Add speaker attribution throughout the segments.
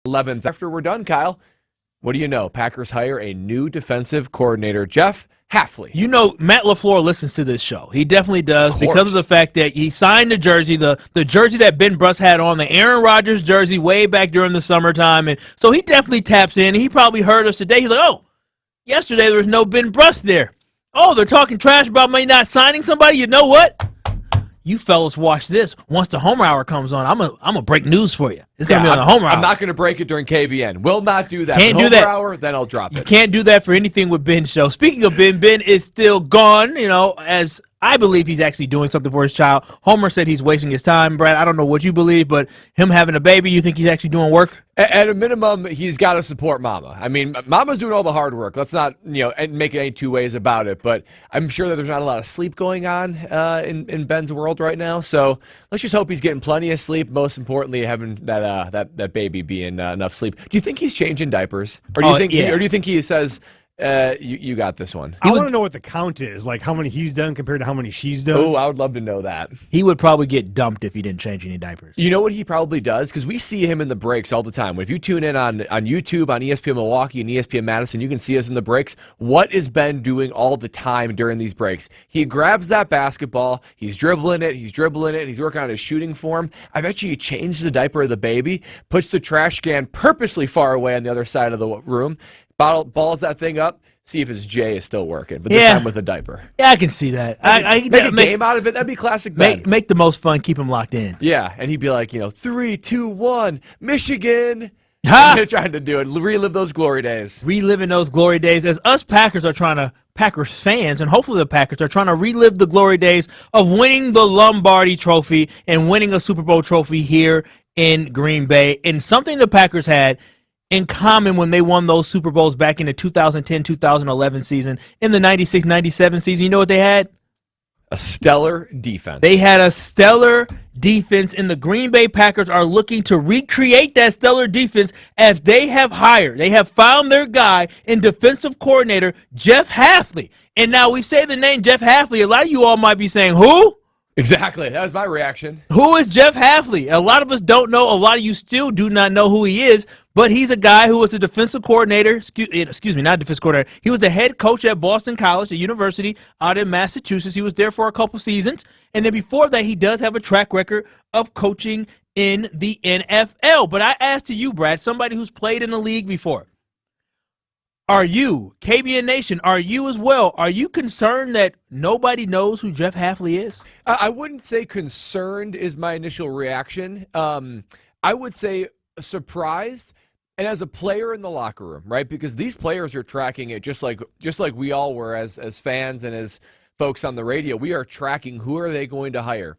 Speaker 1: 11th. After we're done, Kyle, what do you know? Packers hire a new defensive coordinator, Jeff Hafley.
Speaker 2: You know, Matt Lafleur listens to this show. He definitely does because of the fact that he signed the jersey, the jersey that Ben Brust had on, the Aaron Rodgers jersey way back during the summertime. And so he definitely taps in. He probably heard us today. He's like, oh, yesterday there was no Ben Brust there. Oh, they're talking trash about me not signing somebody. You know what? You fellas watch this. Once the Homer Hour comes on, I'm gonna break news for you. It's going to be on the Homer Hour.
Speaker 1: I'm not going to break it during KBN. Will not do that.
Speaker 2: Can't do
Speaker 1: Homer
Speaker 2: that.
Speaker 1: Hour, then I'll drop it.
Speaker 2: You can't do that for anything with Ben's show. Speaking of Ben is still gone, as I believe he's actually doing something for his child. Homer said he's wasting his time, Brad. I don't know what you believe, but him having a baby, you think he's actually doing work?
Speaker 1: At a minimum, he's got to support Mama. I mean, Mama's doing all the hard work. Let's not, make it any two ways about it. But I'm sure that there's not a lot of sleep going on in Ben's world right now. So let's just hope he's getting plenty of sleep. Most importantly, having that baby be in enough sleep. Do you think he's changing diapers, or do you think he says, you got this one?
Speaker 3: I want to know what the count is, like how many he's done compared to how many she's done.
Speaker 1: Oh, I would love to know that.
Speaker 2: He would probably get dumped if he didn't change any diapers.
Speaker 1: You know what he probably does? Because we see him in the breaks all the time. If you tune in on YouTube, on ESPN Milwaukee and ESPN Madison, you can see us in the breaks. What is Ben doing all the time during these breaks? He grabs that basketball, he's dribbling it, he's working on his shooting form. I bet you he changed the diaper of the baby, puts the trash can purposely far away on the other side of the room, balls that thing up, see if his J is still working, but this time with a diaper.
Speaker 2: Yeah, I can see that. I
Speaker 1: make a game out of it. That'd be classic Ben.
Speaker 2: Make the most fun, keep him locked in.
Speaker 1: Yeah, and he'd be like, 3, 2, 1, Michigan. They're trying to do it. Relive those glory days.
Speaker 2: Reliving those glory days as us Packers fans, and hopefully the Packers are trying to relive the glory days of winning the Lombardi Trophy and winning a Super Bowl trophy here in Green Bay. And something the Packers had in common when they won those Super Bowls back in the 2010-2011 season, in the 96-97 season, you know what they had?
Speaker 1: A stellar defense.
Speaker 2: They had a stellar defense, and the Green Bay Packers are looking to recreate that stellar defense as they have found their guy in defensive coordinator Jeff Hafley. And now we say the name Jeff Hafley, a lot of you all might be saying, who?
Speaker 1: Exactly. That was my reaction.
Speaker 2: Who is Jeff Hafley? A lot of us don't know. A lot of you still do not know who he is, but he's a guy who was a defensive coordinator. Excuse me, not defensive coordinator. He was the head coach at Boston College, a university out in Massachusetts. He was there for a couple seasons. And then before that, he does have a track record of coaching in the NFL. But I ask to you, Brad, somebody who's played in the league before, are you, KBN Nation, are you as well, are you concerned that nobody knows who Jeff Hafley is?
Speaker 1: I wouldn't say concerned is my initial reaction. I would say surprised, and as a player in the locker room, right? Because these players are tracking it just like we all were as fans and as folks on the radio. We are tracking who are they going to hire.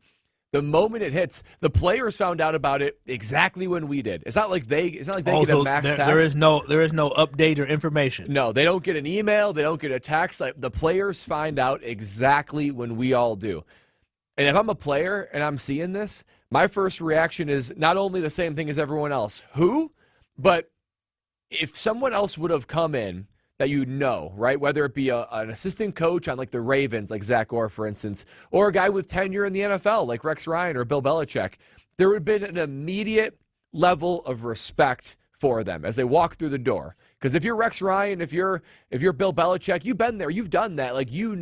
Speaker 1: The moment it hits, the players found out about it exactly when we did. It's not like they get a max text.
Speaker 2: There is no update or information.
Speaker 1: No, they don't get an email. They don't get a text. Like, the players find out exactly when we all do. And if I'm a player and I'm seeing this, my first reaction is not only the same thing as everyone else. Who? But if someone else would have come in that right? Whether it be an assistant coach on like the Ravens, like Zach Orr, for instance, or a guy with tenure in the NFL, like Rex Ryan or Bill Belichick, there would have been an immediate level of respect for them as they walk through the door. Because if you're Rex Ryan, if you're Bill Belichick, you've been there, you've done that. Like you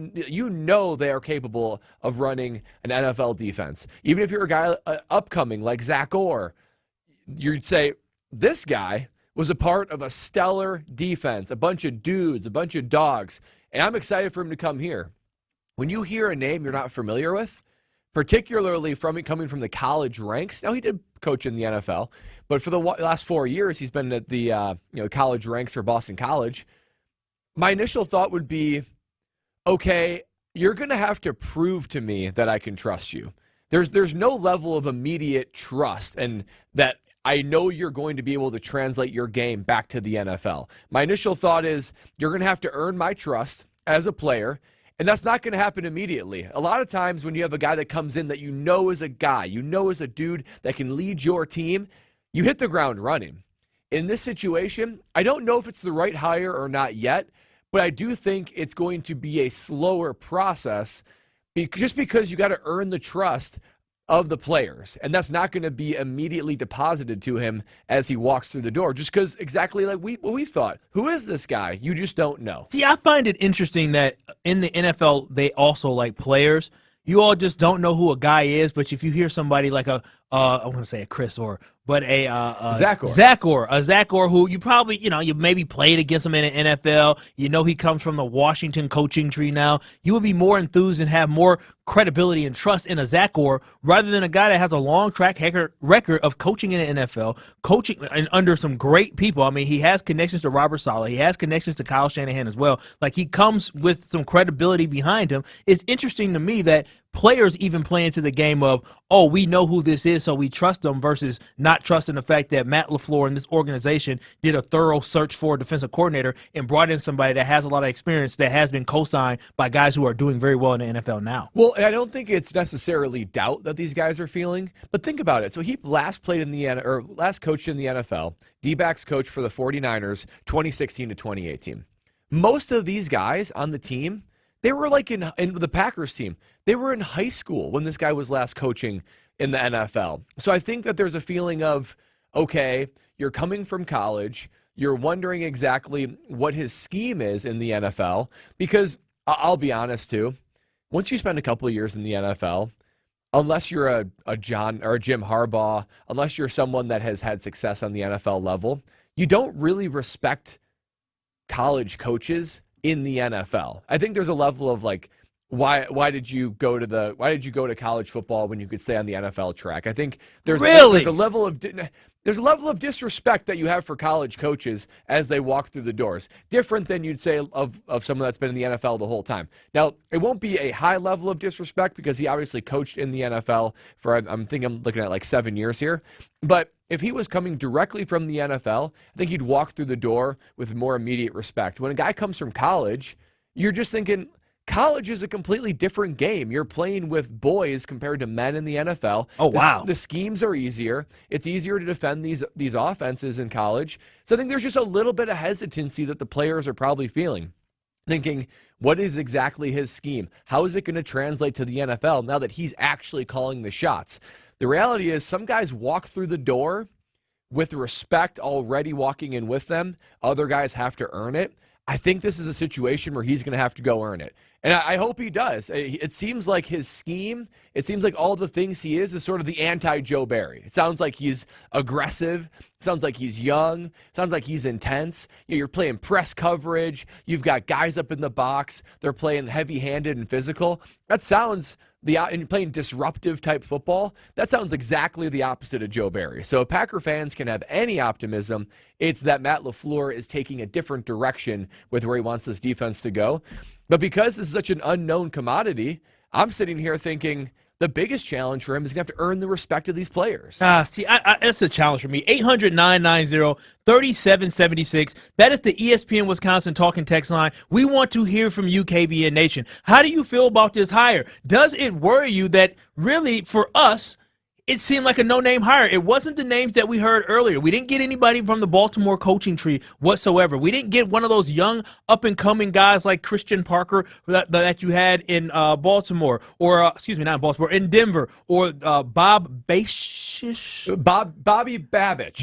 Speaker 1: know they are capable of running an NFL defense. Even if you're a guy upcoming like Zach Orr, you'd say this guy was a part of a stellar defense, a bunch of dudes, a bunch of dogs, and I'm excited for him to come here. When you hear a name you're not familiar with, particularly coming from the college ranks, now he did coach in the NFL, but for the last 4 years he's been at the college ranks for Boston College. My initial thought would be, okay, you're going to have to prove to me that I can trust you. There's no level of immediate trust and that I know you're going to be able to translate your game back to the NFL. My initial thought is you're going to have to earn my trust as a player, and that's not going to happen immediately. A lot of times when you have a guy that comes in that you know is a guy, you know is a dude that can lead your team, you hit the ground running. In this situation, I don't know if it's the right hire or not yet, but I do think it's going to be a slower process just because you got to earn the trust of the players, and that's not going to be immediately deposited to him as he walks through the door, just because exactly like what we thought. Who is this guy? You just don't know.
Speaker 2: See, I find it interesting that in the NFL, they also like players. You all just don't know who a guy is, but if you hear somebody like I want to say a Chris Orr, but a Zach Orr, who you probably, you maybe played against him in the NFL. You know he comes from the Washington coaching tree now. You would be more enthused and have more credibility and trust in a Zach Orr rather than a guy that has a long track record of coaching in the NFL, coaching and under some great people. I mean, he has connections to Robert Saleh. He has connections to Kyle Shanahan as well. Like, he comes with some credibility behind him. It's interesting to me that players even play into the game of, oh, we know who this is, so we trust them, versus not trusting the fact that Matt Lafleur and this organization did a thorough search for a defensive coordinator and brought in somebody that has a lot of experience that has been co-signed by guys who are doing very well in the NFL now.
Speaker 1: Well, I don't think it's necessarily doubt that these guys are feeling, but think about it. So he last coached in the NFL, D-backs coach for the 49ers, 2016 to 2018. Most of these guys on the team, they were like in the Packers team, they were in high school when this guy was last coaching in the NFL. So I think that there's a feeling of, okay, you're coming from college, you're wondering exactly what his scheme is in the NFL, because I'll be honest too, once you spend a couple of years in the NFL, unless you're a John or a Jim Harbaugh, unless you're someone that has had success on the NFL level, you don't really respect college coaches in the NFL. I think there's a level of like, why did you go to college football when you could stay on the NFL track? I think there's a level of disrespect that you have for college coaches as they walk through the doors, different than you'd say of someone that's been in the NFL the whole time. Now, it won't be a high level of disrespect because he obviously coached in the NFL for I'm looking at like 7 years here, but if he was coming directly from the NFL, I think he'd walk through the door with more immediate respect. When a guy comes from college, you're just thinking, college is a completely different game. You're playing with boys compared to men in the NFL.
Speaker 2: Oh, wow.
Speaker 1: The schemes are easier. It's easier to defend these offenses in college. So I think there's just a little bit of hesitancy that the players are probably feeling, thinking, what is exactly his scheme? How is it going to translate to the NFL now that he's actually calling the shots? The reality is some guys walk through the door with respect already walking in with them. Other guys have to earn it. I think this is a situation where he's going to have to go earn it. And I hope he does. It seems like his scheme, it seems like all the things he is sort of the anti-Joe Barry. It sounds like he's aggressive. It sounds like he's young. It sounds like he's intense. You're playing press coverage. You've got guys up in the box. They're playing heavy-handed and physical. That sounds, and playing disruptive type football, that sounds exactly the opposite of Joe Barry. So if Packer fans can have any optimism, it's that Matt Lafleur is taking a different direction with where he wants this defense to go. But because this is such an unknown commodity, I'm sitting here thinking the biggest challenge for him is going to have to earn the respect of these players.
Speaker 2: That's a challenge for me. 800-990-3776. That is the ESPN Wisconsin talking text line. We want to hear from you, KBN Nation. How do you feel about this hire? Does it worry you that really for us, it seemed like a no-name hire? It wasn't the names that we heard earlier. We didn't get anybody from the Baltimore coaching tree whatsoever. We didn't get one of those young, up-and-coming guys like Christian Parker that you had in Baltimore, or not in Baltimore, in Denver, or Bobby
Speaker 1: Babbage.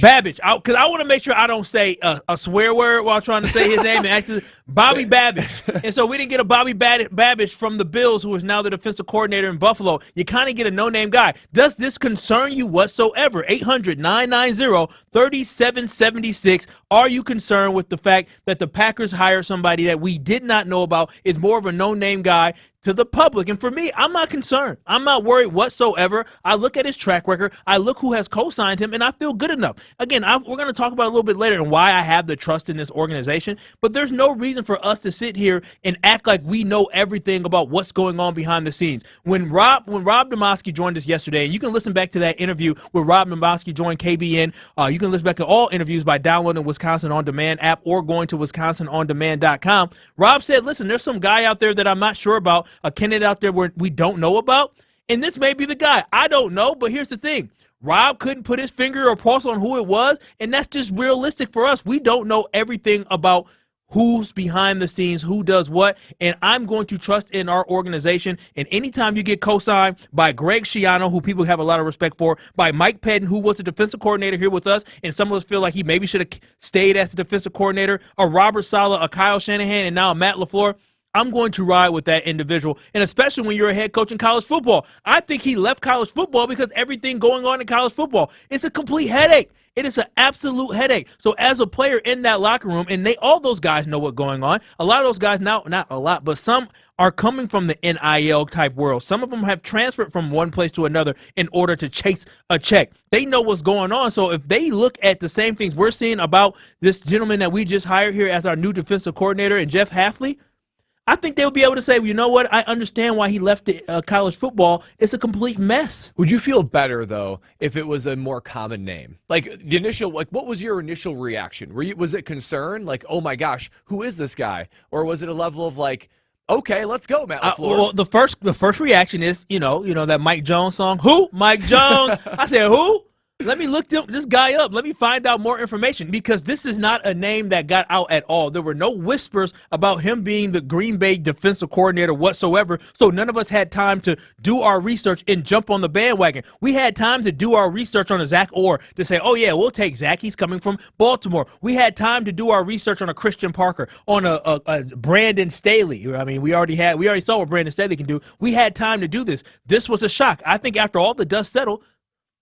Speaker 2: Because I want to make sure I don't say a swear word while trying to say his name. And actually, Bobby Babbage. And so we didn't get a Bobby Babbage from the Bills, who is now the defensive coordinator in Buffalo. You kind of get a no-name guy. Does this concern you whatsoever? 800-990-3776. Are you concerned with the fact that the Packers hire somebody that we did not know about, is more of a no-name guy to the public? And for me, I'm not concerned. I'm not worried whatsoever. I look at his track record. I look who has co-signed him, and I feel good enough. Again, we're going to talk about a little bit later and why I have the trust in this organization, but there's no reason for us to sit here and act like we know everything about what's going on behind the scenes. When Rob Demoski joined us yesterday, and you can listen back to that interview where Rob Demoski joined KBN. You can listen back to all interviews by downloading the Wisconsin On Demand app or going to wisconsinondemand.com. Rob said, listen, there's some guy out there that I'm not sure about, a candidate out there where we don't know about, and this may be the guy. I don't know, but here's the thing. Rob couldn't put his finger or pulse on who it was, and that's just realistic for us. We don't know everything about who's behind the scenes, who does what, and I'm going to trust in our organization. And anytime you get co-signed by Greg Schiano, who people have a lot of respect for, by Mike Pettin, who was the defensive coordinator here with us, and some of us feel like he maybe should have stayed as the defensive coordinator, a Robert Saleh, a Kyle Shanahan, and now a Matt Lafleur, I'm going to ride with that individual, and especially when you're a head coach in college football. I think he left college football because everything going on in college football, it's a complete headache. It is an absolute headache. So as a player in that locker room, and all those guys know what's going on. A lot of those guys, now not a lot, but some are coming from the NIL type world. Some of them have transferred from one place to another in order to chase a check. They know what's going on. So if they look at the same things we're seeing about this gentleman that we just hired here as our new defensive coordinator, and Jeff Hafley, I think they'll be able to say, well, you know what? I understand why he left college football. It's a complete mess.
Speaker 1: Would you feel better, though, if it was a more common name? Like, the initial, like, what was your initial reaction? Was it concern? Like, oh, my gosh, who is this guy? Or was it a level of, like, okay, let's go, Matt Lafleur?
Speaker 2: Well, the first reaction is, you know that Mike Jones song, who? Mike Jones. I said, who? Let me look this guy up. Let me find out more information, because this is not a name that got out at all. There were no whispers about him being the Green Bay defensive coordinator whatsoever, so none of us had time to do our research and jump on the bandwagon. We had time to do our research on a Zach Orr to say, oh, yeah, we'll take Zach. He's coming from Baltimore. We had time to do our research on a Christian Parker, on a Brandon Staley. I mean, we already saw what Brandon Staley can do. We had time to do this. This was a shock. I think after all the dust settled,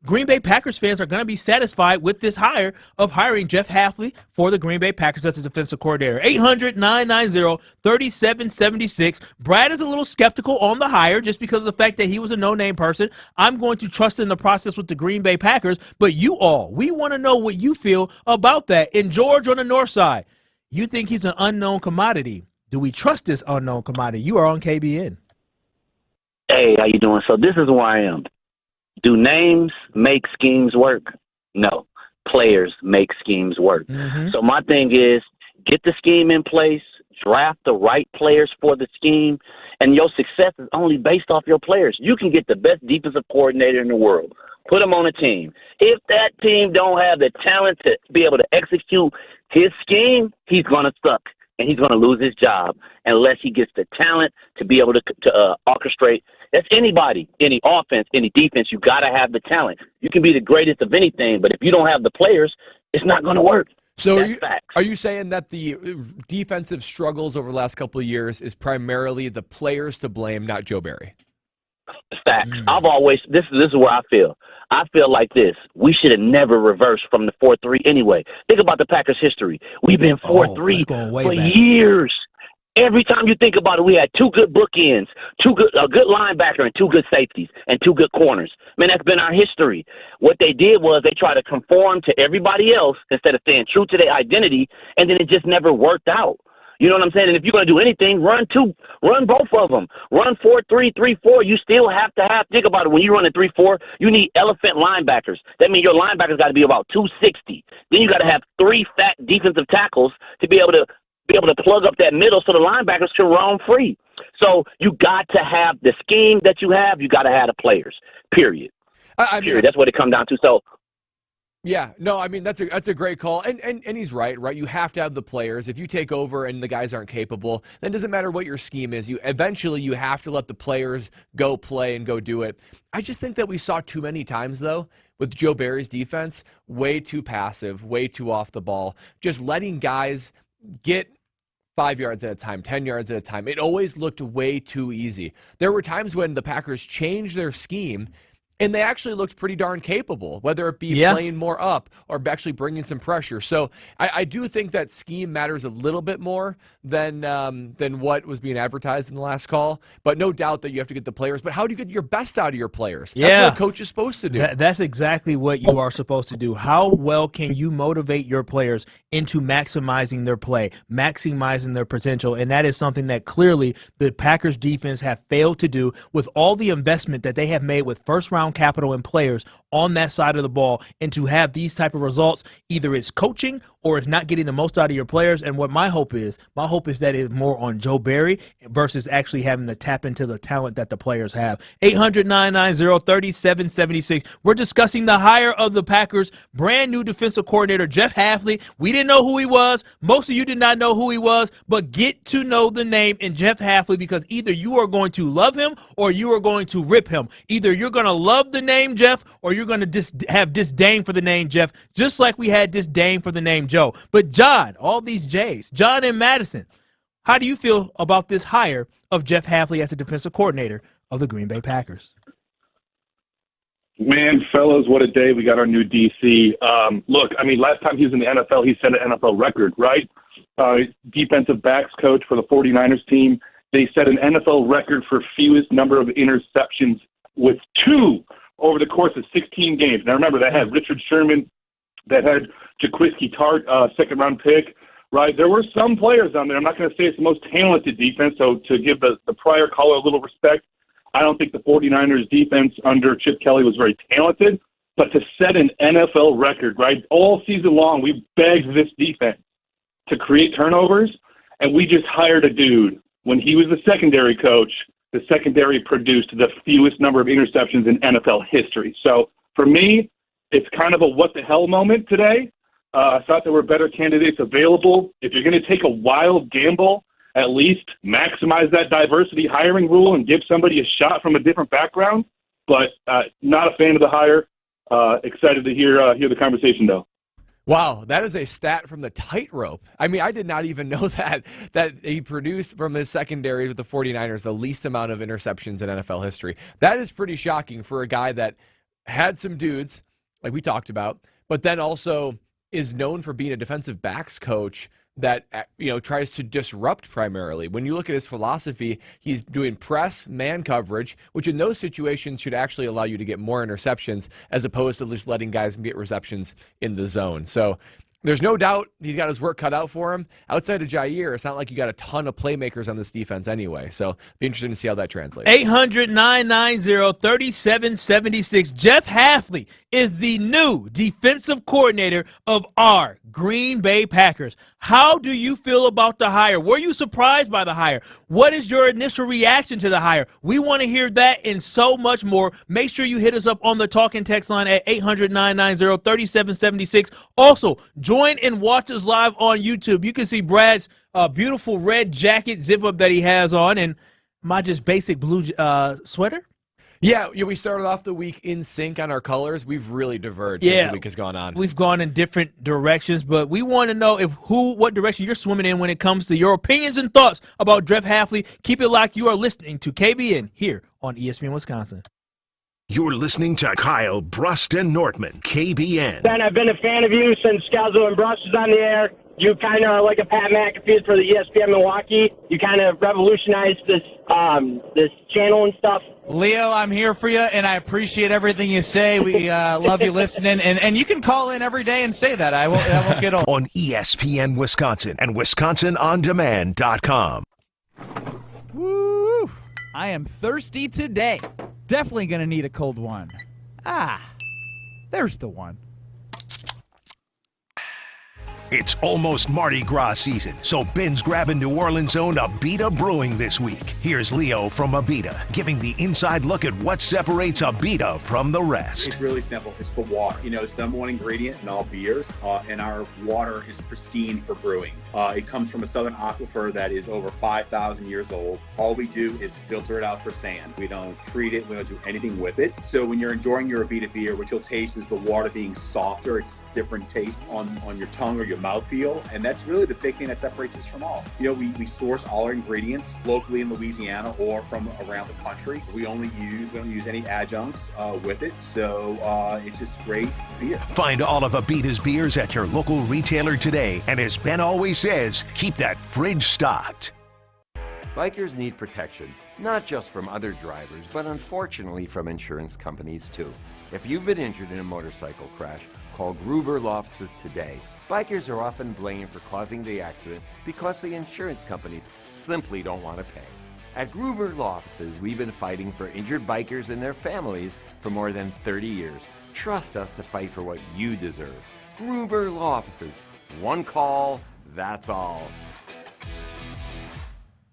Speaker 2: Green Bay Packers fans are going to be satisfied with this hire of hiring Jeff Hafley for the Green Bay Packers as the defensive coordinator. 800-990-3776. Brad is a little skeptical on the hire just because of the fact that he was a no-name person. I'm going to trust in the process with the Green Bay Packers, but we want to know what you feel about that. And George on the north side, you think he's an unknown commodity. Do we trust this unknown commodity? You are on KBN.
Speaker 4: Hey, how you doing? So this is where I am. Do names make schemes work? No. Players make schemes work. Mm-hmm. So my thing is, get the scheme in place, draft the right players for the scheme, and your success is only based off your players. You can get the best defensive coordinator in the world. Put him on a team. If that team don't have the talent to be able to execute his scheme, he's going to suck, and he's going to lose his job unless he gets the talent to be able to orchestrate. That's anybody, any offense, any defense. You got to have the talent. You can be the greatest of anything, but if you don't have the players, it's not going to work.
Speaker 1: So are you saying that the defensive struggles over the last couple of years is primarily the players to blame, not Joe Barry?
Speaker 4: Facts. This is where I feel. I feel like this. We should have never reversed from the 4-3 anyway. Think about the Packers' history. We've been 4-3 for years. Every time you think about it, we had two good bookends, a good linebacker and two good safeties and two good corners. Man, that's been our history. What they did was they tried to conform to everybody else instead of staying true to their identity, and then it just never worked out. You know what I'm saying? And if you're going to do anything, run both of them. Run 4-3, 3-4. You still have to think about it. When you run a 3-4, you need elephant linebackers. That means your linebackers got to be about 260. Then you got to have three fat defensive tackles to be able to plug up that middle so the linebackers can roam free. So you got to have the scheme that you have. You got to have the players, period. Period. That's what it comes down to. So,
Speaker 1: yeah, no, I mean, that's a great call. And he's right? You have to have the players. If you take over and the guys aren't capable, then it doesn't matter what your scheme is. Eventually you have to let the players go play and go do it. I just think that we saw too many times, though, with Joe Barry's defense, way too passive, way too off the ball, just letting guys get 5 yards at a time, 10 yards at a time. It always looked way too easy. There were times when the Packers changed their scheme and they actually looked pretty darn capable, whether it be playing more up or actually bringing some pressure. So I do think that scheme matters a little bit more than what was being advertised in the last call. But no doubt that you have to get the players. But how do you get your best out of your players? That's what a coach is supposed to do.
Speaker 2: That's exactly what you are supposed to do. How well can you motivate your players into maximizing their play, maximizing their potential? And that is something that clearly the Packers defense have failed to do with all the investment that they have made with first-round first-round capital and players on that side of the ball, and to have these type of results, either it's coaching or it's not getting the most out of your players. And what my hope is that it's more on Joe Barry versus actually having to tap into the talent that the players have. 800-990-3776. We're discussing the hire of the Packers' brand new defensive coordinator, Jeff Hafley. We didn't know who he was. Most of you did not know who he was, but get to know the name in Jeff Hafley, because either you are going to love him or you are going to rip him. Either you're going to love the name Jeff or you're going to have disdain for the name Jeff, just like we had disdain for the name Joe. But John, all these J's, John and Madison, how do you feel about this hire of Jeff Hafley as the defensive coordinator of the Green Bay Packers?
Speaker 5: Man, fellas, what a day. We got our new DC. Look, I mean, last time he was in the NFL, he set an NFL record, right? Defensive backs coach for the 49ers team. They set an NFL record for fewest number of interceptions with 2 over the course of 16 games. Now, remember, that had Richard Sherman, that had Jaquiski Tart, second-round pick, right? There were some players on there. I'm not going to say it's the most talented defense, so to give the prior caller a little respect, I don't think the 49ers defense under Chip Kelly was very talented, but to set an NFL record, right? All season long, we begged this defense to create turnovers, and we just hired a dude. When he was the secondary coach, the secondary produced the fewest number of interceptions in NFL history. So for me, it's kind of a what the hell moment today. I thought there were better candidates available. If you're going to take a wild gamble, at least maximize that diversity hiring rule and give somebody a shot from a different background. But not a fan of the hire. Excited to hear the conversation, though.
Speaker 1: Wow, that is a stat from the tightrope. I mean, I did not even know that he produced from his secondary with the 49ers the least amount of interceptions in NFL history. That is pretty shocking for a guy that had some dudes, like we talked about, but then also is known for being a defensive backs coach that, you know, tries to disrupt primarily. When you look at his philosophy, he's doing press, man coverage, which in those situations should actually allow you to get more interceptions as opposed to just letting guys get receptions in the zone. So there's no doubt he's got his work cut out for him. Outside of Jair, it's not like you got a ton of playmakers on this defense anyway. So be interesting to see how that translates.
Speaker 2: 800-990-3776. Jeff Hafley is the new defensive coordinator of our Green Bay Packers. How do you feel about the hire? Were you surprised by the hire? What is your initial reaction to the hire? We want to hear that and so much more. Make sure you hit us up on the talk and text line at 800-990-3776. Also, join and watch us live on YouTube. You can see Brad's beautiful red jacket zip-up that he has on and my just basic blue sweater.
Speaker 1: Yeah, we started off the week in sync on our colors. We've really diverged as the week has gone on.
Speaker 2: We've gone in different directions, but we want to know what direction you're swimming in when it comes to your opinions and thoughts about Jeff Hafley. Keep it locked. You are listening to KBN here on ESPN Wisconsin.
Speaker 6: You're listening to Kyle, Brust, and Nortman, KBN.
Speaker 7: Ben, I've been a fan of you since Scalzo and Brust was on the air. You kind of are like a Pat McAfee for the ESPN Milwaukee. You kind of revolutionized this channel and stuff.
Speaker 8: Leo, I'm here for you, and I appreciate everything you say. We love you listening, and you can call in every day and say that. I won't get old.
Speaker 6: On ESPN Wisconsin and WisconsinOnDemand.com.
Speaker 8: Woo! I am thirsty today. Definitely going to need a cold one. There's the one.
Speaker 6: It's almost Mardi Gras season, so Ben's grabbing New Orleans' own Abita Brewing this week. Here's Leo from Abita, giving the inside look at what separates Abita from the rest.
Speaker 9: It's really simple. It's the water. You know, it's the number one ingredient in all beers, and our water is pristine for brewing. It comes from a southern aquifer that is over 5,000 years old. All we do is filter it out for sand. We don't treat it. We don't do anything with it. So when you're enjoying your Abita beer, what you'll taste is the water being softer. It's a different taste on your tongue or your mouthfeel, and that's really the big thing that separates us from all. You know, we source all our ingredients locally in Louisiana or from around the country. We don't use any adjuncts with it, so it's just great beer.
Speaker 6: Find all of Abita's beers at your local retailer today, and as Ben always says, keep that fridge stocked.
Speaker 10: Bikers need protection, not just from other drivers, but unfortunately from insurance companies too. If you've been injured in a motorcycle crash, call Gruber Law Offices today. Bikers are often blamed for causing the accident because the insurance companies simply don't want to pay. At Gruber Law Offices, we've been fighting for injured bikers and their families for more than 30 years. Trust us to fight for what you deserve. Gruber Law Offices. One call, that's all.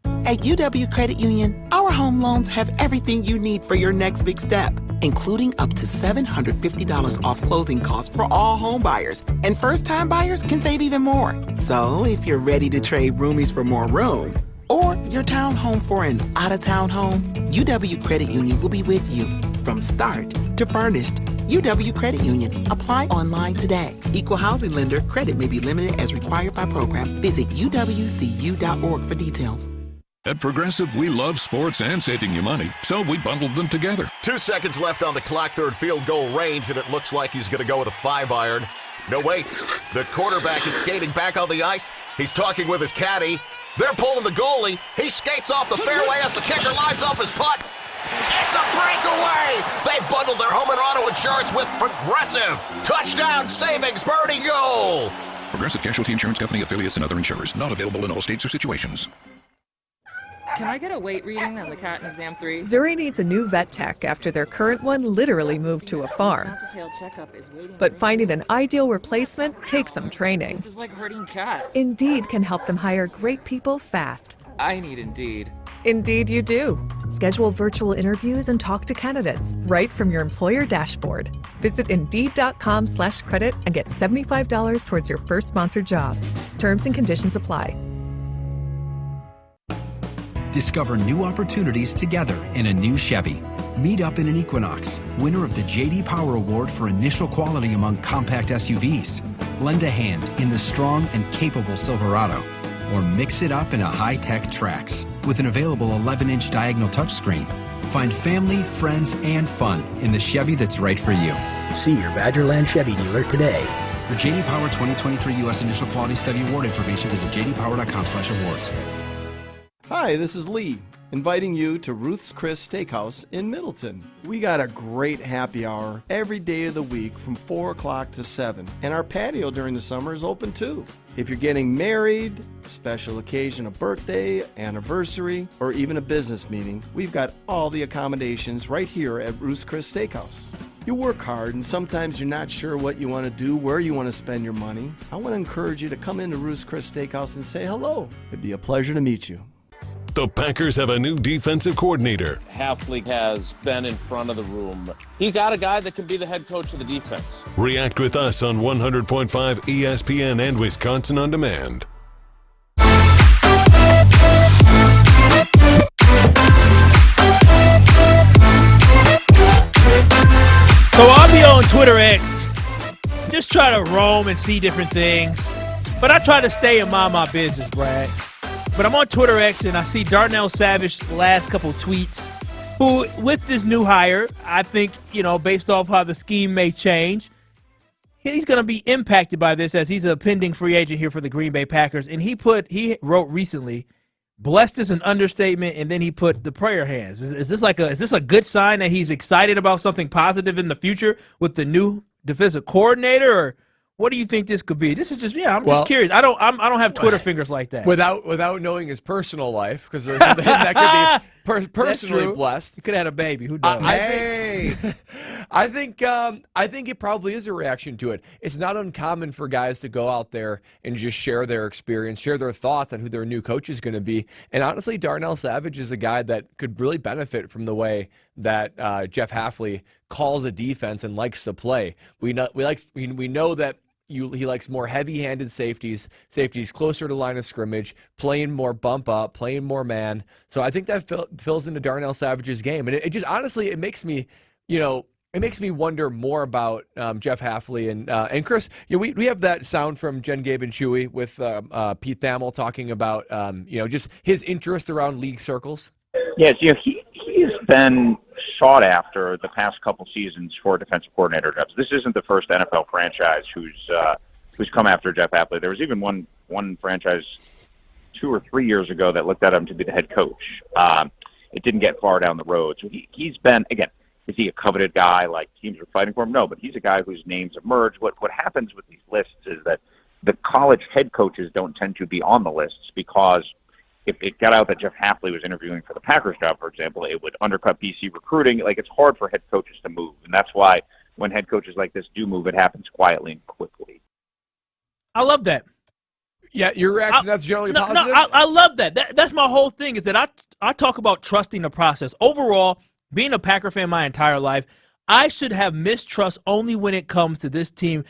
Speaker 11: At UW Credit Union, our home loans have everything you need for your next big step, including up to $750 off closing costs for all home buyers. And first-time buyers can save even more. So if you're ready to trade roomies for more room, or your townhome for an out-of-town home, UW Credit Union will be with you from start to furnished. UW Credit Union. Apply online today. Equal housing lender. Credit may be limited as required by program. Visit uwcu.org for details.
Speaker 12: At Progressive, we love sports and saving you money, so we bundled them together.
Speaker 13: 2 seconds left on the clock, third field goal range, and it looks like he's going to go with a 5-iron. No, wait. The quarterback is skating back on the ice. He's talking with his caddy. They're pulling the goalie. He skates off the fairway as the kicker lines up his putt. It's a breakaway! They've bundled their home and auto insurance with Progressive. Touchdown savings, birdie goal!
Speaker 12: Progressive Casualty Insurance Company, affiliates, and other insurers. Not available in all states or situations.
Speaker 14: Can I get a weight reading on the cat in exam 3?
Speaker 15: Zuri needs a new vet tech after their current one literally moved to a farm. But finding an ideal replacement takes some training.
Speaker 14: This is like herding cats.
Speaker 15: Indeed can help them hire great people fast.
Speaker 14: I need Indeed.
Speaker 15: Indeed you do. Schedule virtual interviews and talk to candidates right from your employer dashboard. Visit Indeed.com/credit and get $75 towards your first sponsored job. Terms and conditions apply.
Speaker 16: Discover new opportunities together in a new Chevy. Meet up in an Equinox, winner of the J.D. Power Award for initial quality among compact SUVs. Lend a hand in the strong and capable Silverado. Or mix it up in a high-tech Trax with an available 11-inch diagonal touchscreen. Find family, friends, and fun in the Chevy that's right for you.
Speaker 17: See your Badgerland Chevy dealer today.
Speaker 16: For J.D. Power 2023 U.S. Initial Quality Study Award information, visit jdpower.com/awards.
Speaker 18: Hi, this is Lee, inviting you to Ruth's Chris Steakhouse in Middleton. We got a great happy hour every day of the week from 4 o'clock to 7, and our patio during the summer is open too. If you're getting married, special occasion, a birthday, anniversary, or even a business meeting, we've got all the accommodations right here at Ruth's Chris Steakhouse. You work hard and sometimes you're not sure what you want to do, where you want to spend your money. I want to encourage you to come into Ruth's Chris Steakhouse and say hello. It'd be a pleasure to meet you.
Speaker 19: The Packers have a new defensive coordinator.
Speaker 20: Hafley has been in front of the room. He got a guy that can be the head coach of the defense.
Speaker 19: React with us on 100.5 ESPN and Wisconsin On Demand.
Speaker 2: So I'll be on Twitter X, just try to roam and see different things. But I try to stay and mind my business, Brad. But I'm on Twitter X and I see Darnell Savage's last couple tweets, who, with this new hire, I think, based off how the scheme may change, he's going to be impacted by this as he's a pending free agent here for the Green Bay Packers. And he wrote recently, blessed is an understatement, and then he put the prayer hands. Is this a good sign that he's excited about something positive in the future with the new defensive coordinator, or what do you think this could be? This is just I'm just curious. I don't have Twitter fingers like that.
Speaker 1: Without knowing his personal life, because there's something that could be personally blessed.
Speaker 2: You could have had a baby. Who knows?
Speaker 1: I think it probably is a reaction to it. It's not uncommon for guys to go out there and just share their experience, share their thoughts on who their new coach is going to be. And honestly, Darnell Savage is a guy that could really benefit from the way that Jeff Hafley calls a defense and likes to play. We know that. He likes more heavy-handed safeties closer to line of scrimmage, playing more bump up, playing more man. So I think that fills into Darnell Savage's game, and it just honestly it makes me wonder more about Jeff Hafley and Chris. We have that sound from Jen, Gabe, and Chewy with Pete Thamel talking about just his interest around league circles.
Speaker 21: Yes, he's been sought after the past couple seasons for defensive coordinator jobs. This isn't the first NFL franchise who's come after Jeff Hafley. There was even one franchise 2 or 3 years ago that looked at him to be the head coach. It didn't get far down the road. So he's been, again, is he a coveted guy like teams are fighting for him? No, but he's a guy whose names emerge. What happens with these lists is that the college head coaches don't tend to be on the lists because if it got out that Jeff Hafley was interviewing for the Packers job, for example, it would undercut BC recruiting. Like, it's hard for head coaches to move, and that's why when head coaches like this do move, it happens quietly and quickly.
Speaker 2: I love that.
Speaker 1: Yeah, your reaction, that's generally positive?
Speaker 2: No, I love that. That's my whole thing, is that I talk about trusting the process. Overall, being a Packer fan my entire life, I should have mistrust only when it comes to this team,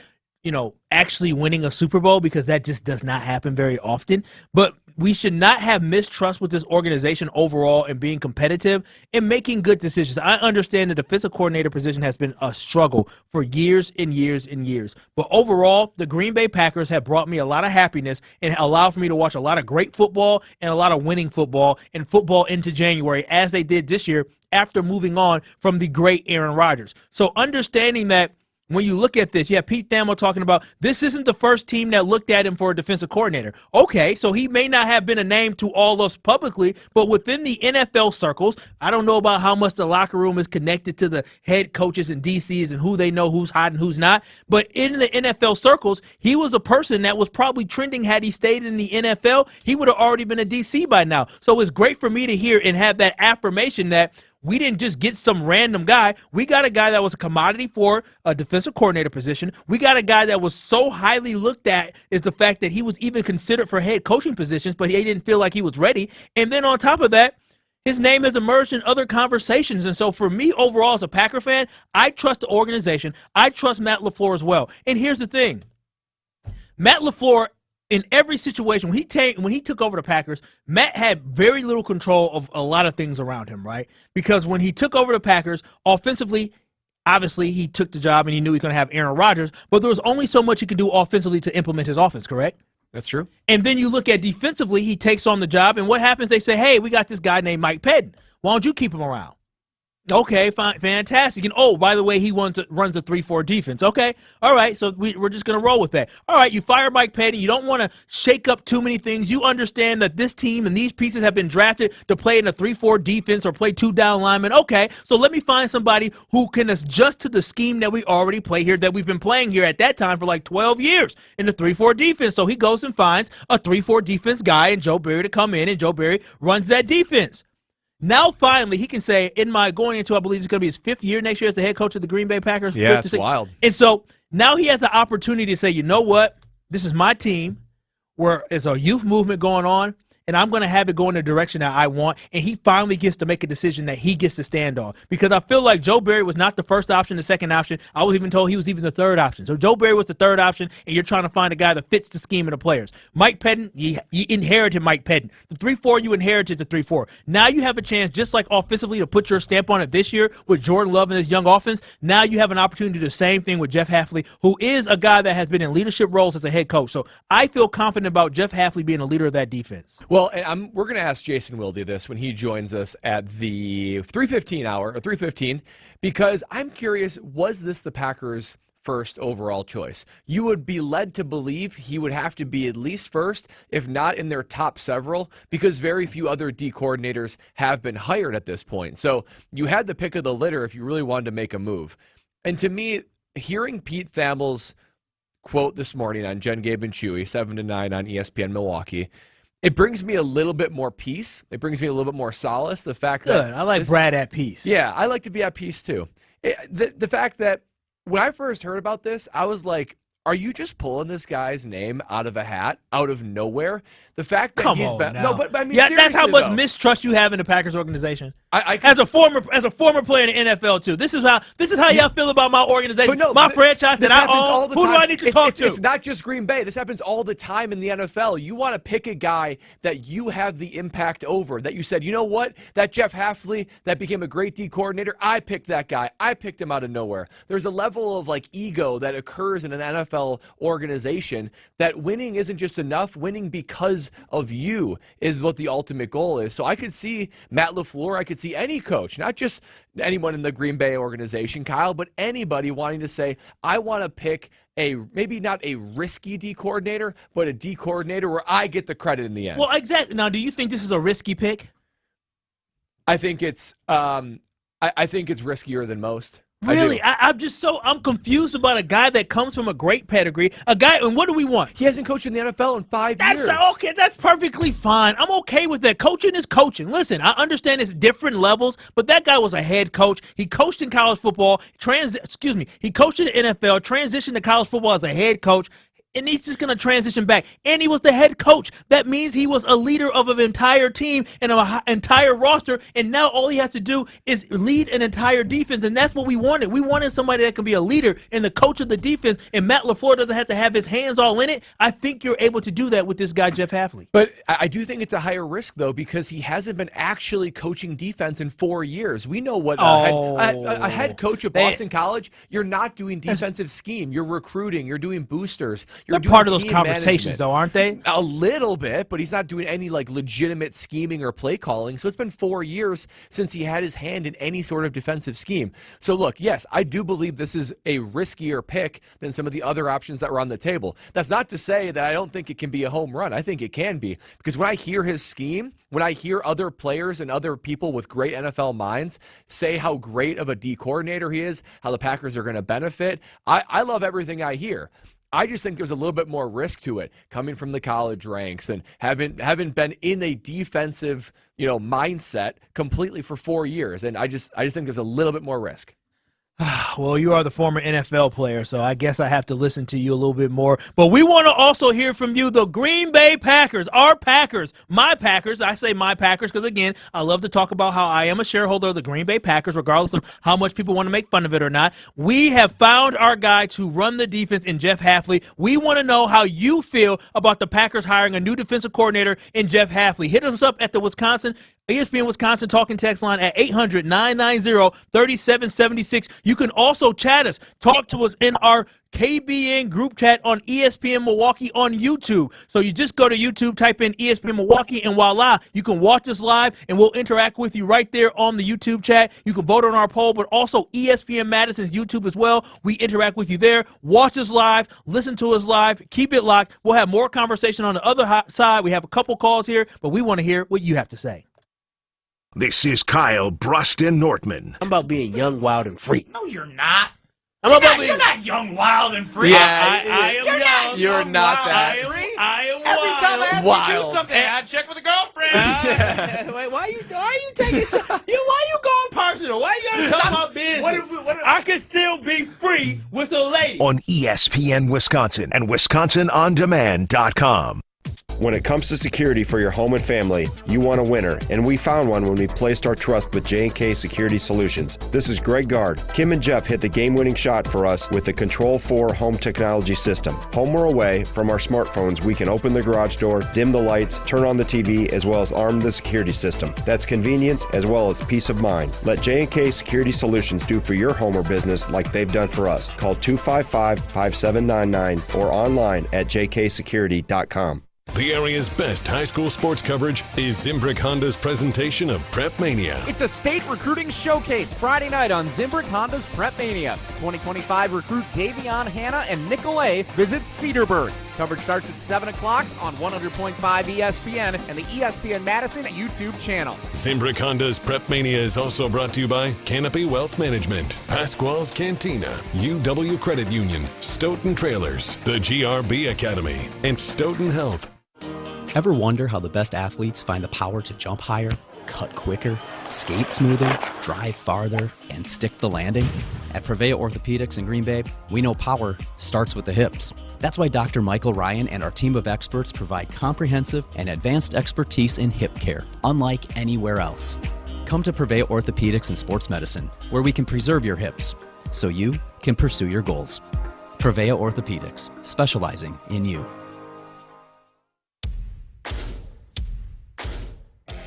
Speaker 2: actually winning a Super Bowl, because that just does not happen very often. But we should not have mistrust with this organization overall and being competitive and making good decisions. I understand the defensive coordinator position has been a struggle for years and years and years. But overall, the Green Bay Packers have brought me a lot of happiness and allowed for me to watch a lot of great football and a lot of winning football and football into January, as they did this year after moving on from the great Aaron Rodgers. So understanding that, when you look at this, you have Pete Thamel talking about this isn't the first team that looked at him for a defensive coordinator. Okay, so he may not have been a name to all of us publicly, but within the NFL circles, I don't know about how much the locker room is connected to the head coaches and DCs and who they know who's hot and who's not. But in the NFL circles, he was a person that was probably trending. Had he stayed in the NFL, he would have already been a DC by now. So it's great for me to hear and have that affirmation that we didn't just get some random guy. We got a guy that was a commodity for a defensive coordinator position. We got a guy that was so highly looked at is the fact that he was even considered for head coaching positions, but he didn't feel like he was ready. And then on top of that, his name has emerged in other conversations. And so for me, overall, as a Packer fan, I trust the organization. I trust Matt Lafleur as well. And here's the thing. Matt Lafleur, in every situation, when he took over the Packers, Matt had very little control of a lot of things around him, right? Because when he took over the Packers, offensively, obviously he took the job and he knew he was going to have Aaron Rodgers, but there was only so much he could do offensively to implement his offense, correct?
Speaker 1: That's true.
Speaker 2: And then you look at defensively, he takes on the job, and what happens? They say, hey, we got this guy named Mike Pettin. Why don't you keep him around? Okay, fine, fantastic. And, oh, by the way, he runs a 3-4 defense. Okay, all right, so we're just going to roll with that. All right, you fire Mike Pettin. You don't want to shake up too many things. You understand that this team and these pieces have been drafted to play in a 3-4 defense or play 2 down linemen. Okay, so let me find somebody who can adjust to the scheme that we already play here, that we've been playing here at that time for like 12 years in the 3-4 defense. So he goes and finds a 3-4 defense guy and Joe Barry to come in, and Joe Barry runs that defense. Now, finally, he can say, going into, I believe it's going to be his 5th year next year as the head coach of the Green Bay Packers.
Speaker 1: Yeah, it's wild.
Speaker 2: And so now he has the opportunity to say, you know what? This is my team, where there's a youth movement going on, and I'm going to have it go in the direction that I want. And he finally gets to make a decision that he gets to stand on. Because I feel like Joe Barry was not the first option, the second option. I was even told he was even the third option. So Joe Barry was the third option, and you're trying to find a guy that fits the scheme of the players. Mike Pettin, you inherited Mike Pettin. The 3-4, you inherited the 3-4. Now you have a chance, just like offensively, to put your stamp on it this year with Jordan Love and his young offense. Now you have an opportunity to do the same thing with Jeff Hafley, who is a guy that has been in leadership roles as a head coach. So I feel confident about Jeff Hafley being a leader of that defense.
Speaker 1: Well, and we're going to ask Jason Wilde this when he joins us at the 3:15 hour, or 3:15, because I'm curious, was this the Packers' first overall choice? You would be led to believe he would have to be at least first, if not in their top several, because very few other D coordinators have been hired at this point. So you had the pick of the litter if you really wanted to make a move. And to me, hearing Pete Thamel's quote this morning on Jen, Gabe, and Chewy, 7 to 9 on ESPN Milwaukee, it brings me a little bit more peace. It brings me a little bit more solace. The fact that
Speaker 2: I like Brad at peace.
Speaker 1: Yeah, I like to be at peace too. The fact that when I first heard about this, I was like, are you just pulling this guy's name out of a hat, out of nowhere? The fact that he's been no, but I mean,
Speaker 2: yeah, that's how much
Speaker 1: though,
Speaker 2: mistrust you have in the Packers organization. As a former player in the NFL too, this is how y'all feel about my organization, my franchise that I own. Who do I need to talk to?
Speaker 1: It's not just Green Bay. This happens all the time in the NFL. You want to pick a guy that you have the impact over. That you said, you know what, that Jeff Hafley that became a great D coordinator, I picked that guy. I picked him out of nowhere. There's a level of like ego that occurs in an NFL organization that winning isn't just enough. Winning because of you is what the ultimate goal is. So I could see Matt Lafleur, I could see any coach, not just anyone in the Green Bay organization, Kyle, but anybody wanting to say, I want to pick a, maybe not a risky D coordinator, but a D coordinator where I get the credit in the end.
Speaker 2: Well, exactly. Now, do you think this is a risky pick?
Speaker 1: I think it's I think it's riskier than most.
Speaker 2: Really? I'm confused about a guy that comes from a great pedigree. A guy, and what do we want?
Speaker 1: He hasn't coached in the NFL in 5 years.
Speaker 2: Okay, that's perfectly fine. I'm okay with that. Coaching is coaching. Listen, I understand it's different levels, but that guy was a head coach. He coached in college football. He coached in the NFL, transitioned to college football as a head coach. And he's just going to transition back. And he was the head coach. That means he was a leader of an entire team and an entire roster. And now all he has to do is lead an entire defense. And that's what we wanted. We wanted somebody that can be a leader and the coach of the defense. And Matt Lafleur doesn't have to have his hands all in it. I think you're able to do that with this guy, Jeff Hafley.
Speaker 1: But I do think it's a higher risk, though, because he hasn't been actually coaching defense in 4 years. We know what a head coach at Boston College, you're not doing defensive scheme. You're recruiting. You're doing boosters.
Speaker 2: They're part of those conversations, though, aren't they?
Speaker 1: A little bit, but he's not doing any legitimate scheming or play calling. So it's been 4 years since he had his hand in any sort of defensive scheme. So look, yes, I do believe this is a riskier pick than some of the other options that were on the table. That's not to say that I don't think it can be a home run. I think it can be, because when I hear his scheme, when I hear other players and other people with great NFL minds say how great of a D coordinator he is, how the Packers are going to benefit, I love everything I hear. I just think there's a little bit more risk to it coming from the college ranks and haven't been in a defensive, mindset completely for 4 years. And I just think there's a little bit more risk.
Speaker 2: Well, you are the former NFL player, so I guess I have to listen to you a little bit more. But we want to also hear from you, the Green Bay Packers, our Packers, my Packers. I say my Packers because, again, I love to talk about how I am a shareholder of the Green Bay Packers, regardless of how much people want to make fun of it or not. We have found our guy to run the defense in Jeff Hafley. We want to know how you feel about the Packers hiring a new defensive coordinator in Jeff Hafley. Hit us up at the ESPN Wisconsin talking text line at 800-990-3776. You can also chat us. Talk to us in our KBN group chat on ESPN Milwaukee on YouTube. So you just go to YouTube, type in ESPN Milwaukee, and voila, you can watch us live, and we'll interact with you right there on the YouTube chat. You can vote on our poll, but also ESPN Madison's YouTube as well. We interact with you there. Watch us live. Listen to us live. Keep it locked. We'll have more conversation on the other side. We have a couple calls here, but we want to hear what you have to say.
Speaker 6: This is Kyle, Brust, and Nortman.
Speaker 2: I'm about being young, wild, and free.
Speaker 8: No, you're not.
Speaker 2: You're
Speaker 8: not young, wild, and free.
Speaker 1: Yeah,
Speaker 8: I am young.
Speaker 1: You're not
Speaker 8: wild,
Speaker 1: that.
Speaker 8: I am Every time I ask you to do something, I check with a girlfriend.
Speaker 2: Wait, why are you taking shit? Why you going personal? Why you going to talk about business? I can still be free with a lady.
Speaker 6: On ESPN Wisconsin and WisconsinOnDemand.com.
Speaker 3: When it comes to security for your home and family, you want a winner, and we found one when we placed our trust with J&K Security Solutions. This is Greg Gard. Kim and Jeff hit the game-winning shot for us with the Control 4 home technology system. Home or away, from our smartphones, we can open the garage door, dim the lights, turn on the TV, as well as arm the security system. That's convenience as well as peace of mind. Let J&K Security Solutions do for your home or business like they've done for us. Call 255-5799 or online at jksecurity.com.
Speaker 19: The area's best high school sports coverage is Zimbrick Honda's presentation of Prep Mania.
Speaker 22: It's a state recruiting showcase Friday night on Zimbrick Honda's Prep Mania. 2025 recruit Davion Hanna and Nicolay visit Cedarburg. Coverage starts at 7 o'clock on 100.5 ESPN and the ESPN Madison YouTube channel.
Speaker 19: Zimbrick Honda's Prep Mania is also brought to you by Canopy Wealth Management, Pasquale's Cantina, UW Credit Union, Stoughton Trailers, the GRB Academy, and Stoughton Health.
Speaker 23: Ever wonder how the best athletes find the power to jump higher, cut quicker, skate smoother, drive farther, and stick the landing? At Prevea Orthopedics in Green Bay, we know power starts with the hips. That's why Dr. Michael Ryan and our team of experts provide comprehensive and advanced expertise in hip care, unlike anywhere else. Come to Prevea Orthopedics and Sports Medicine, where we can preserve your hips so you can pursue your goals. Prevea Orthopedics, specializing in you.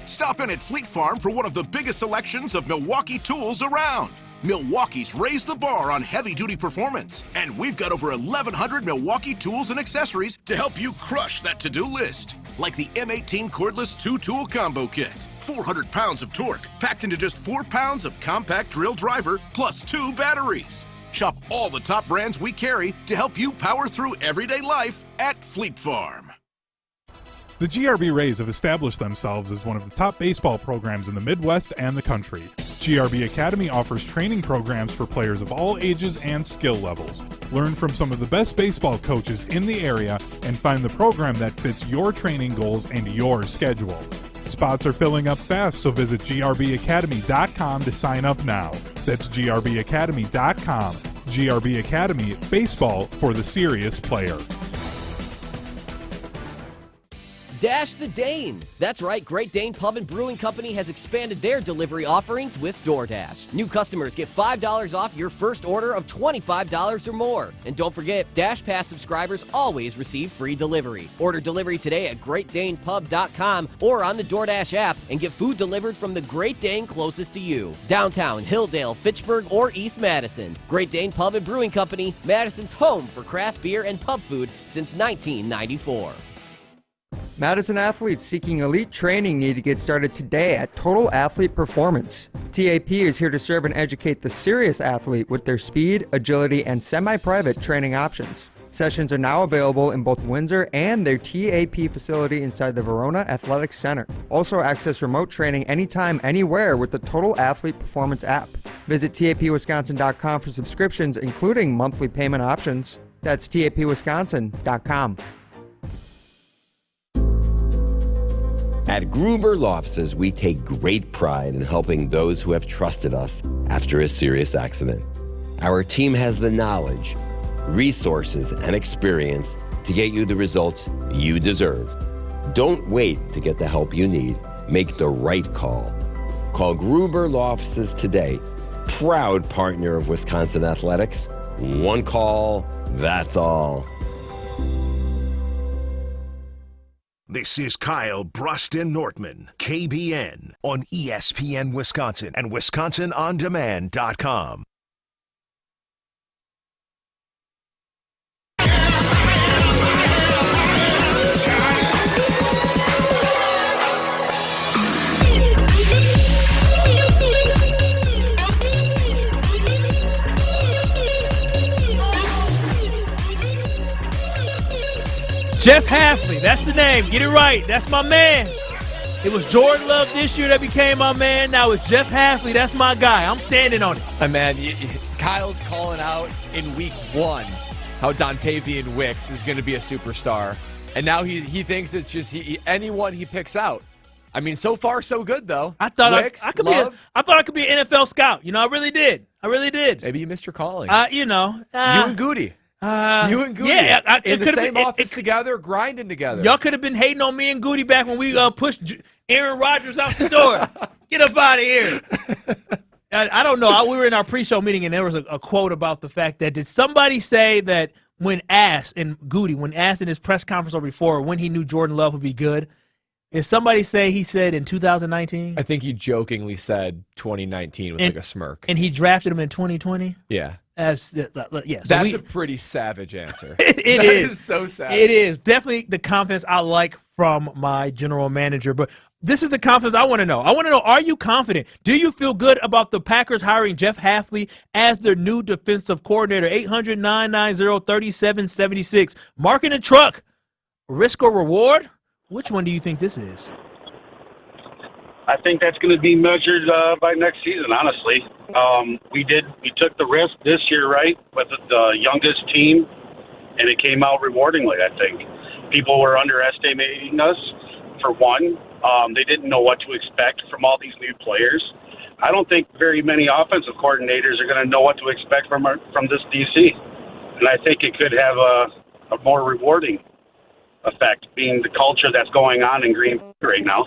Speaker 24: Stop in at Fleet Farm for one of the biggest selections of Milwaukee tools around. Milwaukee's raised the bar on heavy-duty performance, and we've got over 1,100 Milwaukee tools and accessories to help you crush that to-do list. Like the M18 cordless 2-tool combo kit. 400 pounds of torque packed into just 4 pounds of compact drill driver plus 2 batteries. Shop all the top brands we carry to help you power through everyday life at Fleet Farm.
Speaker 25: The GRB Rays have established themselves as one of the top baseball programs in the Midwest and the country.
Speaker 4: GRB Academy offers training programs for players of all ages and skill levels. Learn from some of the best baseball coaches in the area and find the program that fits your training goals and your schedule. Spots are filling up fast, so visit grbacademy.com to sign up now. That's grbacademy.com. GRB Academy, baseball for the serious player.
Speaker 5: Dash the Dane. That's right, Great Dane Pub and Brewing Company has expanded their delivery offerings with DoorDash. New customers get $5 off your first order of $25 or more. And don't forget, Dash Pass subscribers always receive free delivery. Order delivery today at GreatDanePub.com or on the DoorDash app and get food delivered from the Great Dane closest to you. Downtown, Hilldale, Fitchburg, or East Madison. Great Dane Pub and Brewing Company, Madison's home for craft beer and pub food since 1994.
Speaker 7: Madison athletes seeking elite training need to get started today at Total Athlete Performance. TAP is here to serve and educate the serious athlete with their speed, agility, and semi-private training options. Sessions are now available in both Windsor and their TAP facility inside the Verona Athletic Center. Also access remote training anytime, anywhere with the Total Athlete Performance app. Visit tapwisconsin.com for subscriptions, including monthly payment options. That's tapwisconsin.com.
Speaker 10: At Gruber Law Offices, we take great pride in helping those who have trusted us after a serious accident. Our team has the knowledge, resources, and experience to get you the results you deserve. Don't wait to get the help you need. Make the right call. Call Gruber Law Offices today. Proud partner of Wisconsin Athletics. One call, that's all.
Speaker 6: This is Kyle Brust and Nortman, KBN, on ESPN Wisconsin and WisconsinOnDemand.com.
Speaker 2: Jeff Hafley, that's the name. Get it right. That's my man. It was Jordan Love this year that became my man. Now it's Jeff Hafley. That's my guy. I'm standing on it.
Speaker 1: Man, Kyle's calling out in week 1 how Dontavian Wicks is going to be a superstar. And now he thinks it's just anyone he picks out. I mean, so far, so good, though.
Speaker 2: I thought
Speaker 1: Wicks,
Speaker 2: I could be an NFL scout. You know, I really did.
Speaker 1: Maybe you missed your calling.
Speaker 2: You know.
Speaker 1: You and Goody. You and Goody.
Speaker 2: Yeah,
Speaker 1: in the same office together, grinding together.
Speaker 2: Y'all could have been hating on me and Goody back when we pushed Aaron Rodgers out the door. Get up out of here. I don't know. We were in our pre-show meeting, and there was a quote about the fact that did somebody say that when asked in his press conference or before when he knew Jordan Love would be good, did somebody say he said in 2019?
Speaker 1: I think he jokingly said 2019 with like a smirk.
Speaker 2: And he drafted him in 2020?
Speaker 1: Yeah.
Speaker 2: That's
Speaker 1: a pretty savage answer.
Speaker 2: It
Speaker 1: is so savage.
Speaker 2: It is. Definitely the confidence I like from my general manager. But this is the confidence I want to know. I want to know, are you confident? Do you feel good about the Packers hiring Jeff Hafley as their new defensive coordinator? 800-990-3776. Marking a truck. Risk or reward? Which one do you think this is?
Speaker 9: I think that's going to be measured by next season, honestly. We took the risk this year, right, with the youngest team, and it came out rewardingly, I think. People were underestimating us, for one. They didn't know what to expect from all these new players. I don't think very many offensive coordinators are going to know what to expect from this DC. And I think it could have a more rewarding effect, being the culture that's going on in Green Bay right now.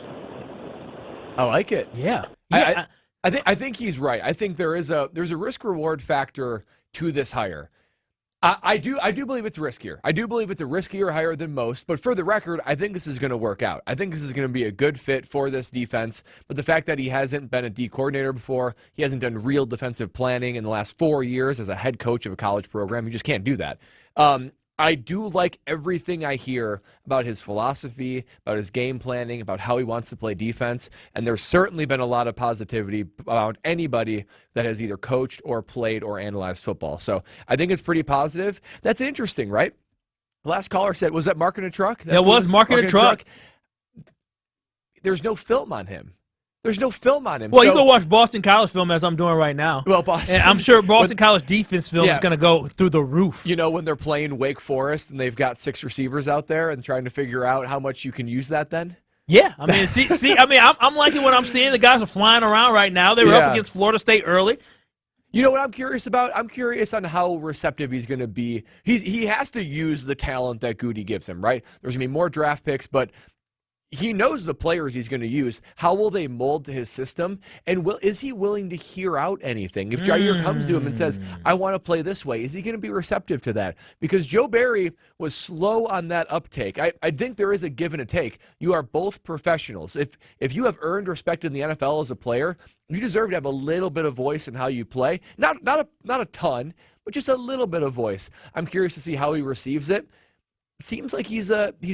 Speaker 1: I like it.
Speaker 2: Yeah.
Speaker 1: I think he's right. I think there's a risk reward factor to this hire. I do believe it's riskier. I do believe it's a riskier hire than most, but for the record, I think this is going to work out. I think this is going to be a good fit for this defense, but the fact that he hasn't been a D coordinator before, he hasn't done real defensive planning in the last 4 years as a head coach of a college program, you just can't do that. I do like everything I hear about his philosophy, about his game planning, about how he wants to play defense, and there's certainly been a lot of positivity about anybody that has either coached or played or analyzed football. So I think it's pretty positive. That's interesting, right? Last caller said, was that marking a truck?
Speaker 2: That was marking a truck.
Speaker 1: There's no film on him. There's no film on him.
Speaker 2: Well,
Speaker 1: so,
Speaker 2: you go watch Boston College film as I'm doing right now.
Speaker 1: Well, Boston,
Speaker 2: and I'm sure Boston College defense film is going to go through the roof.
Speaker 1: You know, when they're playing Wake Forest and they've got 6 receivers out there and trying to figure out how much you can use that then?
Speaker 2: Yeah, I mean, I'm liking what I'm seeing. The guys are flying around right now. They were up against Florida State early.
Speaker 1: You know what I'm curious about? I'm curious on how receptive he's going to be. He has to use the talent that Goody gives him, right? There's going to be more draft picks, but he knows the players he's going to use. How will they mold to his system? And is he willing to hear out anything? If Jair comes to him and says, I want to play this way, is he going to be receptive to that? Because Joe Barry was slow on that uptake. I think there is a give and a take. You are both professionals. If you have earned respect in the NFL as a player, you deserve to have a little bit of voice in how you play. Not a ton, but just a little bit of voice. I'm curious to see how he receives it. Seems like he's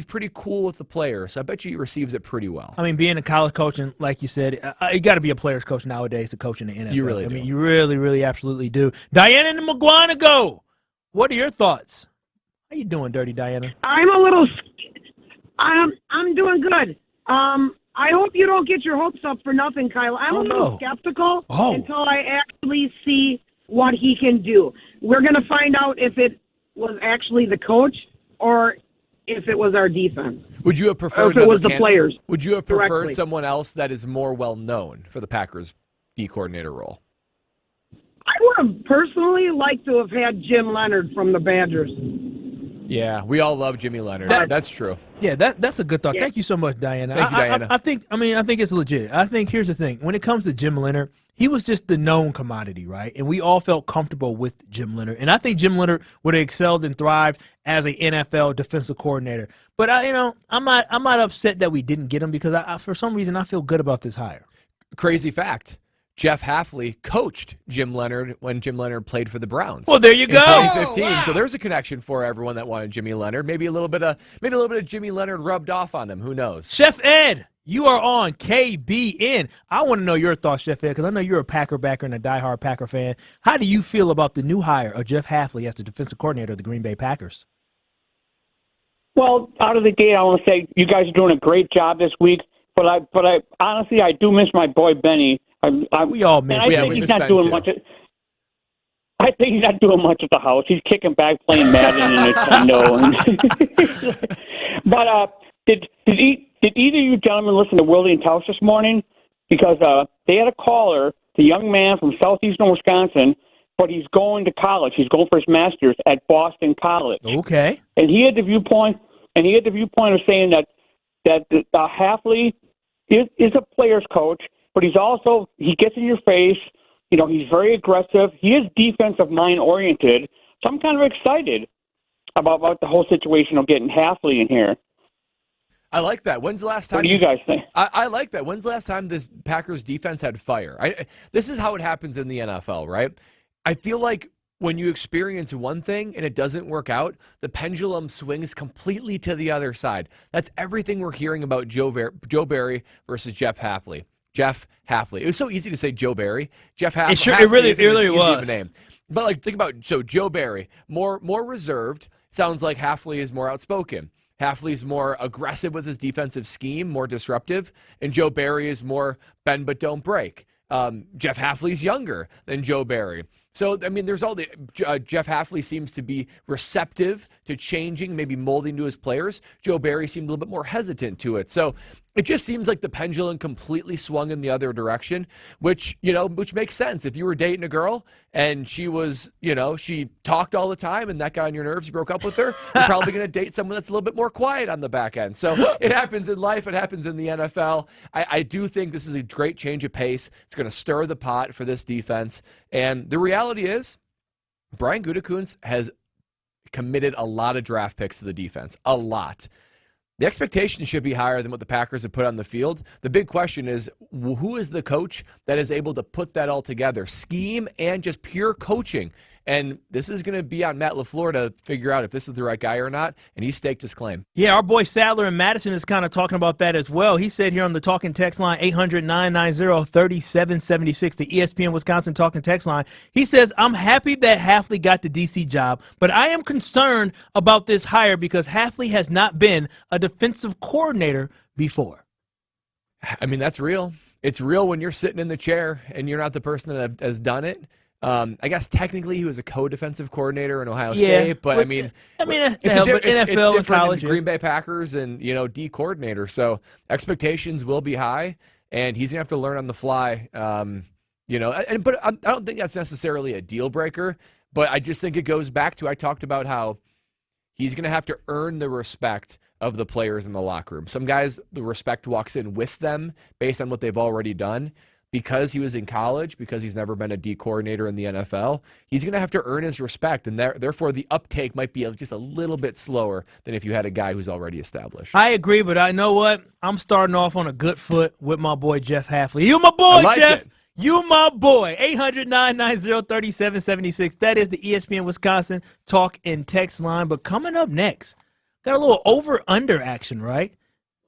Speaker 1: pretty cool with the players, so I bet you he receives it pretty well.
Speaker 2: I mean, being a college coach, and like you said, you got to be a player's coach nowadays to coach in the NFL.
Speaker 1: You really do.
Speaker 2: I mean, you really, really, absolutely do. Diana and McGuanago, what are your thoughts? How you doing, Dirty Diana?
Speaker 11: I'm doing good. I hope you don't get your hopes up for nothing, Kyle. I'm a little skeptical until I actually see what he can do. We're going to find out if it was actually the coach or if it was our defense.
Speaker 1: Would you have preferred
Speaker 11: if it was the players?
Speaker 1: Would you have preferred
Speaker 11: directly.
Speaker 1: someone else that is more well known for the Packers D coordinator role?
Speaker 11: I would have personally liked to have had Jim Leonard from the Badgers.
Speaker 1: Yeah, we all love Jimmy Leonard. That's true.
Speaker 2: Yeah, that's a good thought.
Speaker 11: Yeah.
Speaker 2: Thank you so much, Diana.
Speaker 1: Thank you, Diana.
Speaker 2: I think it's legit. I think here's the thing. When it comes to Jim Leonard, he was just the known commodity, right? And we all felt comfortable with Jim Leonard. And I think Jim Leonard would have excelled and thrived as an NFL defensive coordinator. But I'm not upset that we didn't get him because for some reason I feel good about this hire.
Speaker 1: Crazy fact. Jeff Hafley coached Jim Leonard when Jim Leonard played for the Browns.
Speaker 2: Well, there you go.
Speaker 1: In 2015. Wow. So there's a connection for everyone that wanted Jimmy Leonard. Maybe a little bit of Jimmy Leonard rubbed off on him. Who knows?
Speaker 2: Chef Ed, you are on KBN. I want to know your thoughts, Chef Ed, because I know you're a Packer backer and a diehard Packer fan. How do you feel about the new hire of Jeff Hafley as the defensive coordinator of the Green Bay Packers?
Speaker 12: Well, out of the gate, I want to say you guys are doing a great job this week. But I honestly, I do miss my boy Benny.
Speaker 2: We all miss.
Speaker 12: I think he's not doing much. I think he's not doing much at the house. He's kicking back, playing Madden and Nintendo. But did either of you gentlemen listen to Willie and Tausch this morning? Because they had a caller, the young man from southeastern Wisconsin, but he's going to college. He's going for his master's at Boston College.
Speaker 2: Okay.
Speaker 12: And he had the viewpoint of saying that Hafley is a player's coach, but he gets in your face. You know, he's very aggressive. He is defensive mind oriented. So I'm kind of excited about the whole situation of getting Hafley in here.
Speaker 1: I like that. When's the last time?
Speaker 12: What do you guys think?
Speaker 1: I like that. When's the last time this Packers defense had fire? This is how it happens in the NFL, right? I feel like when you experience one thing and it doesn't work out, the pendulum swings completely to the other side. That's everything we're hearing about Joe Barry versus Jeff Hafley. Jeff Hafley. It was so easy to say Joe Barry. Jeff Hafley.
Speaker 2: It really was.
Speaker 1: Name. But like, think about Joe Barry, more reserved. Sounds like Hafley is more outspoken. Hafley's more aggressive with his defensive scheme, more disruptive, and Joe Barry is more bend but don't break. Jeff Hafley's younger than Joe Barry. So, I mean, there's all the Jeff Hafley seems to be receptive to changing, maybe molding to his players. Joe Barry seemed a little bit more hesitant to it. So it just seems like the pendulum completely swung in the other direction, which makes sense. If you were dating a girl and she was, she talked all the time and that got on your nerves, you broke up with her, you're probably going to date someone that's a little bit more quiet on the back end. So it happens in life. It happens in the NFL. I do think this is a great change of pace. It's going to stir the pot for this defense. And the reality is Brian Gutekunst has committed a lot of draft picks to the defense. A lot. The expectation should be higher than what the Packers have put on the field. The big question is, who is the coach that is able to put that all together? Scheme and just pure coaching. And this is going to be on Matt Lafleur to figure out if this is the right guy or not, and he staked his claim.
Speaker 2: Yeah, our boy Sadler in Madison is kind of talking about that as well. He said here on the talking text line, 800-990-3776, the ESPN Wisconsin talking text line, he says, I'm happy that Hafley got the DC job, but I am concerned about this hire because Hafley has not been a defensive coordinator before.
Speaker 1: I mean, that's real. it's real when you're sitting in the chair and you're not the person that has done it. I guess technically he was a co-defensive coordinator in Ohio State, but I mean, it's
Speaker 2: NFL
Speaker 1: different
Speaker 2: and college,
Speaker 1: in Green Bay Packers and D coordinator. So expectations will be high, and he's gonna have to learn on the fly. But I don't think that's necessarily a deal breaker. But I just think it goes back to I talked about how he's gonna have to earn the respect of the players in the locker room. Some guys, the respect walks in with them based on what they've already done. Because he was in college, because he's never been a D coordinator in the NFL, he's going to have to earn his respect, and therefore the uptake might be just a little bit slower than if you had a guy who's already established.
Speaker 2: I agree, but I know what? I'm starting off on a good foot with my boy Jeff Hafley. You my boy, Jeff. You my boy. 800-990-3776. That is the ESPN Wisconsin talk and text line. But coming up next, got a little over-under action, right?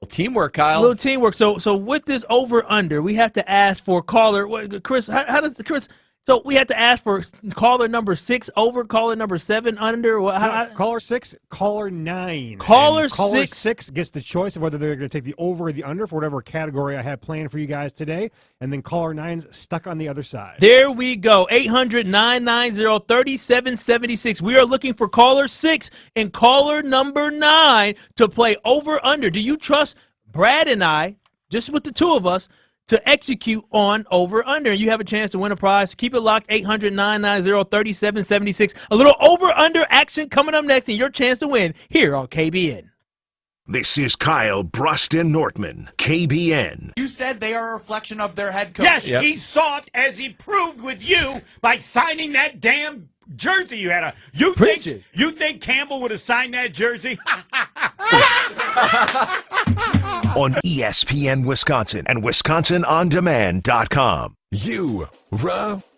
Speaker 1: Teamwork, Kyle.
Speaker 2: A little teamwork. So with this over-under, we have to ask for caller. Chris, how does Chris? So we have to ask for caller number 6 over, caller number 7 under.
Speaker 13: Caller 6, caller 9.
Speaker 2: Caller
Speaker 13: 6 gets the choice of whether they're going to take the over or the under for whatever category I have planned for you guys today. And then caller 9's stuck on the other side.
Speaker 2: There we go. 800-990-3776. We are looking for caller 6 and caller number 9 to play over under. Do you trust Brad and I, just with the two of us, to execute on over-under? You have a chance to win a prize. Keep it locked, 800-990-3776. A little over-under action coming up next, and your chance to win here on KBN.
Speaker 6: This is Kyle Brust and Nortman, KBN.
Speaker 14: You said they are a reflection of their head coach.
Speaker 15: Yes, he's soft, as he proved with you by signing that damn jersey you had on. You think Campbell would have signed that jersey?
Speaker 6: On ESPN Wisconsin and WisconsinOnDemand.com.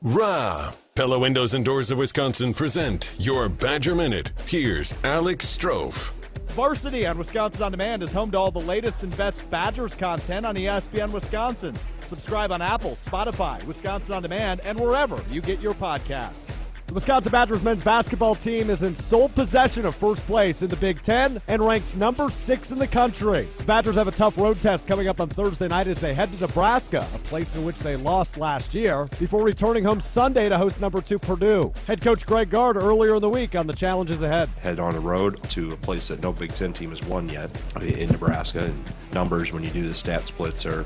Speaker 19: Rah. Pella Windows and Doors of Wisconsin present your Badger Minute. Here's Alex Strofe.
Speaker 17: Varsity on Wisconsin On Demand is home to all the latest and best Badgers content on ESPN Wisconsin. Subscribe on Apple, Spotify, Wisconsin On Demand, and wherever you get your podcasts. The Wisconsin Badgers men's basketball team is in sole possession of first place in the Big Ten and ranks number 6 in the country. The Badgers have a tough road test coming up on Thursday night as they head to Nebraska, a place in which they lost last year, before returning home Sunday to host number 2 Purdue. Head coach Greg Gard earlier in the week on the challenges ahead.
Speaker 3: Head on the road to a place that no Big Ten team has won yet in Nebraska. And numbers, when you do the stat splits, are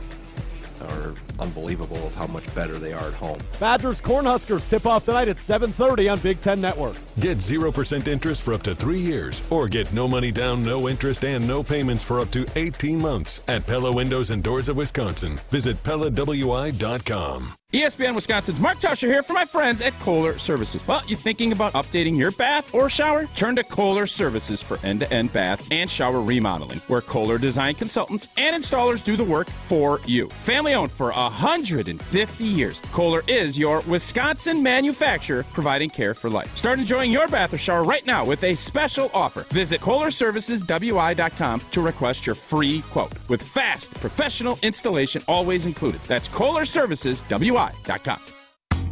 Speaker 3: unbelievable of how much better they are at home.
Speaker 17: Badgers Cornhuskers tip off tonight at 7:30 on Big Ten Network.
Speaker 19: Get 0% interest for up to 3 years, or get no money down, no interest, and no payments for up to 18 months at Pella Windows and Doors of Wisconsin. Visit PellaWI.com.
Speaker 25: ESPN Wisconsin's Mark Tauscher here for my friends at Kohler Services. Well, you thinking about updating your bath or shower? Turn to Kohler Services for end-to-end bath and shower remodeling, where Kohler design consultants and installers do the work for you. Family-owned for 150 years, Kohler is your Wisconsin manufacturer providing care for life. Start enjoying your bath or shower right now with a special offer. Visit KohlerServicesWI.com to request your free quote, with fast, professional installation always included. That's KohlerServicesWI.com.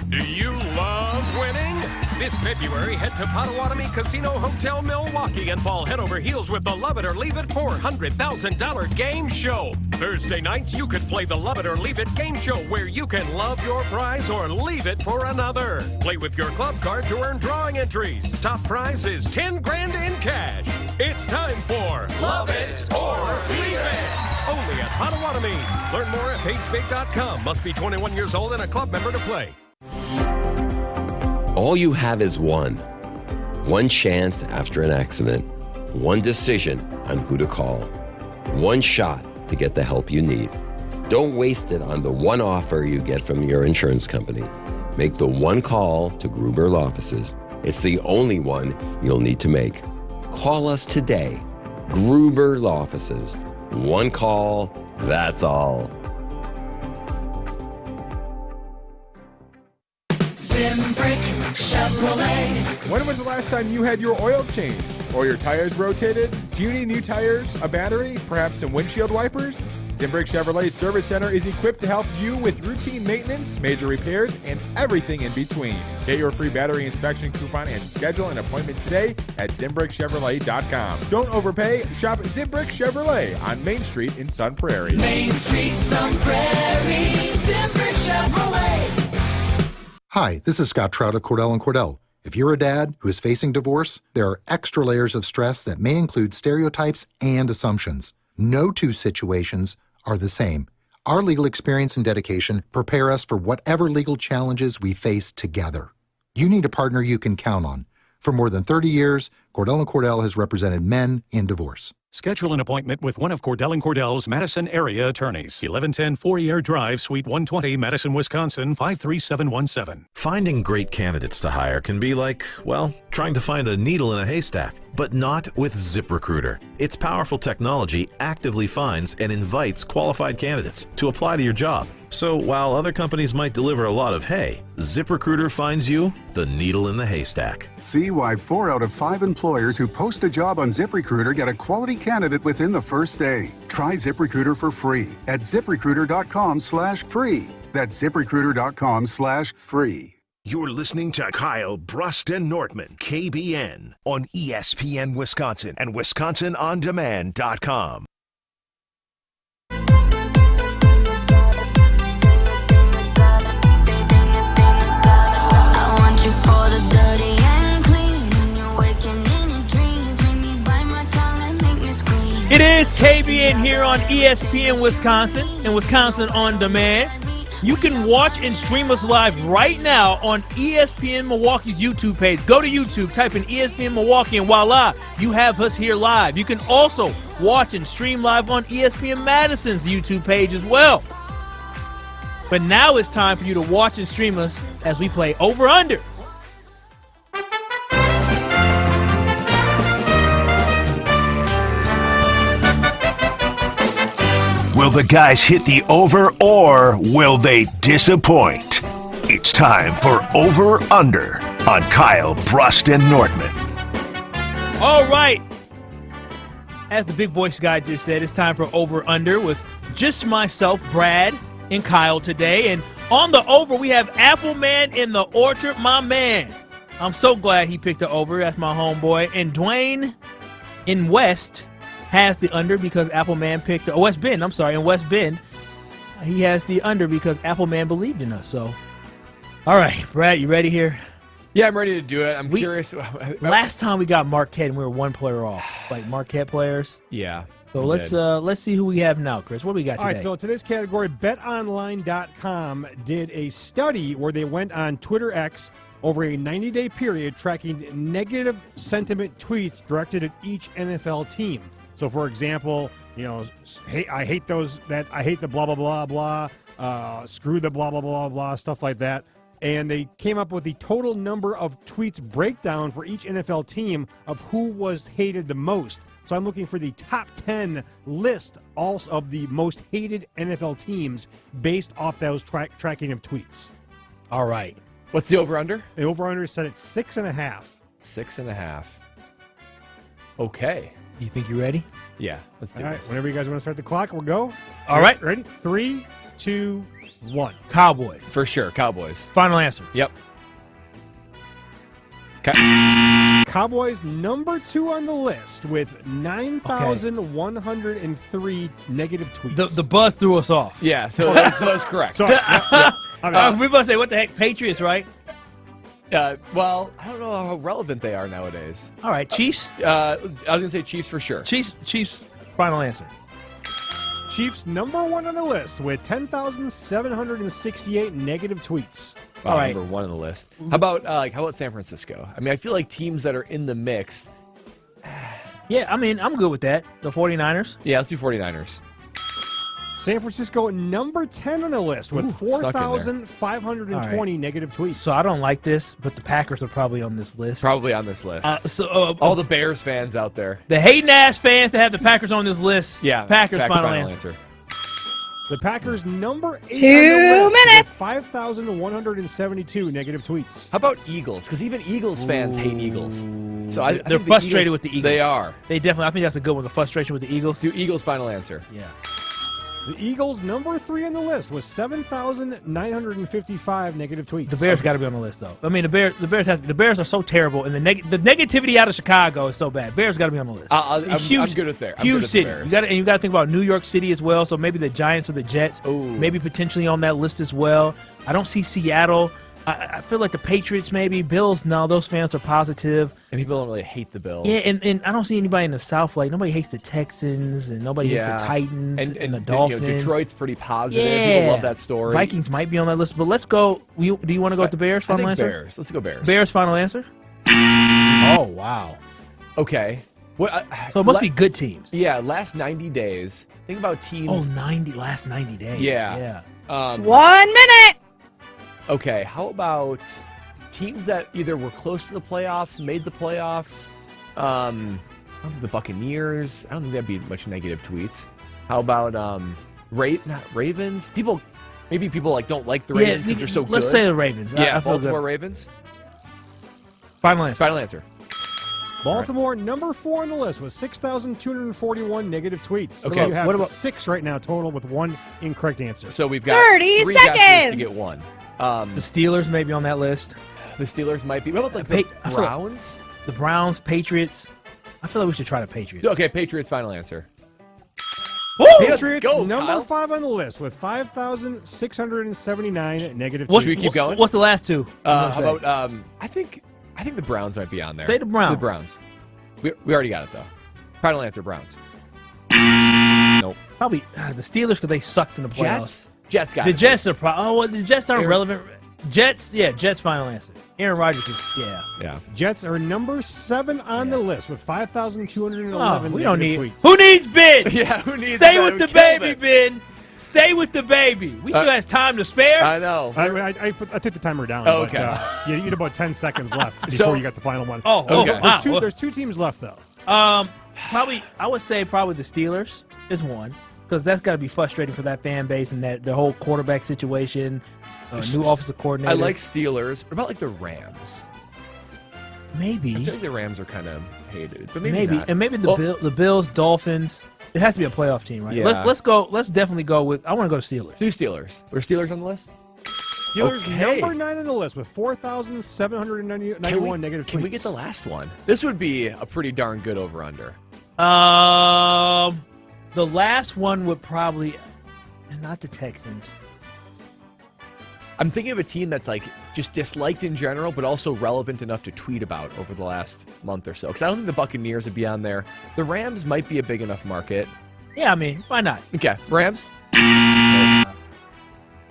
Speaker 26: Do you love winning? This February, head to Potawatomi Casino Hotel Milwaukee and fall head over heels with the Love It or Leave It $400,000 game show. Thursday nights, you could play the Love It or Leave It game show, where you can love your prize or leave it for another. Play with your club card to earn drawing entries. Top prize is $10,000 in cash. It's time for Love It or Leave It. Only at Potawatomi. Learn more at PaceBait.com. Must be 21 years old and a club member to play.
Speaker 10: All you have is one chance after an accident, one decision on who to call, one shot to get the help you need. Don't waste it on the one offer you get from your insurance company. Make the one call to Gruber Law Offices. It's the only one you'll need to make. Call us today. Gruber Law Offices. One call, that's all.
Speaker 27: Zimbrick Chevrolet.
Speaker 28: When was the last time you had your oil changed or your tires rotated? Do you need new tires, a battery, perhaps some windshield wipers? Zimbrick Chevrolet Service Center is equipped to help you with routine maintenance, major repairs, and everything in between. Get your free battery inspection coupon and schedule an appointment today at ZimbrickChevrolet.com. Don't overpay. Shop Zimbrick Chevrolet on Main Street in Sun Prairie.
Speaker 27: Main Street, Sun Prairie, Zimbrick Chevrolet.
Speaker 8: Hi, this is Scott Trout of Cordell & Cordell. If you're a dad who is facing divorce, there are extra layers of stress that may include stereotypes and assumptions. No two situations are the same. Our legal experience and dedication prepare us for whatever legal challenges we face together. You need a partner you can count on. For more than 30 years, Cordell & Cordell has represented men in divorce.
Speaker 16: Schedule an appointment with one of Cordell & Cordell's Madison area attorneys. 1110 Fourier Drive, Suite 120, Madison, Wisconsin, 53717.
Speaker 18: Finding great candidates to hire can be like, well, trying to find a needle in a haystack, but not with ZipRecruiter. Its powerful technology actively finds and invites qualified candidates to apply to your job. So while other companies might deliver a lot of hay, ZipRecruiter finds you the needle in the haystack.
Speaker 20: See why 4 out of 5 employers who post a job on ZipRecruiter get a quality candidate within the first day. Try ZipRecruiter for free at ZipRecruiter.com/free. That's ZipRecruiter.com/free.
Speaker 6: You're listening to Kyle Brust and Nortman, KBN, on ESPN Wisconsin and WisconsinOnDemand.com.
Speaker 2: It is KBN here on ESPN Wisconsin and Wisconsin On Demand. You can watch and stream us live right now on ESPN Milwaukee's YouTube page. Go to YouTube, type in ESPN Milwaukee, and voila, you have us here live. You can also watch and stream live on ESPN Madison's YouTube page as well. But now it's time for you to watch and stream us as we play Over Under.
Speaker 6: Will the guys hit the over or will they disappoint? It's time for Over Under on Kyle Brust and Nortman.
Speaker 2: All right. As the big voice guy just said, it's time for Over Under with just myself, Brad, and Kyle today. And on the over, we have Appleman in the Orchard, my man. I'm so glad he picked the over. That's my homeboy. And Dwayne in West has the under because Appleman picked the West Bend. I'm sorry, in West Bend, he has the under because Appleman believed in us. So, all right, Brad, you ready here?
Speaker 1: Yeah, I'm ready to do it. I'm curious.
Speaker 2: Last time we got Marquette and we were one player off, like Marquette players.
Speaker 1: Yeah.
Speaker 2: So let's see who we have now, Chris. What do we got today?
Speaker 13: All right, so today's category, BetOnline.com did a study where they went on Twitter X over a 90-day period tracking negative sentiment tweets directed at each NFL team. So, for example, hey, I hate I hate the blah, blah, blah, blah, screw the blah, blah, blah, blah, stuff like that. And they came up with the total number of tweets breakdown for each NFL team of who was hated the most. So I'm looking for the top 10 list also of the most hated NFL teams based off those tracking of tweets.
Speaker 2: All right.
Speaker 1: What's the over-under?
Speaker 13: The over-under is set at 6.5.
Speaker 1: 6.5. Okay.
Speaker 2: You think you're ready?
Speaker 1: Yeah, let's do
Speaker 13: All right,
Speaker 1: this.
Speaker 13: whenever you guys want to start the clock, we'll go.
Speaker 2: All right.
Speaker 13: Ready? 3, 2, 1.
Speaker 2: Cowboys.
Speaker 1: For sure, Cowboys.
Speaker 2: Final answer.
Speaker 1: Yep.
Speaker 13: Cowboys number 2 on the list with 9,103 negative tweets.
Speaker 2: The buzz threw us off.
Speaker 1: Yeah, so that's correct.
Speaker 13: Sorry.
Speaker 2: We're about to say, what the heck, Patriots, right?
Speaker 1: Well, I don't know how relevant they are nowadays.
Speaker 2: All right, Chiefs?
Speaker 1: I was going to say Chiefs for sure.
Speaker 2: Chiefs, final answer.
Speaker 13: Chiefs number 1 on the list with 10,768 negative tweets.
Speaker 1: All right, number 1 on the list. How about San Francisco? I mean, I feel like teams that are in the mix.
Speaker 2: Yeah, I mean, I'm good with that. The 49ers?
Speaker 1: Yeah, let's do 49ers.
Speaker 13: San Francisco number 10 on the list with 4,520 negative tweets.
Speaker 2: So I don't like this, but the Packers are probably on this list.
Speaker 1: Probably on this list.
Speaker 2: All
Speaker 1: the Bears fans out there.
Speaker 2: The hating-ass fans that have the Packers on this list.
Speaker 1: Yeah.
Speaker 2: Packers final answer.
Speaker 13: The Packers number 8
Speaker 21: 2
Speaker 13: on the list
Speaker 21: minutes.
Speaker 13: with 5,172 negative tweets.
Speaker 1: How about Eagles? Because even Eagles fans hate Eagles. So
Speaker 2: they're frustrated with the Eagles.
Speaker 1: They are.
Speaker 2: I think that's a good one, the frustration with the Eagles.
Speaker 1: Do Eagles final answer.
Speaker 2: Yeah.
Speaker 13: The Eagles, number 3 on the list, with 7,955 negative tweets.
Speaker 2: The Bears got to be on the list, though. I mean, the Bears are so terrible, and the negativity out of Chicago is so bad. Bears got to be on the list.
Speaker 1: I'm good with there.
Speaker 2: Huge city. You got to think about New York City as well. So maybe the Giants or the Jets, maybe potentially on that list as well. I don't see Seattle. I feel like the Patriots, maybe Bills. No, those fans are positive,
Speaker 1: and people don't really hate the Bills.
Speaker 2: Yeah, and I don't see anybody in the South like nobody hates the Texans, and nobody hates the Titans and the Dolphins.
Speaker 1: Detroit's pretty positive.
Speaker 2: Yeah.
Speaker 1: People love that story.
Speaker 2: Vikings might be on that list, but let's go. Do you want to go with the Bears? Final answer.
Speaker 1: Bears. Let's go Bears.
Speaker 2: Bears. Final answer. Oh wow.
Speaker 1: Okay.
Speaker 2: So it must be good teams.
Speaker 1: Yeah. Last 90 days. Think about teams.
Speaker 2: Last 90 days.
Speaker 1: Yeah.
Speaker 4: 1 minute.
Speaker 1: Okay, how about teams that either were close to the playoffs, made the playoffs? I don't think the Buccaneers. I don't think that'd be much negative tweets. How about not Ravens? Maybe people like don't like the Ravens because they're so good.
Speaker 2: Let's say the Ravens.
Speaker 1: Yeah, Baltimore Ravens.
Speaker 2: Final answer.
Speaker 1: Final answer.
Speaker 13: Baltimore, number 4 on the list, with 6,241 negative tweets.
Speaker 1: Okay,
Speaker 13: So you have
Speaker 1: what about
Speaker 13: 6 right now total with 1 incorrect answer.
Speaker 1: So we've got
Speaker 4: 30
Speaker 1: 3
Speaker 4: seconds
Speaker 1: guesses to get 1.
Speaker 2: The Steelers may be on that list.
Speaker 1: The Steelers might be. What about the Browns?
Speaker 2: The Browns, Patriots. I feel like we should try the Patriots.
Speaker 1: Okay, Patriots. Final answer.
Speaker 13: Patriots,
Speaker 1: go,
Speaker 13: number
Speaker 1: Kyle.
Speaker 13: 5 on the list with 5,679 negative
Speaker 1: Should we
Speaker 13: tweets.
Speaker 1: keep going?
Speaker 2: What's the last 2?
Speaker 1: How about I think the Browns might be on there.
Speaker 2: Say the Browns.
Speaker 1: The Browns. We already got it though. Final answer: Browns. Nope.
Speaker 2: Probably the Steelers because they sucked in the playoffs.
Speaker 1: Jets got
Speaker 2: the
Speaker 1: it.
Speaker 2: Jets are the Jets aren't relevant. Jets, Jets. Final answer. Aaron Rodgers is
Speaker 1: yeah.
Speaker 13: Jets are number 7 on the list with 5,211
Speaker 2: we don't need.
Speaker 13: tweets.
Speaker 2: Who needs Ben?
Speaker 1: Yeah, who needs?
Speaker 2: Stay
Speaker 1: Ben?
Speaker 2: with
Speaker 1: We
Speaker 2: the
Speaker 1: killed
Speaker 2: baby,
Speaker 1: it.
Speaker 2: Ben. Stay with the baby. We still have time to spare.
Speaker 1: I know.
Speaker 13: I took the timer down.
Speaker 1: Oh,
Speaker 13: but,
Speaker 1: okay.
Speaker 13: you had about 10 seconds left before
Speaker 1: So-
Speaker 13: you got the final one.
Speaker 1: Okay.
Speaker 2: Wow.
Speaker 13: There's 2 teams left, though.
Speaker 2: Probably I would say probably the Steelers is one because that's got to be frustrating for that fan base and that the whole quarterback situation, new offensive coordinator.
Speaker 1: I like Steelers. What about like the Rams?
Speaker 2: Maybe.
Speaker 1: I feel like the Rams are kind of hated, but maybe not.
Speaker 2: And maybe the Bills, Dolphins. It has to be a playoff team, right?
Speaker 1: Yeah.
Speaker 2: Let's go. Let's definitely go with. I want to go to Steelers.
Speaker 1: 2 Steelers. Were Steelers on the list?
Speaker 13: Steelers
Speaker 1: Okay.
Speaker 13: number 9 on the list with 4,791 negative tweets.
Speaker 1: Can we get the last one? This would be a pretty darn good over/under.
Speaker 2: The last one would probably, not the Texans.
Speaker 1: I'm thinking of a team that's like just disliked in general, but also relevant enough to tweet about over the last month or so. Because I don't think the Buccaneers would be on there. The Rams might be a big enough market.
Speaker 2: Yeah, I mean, why not?
Speaker 1: Okay, Rams.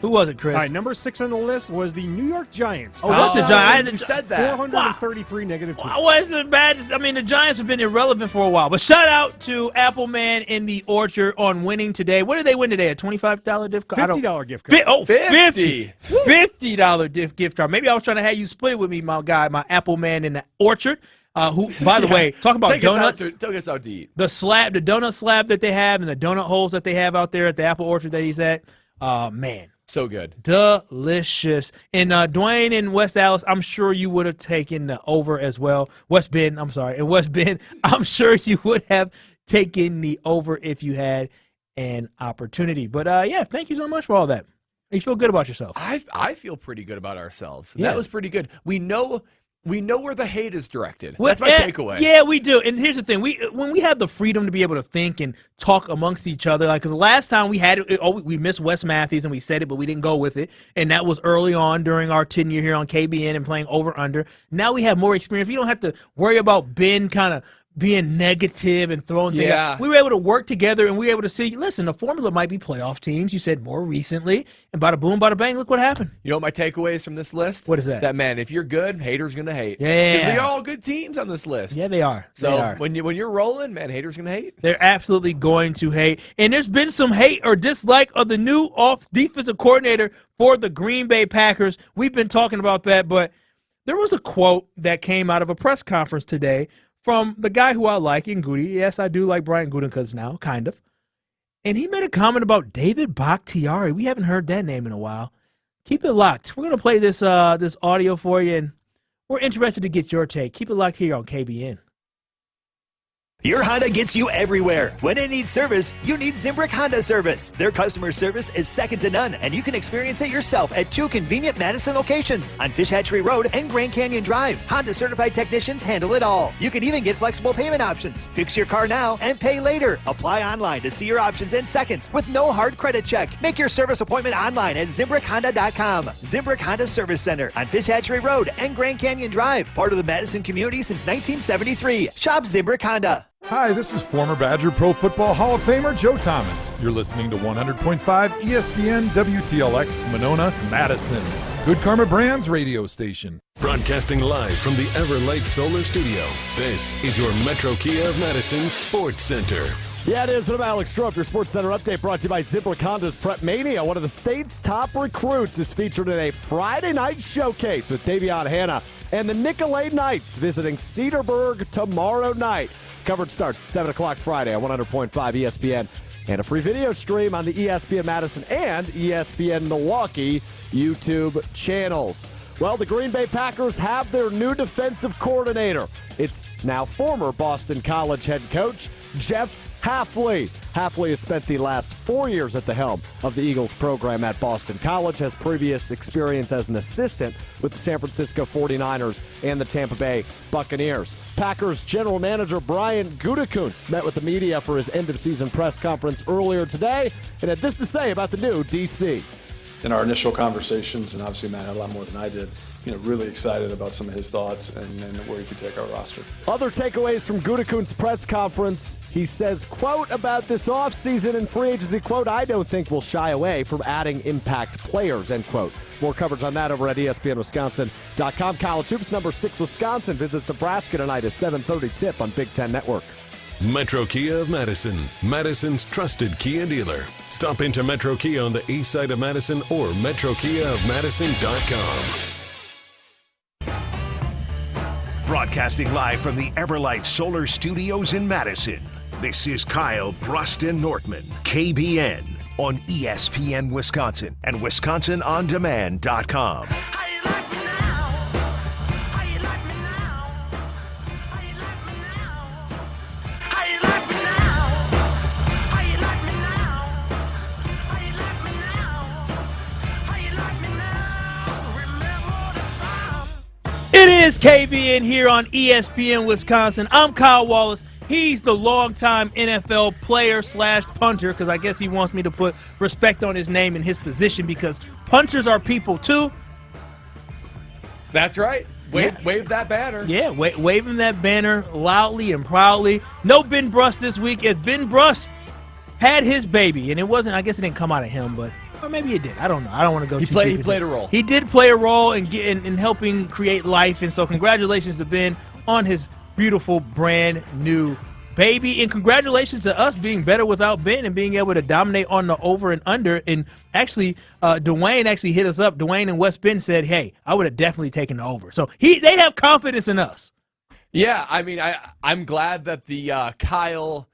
Speaker 2: Who was it, Chris?
Speaker 13: All right, number 6 on the list was the New York Giants.
Speaker 2: Oh, what's the Giants?
Speaker 1: You said that.
Speaker 13: 433 negative tweets.
Speaker 2: I wasn't bad. I mean, the Giants have been irrelevant for a while. But shout out to Appleman in the Orchard on winning today. What did they win today? A $25 gift card?
Speaker 13: $50 gift card.
Speaker 2: $50 gift card. Maybe I was trying to have you split it with me, my guy, my Appleman in the Orchard. Who, by the way, talk about
Speaker 1: Take
Speaker 2: donuts.
Speaker 1: Take us out to eat.
Speaker 2: The donut slab that they have and the donut holes that they have out there at the Apple Orchard that he's at. Man.
Speaker 1: So good.
Speaker 2: Delicious. And Dwayne in West Dallas, I'm sure you would have taken the over as well. West Bend, I'm sorry. In West Bend, I'm sure you would have taken the over if you had an opportunity. But, thank you so much for all that. You feel good about yourself.
Speaker 1: I feel pretty good about ourselves.
Speaker 2: Yeah.
Speaker 1: That was pretty good. We know where the hate is directed. That's my takeaway.
Speaker 2: Yeah, we do. And here's the thing: when we have the freedom to be able to think and talk amongst each other, like 'cause the last time we had it, we missed Wes Matthews and we said it, but we didn't go with it, and that was early on during our tenure here on KBN and playing over under. Now we have more experience. We don't have to worry about Ben kind of being negative and throwing things out. We were able to work together and we were able to see, listen, the formula might be playoff teams. You said more recently, and bada boom, bada bang, look what happened.
Speaker 1: You know what my takeaway is from this list?
Speaker 2: What is that?
Speaker 1: That, man, if you're good, haters going to hate.
Speaker 2: Yeah.
Speaker 1: Because they're all good teams on this list.
Speaker 2: Yeah, they are.
Speaker 1: So
Speaker 2: They are.
Speaker 1: when you're rolling, man, haters going to hate.
Speaker 2: They're absolutely going to hate. And there's been some hate or dislike of the new defensive coordinator for the Green Bay Packers. We've been talking about that, but there was a quote that came out of a press conference today from the guy who I like in Goody. Yes, I do like Brian Gutekunst now, kind of. And he made a comment about David Bakhtiari. We haven't heard that name in a while. Keep it locked. We're going to play this audio for you, and we're interested to get your take. Keep it locked here on KBN.
Speaker 5: Your Honda gets you everywhere. When it needs service, you need Zimbrick Honda service. Their customer service is second to none, and you can experience it yourself at 2 convenient Madison locations on Fish Hatchery Road and Grand Canyon Drive. Honda certified technicians handle it all. You can even get flexible payment options. Fix your car now and pay later. Apply online to see your options in seconds with no hard credit check. Make your service appointment online at ZimbrickHonda.com. Zimbrick Honda Service Center on Fish Hatchery Road and Grand Canyon Drive. Part of the Madison community since 1973. Shop Zimbrick Honda.
Speaker 28: Hi, this is former Badger Pro Football Hall of Famer Joe Thomas. You're listening to 100.5 ESPN WTLX Monona, Madison. Good Karma Brands radio station.
Speaker 19: Broadcasting live from the Everlight Solar Studio, this is your Metro Kia of Madison Sports Center.
Speaker 17: Yeah, it is. And I'm Alex Strope, your Sports Center update brought to you by Zimbrick Honda's Prep Mania. One of the state's top recruits is featured in a Friday night showcase with Davion Hanna and the Nicolay Knights visiting Cedarburg tomorrow night. Coverage starts 7 o'clock Friday on 100.5 ESPN and a free video stream on the ESPN Madison and ESPN Milwaukee YouTube channels. Well, the Green Bay Packers have their new defensive coordinator. It's now former Boston College head coach Jeff Hafley. Hafley has spent the last 4 years at the helm of the Eagles program at Boston College, has previous experience as an assistant with the San Francisco 49ers and the Tampa Bay Buccaneers. Packers general manager Brian Gutekunst met with the media for his end-of-season press conference earlier today and had this to say about the new DC.
Speaker 7: In our initial conversations, and obviously Matt had a lot more than I did, really excited about some of his thoughts and where he could take our roster.
Speaker 17: Other takeaways from Gutekunst's press conference, he says, quote, about this offseason and free agency, quote, I don't think we'll shy away from adding impact players, end quote. More coverage on that over at ESPNWisconsin.com. College Hoops number 6 Wisconsin visits Nebraska tonight at 7:30 tip on Big Ten Network.
Speaker 19: Metro Kia of Madison, Madison's trusted Kia dealer. Stop into Metro Kia on the east side of Madison or MetroKiaofMadison.com.
Speaker 6: Broadcasting live from the Everlight Solar Studios in Madison, this is Kyle Brust and Nortman, KBN, on ESPN Wisconsin and WisconsinOnDemand.com.
Speaker 2: It is KBN here on ESPN Wisconsin. I'm Kyle Wallace. He's the longtime NFL player / punter, because I guess he wants me to put respect on his name and his position, because punters are people too.
Speaker 1: That's right. Wave that banner.
Speaker 2: Yeah, waving that banner loudly and proudly. No Ben Brust this week, as Ben Brust had his baby, and it wasn't, I guess it didn't come out of him, but or maybe it did. I don't know. I don't want to go too deep.
Speaker 1: He played a role.
Speaker 2: He did play a role in helping create life, and so congratulations to Ben on his beautiful brand new baby, and congratulations to us being better without Ben and being able to dominate on the over and under. And actually, Dwayne actually hit us up. Dwayne in West Bend said, "Hey, I would have definitely taken the over." So they have confidence in us.
Speaker 1: Yeah, I mean, I'm glad that the Kyle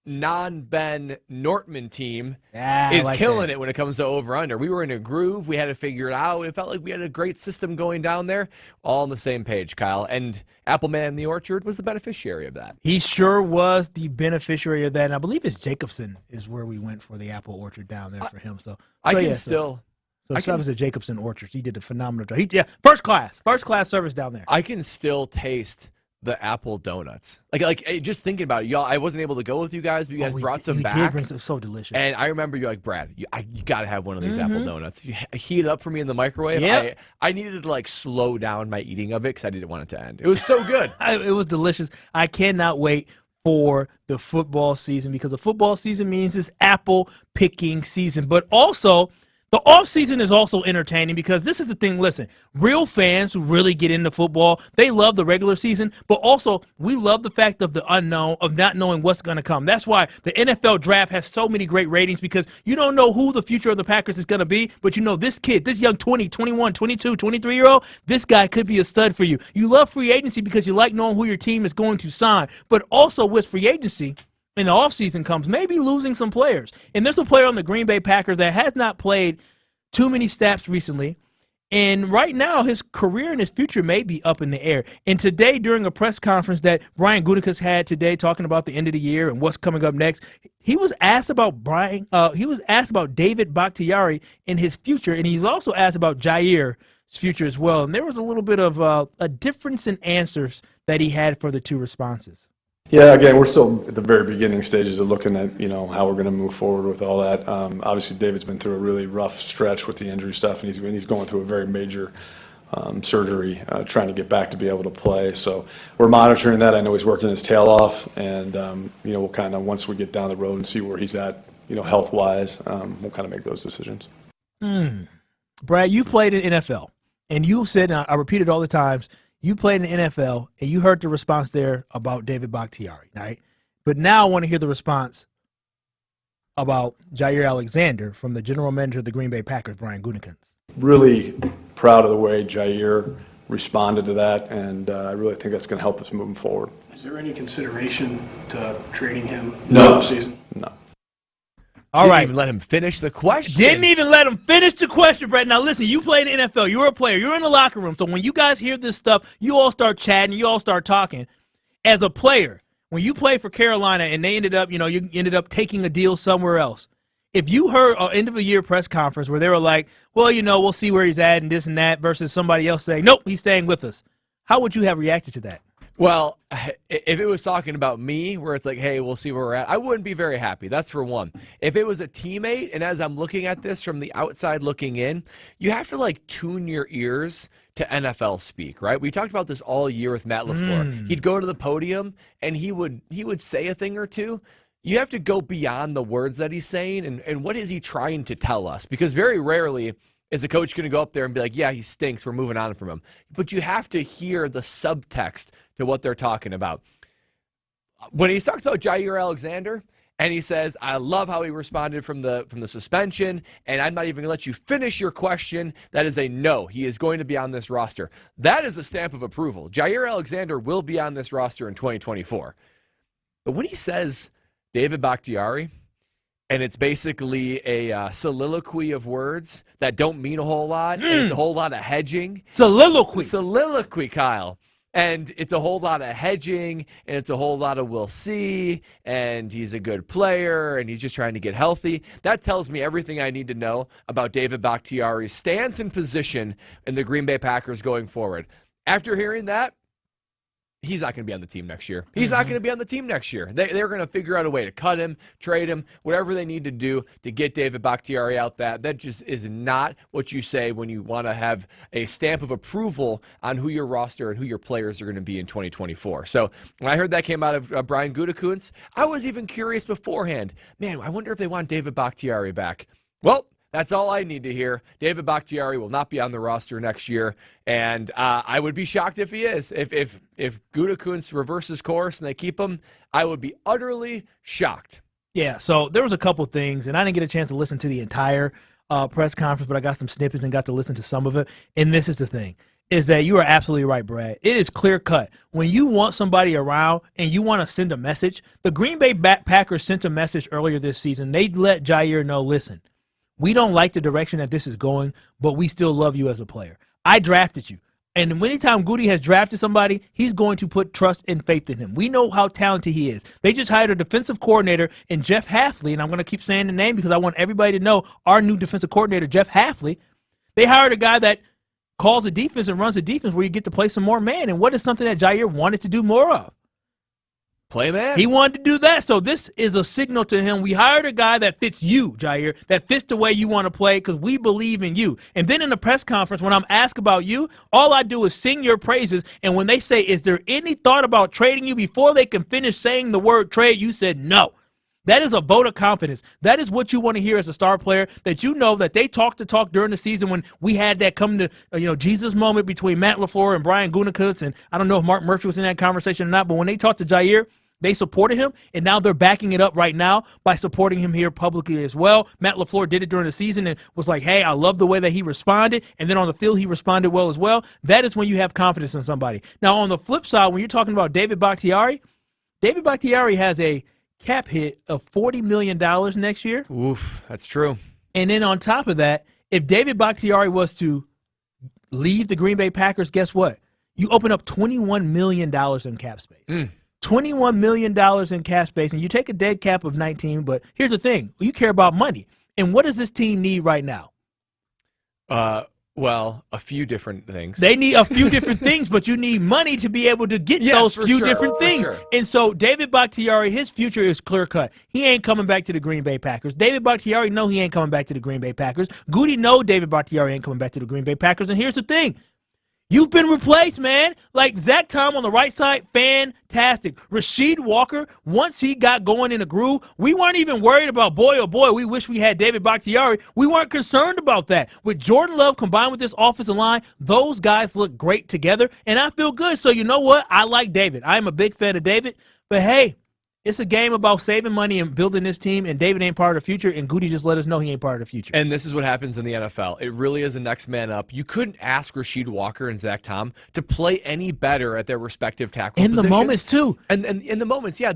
Speaker 1: non-Ben Nortman team is like killing it when it comes to over-under. We were in a groove. We had to figure it out. It felt like we had a great system going down there, all on the same page, Kyle. And Appleman in the Orchard was the beneficiary of that.
Speaker 2: He sure was the beneficiary of that. And I believe it's Jacobson is where we went for the apple orchard down there for him. So shout out to Jacobson Orchards. He did a phenomenal job. First class service down there.
Speaker 1: I can still taste the apple donuts. Like just thinking about it, y'all, I wasn't able to go with you guys, but you guys brought some back.
Speaker 2: Did bring some, so delicious.
Speaker 1: And I remember you're like, Brad, you got to have one of these apple donuts. You heat it up for me in the microwave.
Speaker 2: Yep.
Speaker 1: I needed to slow down my eating of it because I didn't want it to end. It was so good.
Speaker 2: It was delicious. I cannot wait for the football season, because the football season means it's apple picking season, but also the offseason is also entertaining, because this is the thing. Listen, real fans who really get into football, they love the regular season, but also we love the fact of the unknown, of not knowing what's going to come. That's why the NFL draft has so many great ratings, because you don't know who the future of the Packers is going to be, but you know this kid, this young 20, 21, 22, 23-year-old, this guy could be a stud for you. You love free agency because you like knowing who your team is going to sign, but also with free agency, in the offseason comes maybe losing some players. And there's a player on the Green Bay Packers that has not played too many snaps recently, And right now, his career and his future may be up in the air. And today, during a press conference that Brian Gutekunst had today, talking about the end of the year and what's coming up next, he was asked about David Bakhtiari and his future, and he's also asked about Jair's future as well. And there was a little bit of a difference in answers that he had for the two responses.
Speaker 7: Yeah, again, we're still at the very beginning stages of looking at, how we're going to move forward with all that. Obviously, David's been through a really rough stretch with the injury stuff, and he's going through a very major surgery, trying to get back to be able to play. So we're monitoring that. I know he's working his tail off, and, we'll kind of, once we get down the road and see where he's at, health-wise, we'll kind of make those decisions.
Speaker 2: Brad, you played in NFL, and you said, and I repeat it all the times, you played in the NFL, and you heard the response there about David Bakhtiari, right? But now I want to hear the response about Jair Alexander from the general manager of the Green Bay Packers, Brian Gutekunst.
Speaker 7: Really proud of the way Jair responded to that, and I really think that's going to help us moving forward.
Speaker 9: Is there any consideration to trading him
Speaker 7: No.
Speaker 9: this season?
Speaker 7: No.
Speaker 2: All right.
Speaker 1: Didn't even let him finish the question.
Speaker 2: Didn't even let him finish the question, Brett. Now, listen, you played in the NFL. You were a player. You're in the locker room. So when you guys hear this stuff, you all start chatting. You all start talking. As a player, when you played for Carolina and they ended up, you ended up taking a deal somewhere else, if you heard an end-of-the-year press conference where they were like, well, we'll see where he's at and this and that versus somebody else saying, nope, he's staying with us, how would you have reacted to that?
Speaker 1: Well, if it was talking about me, where it's like, hey, we'll see where we're at, I wouldn't be very happy. That's for one. If it was a teammate, and as I'm looking at this from the outside looking in, you have to tune your ears to NFL speak, right? We talked about this all year with Matt Lafleur. He'd go to the podium and he would say a thing or two. You have to go beyond the words that he's saying and what is he trying to tell us? Because very rarely is a coach going to go up there and be like, yeah, he stinks, we're moving on from him. But you have to hear the subtext to what they're talking about. When he talks about Jair Alexander, and he says, I love how he responded from the suspension, and I'm not even going to let you finish your question, that is a no. He is going to be on this roster. That is a stamp of approval. Jair Alexander will be on this roster in 2024. But when he says David Bakhtiari, and it's basically a soliloquy of words that don't mean a whole lot, and it's a whole lot of hedging. Soliloquy, Kyle. And it's a whole lot of hedging, and it's a whole lot of we'll see, and he's a good player, and he's just trying to get healthy. That tells me everything I need to know about David Bakhtiari's stance and position in the Green Bay Packers going forward. After hearing that, he's not going to be on the team next year. He's not going to be on the team next year. They're going to figure out a way to cut him, trade him, whatever they need to do to get David Bakhtiari out. That just is not what you say when you want to have a stamp of approval on who your roster and who your players are going to be in 2024. So when I heard that came out of Brian Gutekunst, I was even curious beforehand. Man, I wonder if they want David Bakhtiari back. Well, that's all I need to hear. David Bakhtiari will not be on the roster next year, and I would be shocked if he is. If Gutekunst reverses course and they keep him, I would be utterly shocked.
Speaker 2: Yeah, so there was a couple things, and I didn't get a chance to listen to the entire press conference, but I got some snippets and got to listen to some of it, and this is the thing, is that you are absolutely right, Brad. It is clear-cut. When you want somebody around and you want to send a message, the Green Bay Packers sent a message earlier this season. They let Jair know, listen, we don't like the direction that this is going, but we still love you as a player. I drafted you. And anytime Goody has drafted somebody, he's going to put trust and faith in him. We know how talented he is. They just hired a defensive coordinator in Jeff Hafley, and I'm going to keep saying the name because I want everybody to know our new defensive coordinator, Jeff Hafley. They hired a guy that calls the defense and runs the defense where you get to play some more man. And what is something that Jair wanted to do more of?
Speaker 1: Play man.
Speaker 2: He wanted to do that. So this is a signal to him. We hired a guy that fits you, Jair, that fits the way you want to play because we believe in you. And then in the press conference, when I'm asked about you, all I do is sing your praises. And when they say, is there any thought about trading you, before they can finish saying the word trade, you said no. That is a vote of confidence. That is what you want to hear as a star player, that you know that they talked the talk during the season when we had that come to Jesus moment between Matt Lafleur and Brian Gutekunst, and I don't know if Mark Murphy was in that conversation or not, but when they talked to Jair, they supported him, and now they're backing it up right now by supporting him here publicly as well. Matt Lafleur did it during the season and was like, hey, I love the way that he responded, and then on the field he responded well as well. That is when you have confidence in somebody. Now, on the flip side, when you're talking about David Bakhtiari has a cap hit of $40 million next year.
Speaker 1: Oof, that's true.
Speaker 2: And then on top of that, if David Bakhtiari was to leave the Green Bay Packers, guess what? You open up $21 million in cap space. $21 million in cap space, and you take a dead cap of 19, but here's the thing. You care about money. And what does this team need right now?
Speaker 1: Well, a few different things.
Speaker 2: They need a few different things, but you need money to be able to get those few different things.
Speaker 1: Sure.
Speaker 2: And so David Bakhtiari, his future is clear-cut. He ain't coming back to the Green Bay Packers. David Bakhtiari know he ain't coming back to the Green Bay Packers. Goody know David Bakhtiari ain't coming back to the Green Bay Packers. And here's the thing. You've been replaced, man. Like Zach Tom on the right side, fantastic. Rasheed Walker, once he got going in a groove, we weren't even worried about, boy, oh boy, we wish we had David Bakhtiari. We weren't concerned about that. With Jordan Love combined with this offensive line, those guys look great together, and I feel good. So you know what? I like David. I am a big fan of David. But, hey, it's a game about saving money and building this team, and David ain't part of the future, and Goody just let us know he ain't part of the future.
Speaker 1: And this is what happens in the NFL. It really is a next man up. You couldn't ask Rasheed Walker and Zach Tom to play any better at their respective tackle positions.
Speaker 2: In the moments, too.
Speaker 1: And in the moments, yeah.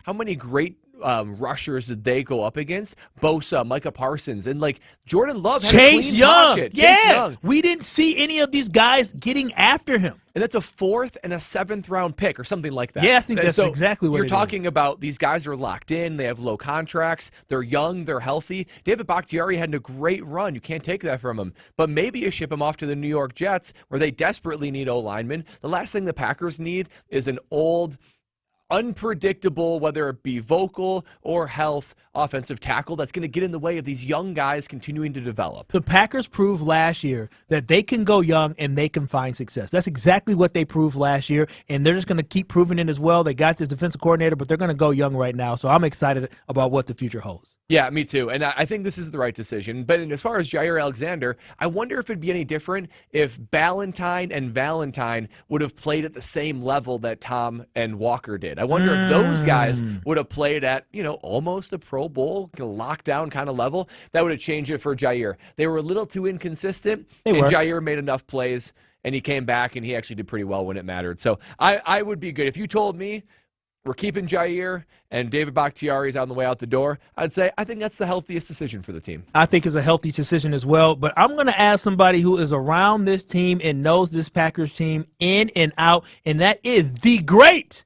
Speaker 1: How many great rushers did they go up against? Bosa, Micah Parsons, and Jordan Love had
Speaker 2: Chase
Speaker 1: a clean
Speaker 2: Young.
Speaker 1: pocket.
Speaker 2: Yeah.
Speaker 1: Chase Young.
Speaker 2: We didn't see any of these guys getting after him.
Speaker 1: And that's a 4th and a 7th round pick or something like that.
Speaker 2: Yeah, I think that's exactly what
Speaker 1: you're talking about. These guys are locked in. They have low contracts. They're young. They're healthy. David Bakhtiari had a great run. You can't take that from him. But maybe you ship him off to the New York Jets where they desperately need O-linemen. The last thing the Packers need is an old, unpredictable, whether it be vocal or health, offensive tackle that's going to get in the way of these young guys continuing to develop.
Speaker 2: The Packers proved last year that they can go young and they can find success. That's exactly what they proved last year, and they're just going to keep proving it as well. They got this defensive coordinator, but they're going to go young right now, so I'm excited about what the future holds.
Speaker 1: Yeah, me too. And I think this is the right decision. But as far as Jair Alexander, I wonder if it'd be any different if Ballantyne and Valentine would have played at the same level that Tom and Walker did. I wonder if those guys would have played at, almost a Pro Bowl, lockdown kind of level. That would have changed it for Jair. They were a little too inconsistent, Jair made enough plays, and he came back, and he actually did pretty well when it mattered. So I would be good. If you told me we're keeping Jair and David Bakhtiari is on the way out the door, I'd say I think that's the healthiest decision for the team.
Speaker 2: I think it's a healthy decision as well, but I'm going to ask somebody who is around this team and knows this Packers team in and out, and that is the great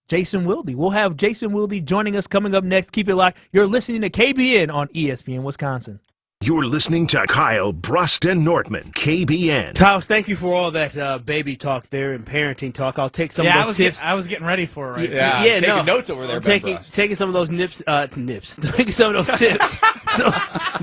Speaker 2: Jason Wilde. We'll have Jason Wilde joining us coming up next. Keep it locked. You're listening to KBN on ESPN Wisconsin.
Speaker 6: You're listening to Kyle, Brust, and Nortman, KBN.
Speaker 2: Tyler, thank you for all that baby talk there and parenting talk. I'll take some of those tips.
Speaker 11: I was getting ready for it right
Speaker 1: now. Yeah, taking notes over there, Ben Brust.
Speaker 2: Taking some of those taking some of those tips,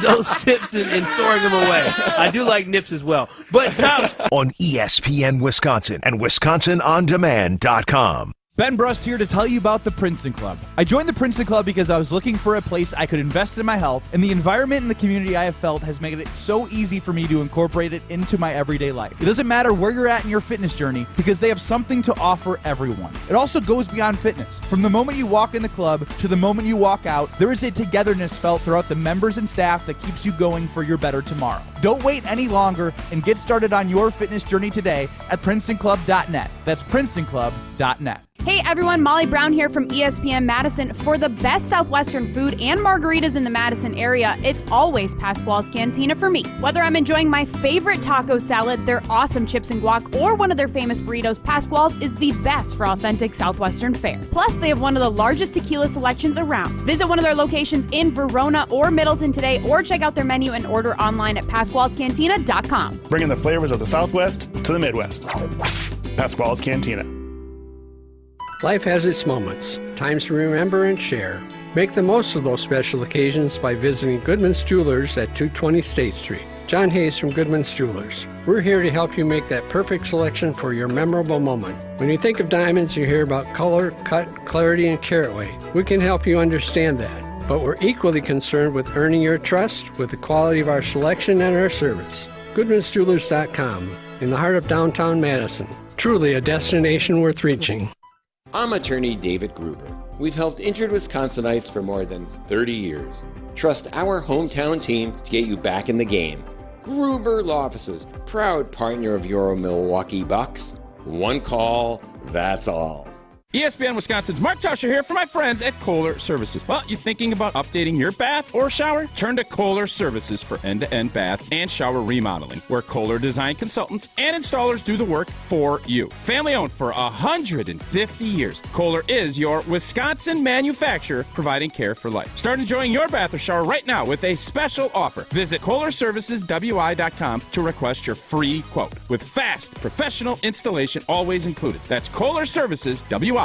Speaker 2: those tips and storing them away. I do like nips as well. But Tyler,
Speaker 6: on ESPN Wisconsin and WisconsinOnDemand.com.
Speaker 17: Ben Brust here to tell you about the Princeton Club. I joined the Princeton Club because I was looking for a place I could invest in my health, and the environment and the community I have felt has made it so easy for me to incorporate it into my everyday life. It doesn't matter where you're at in your fitness journey because they have something to offer everyone. It also goes beyond fitness. From the moment you walk in the club to the moment you walk out, there is a togetherness felt throughout the members and staff that keeps you going for your better tomorrow. Don't wait any longer and get started on your fitness journey today at PrincetonClub.net. That's PrincetonClub.net.
Speaker 12: Hey everyone, Molly Brown here from ESPN Madison. For the best Southwestern food and margaritas in the Madison area, it's always Pasquale's Cantina for me. Whether I'm enjoying my favorite taco salad, their awesome chips and guac, or one of their famous burritos, Pasquale's is the best for authentic Southwestern fare. Plus, they have one of the largest tequila selections around. Visit one of their locations in Verona or Middleton today, or check out their menu and order online at Pasquale'sCantina.com.
Speaker 14: Bringing the flavors of the Southwest to the Midwest. Pasquale's Cantina.
Speaker 15: Life has its moments, times to remember and share. Make the most of those special occasions by visiting Goodman's Jewelers at 220 State Street. John Hayes from Goodman's Jewelers. We're here to help you make that perfect selection for your memorable moment. When you think of diamonds, you hear about color, cut, clarity, and carat weight. We can help you understand that, but we're equally concerned with earning your trust with the quality of our selection and our service. Goodman'sJewelers.com, in the heart of downtown Madison. Truly a destination worth reaching.
Speaker 10: I'm attorney David Gruber. We've helped injured Wisconsinites for more than 30 years. Trust our hometown team to get you back in the game. Gruber Law Offices, proud partner of your Milwaukee Bucks. One call, that's all.
Speaker 3: ESPN Wisconsin's Mark Tauscher here for my friends at Kohler Services. Well, you thinking about updating your bath or shower? Turn to Kohler Services for end-to-end bath and shower remodeling, where Kohler design consultants and installers do the work for you. Family-owned for 150 years, Kohler is your Wisconsin manufacturer providing care for life. Start enjoying your bath or shower right now with a special offer. Visit KohlerServicesWI.com to request your free quote with fast, professional installation always included. That's KohlerServicesWI.com.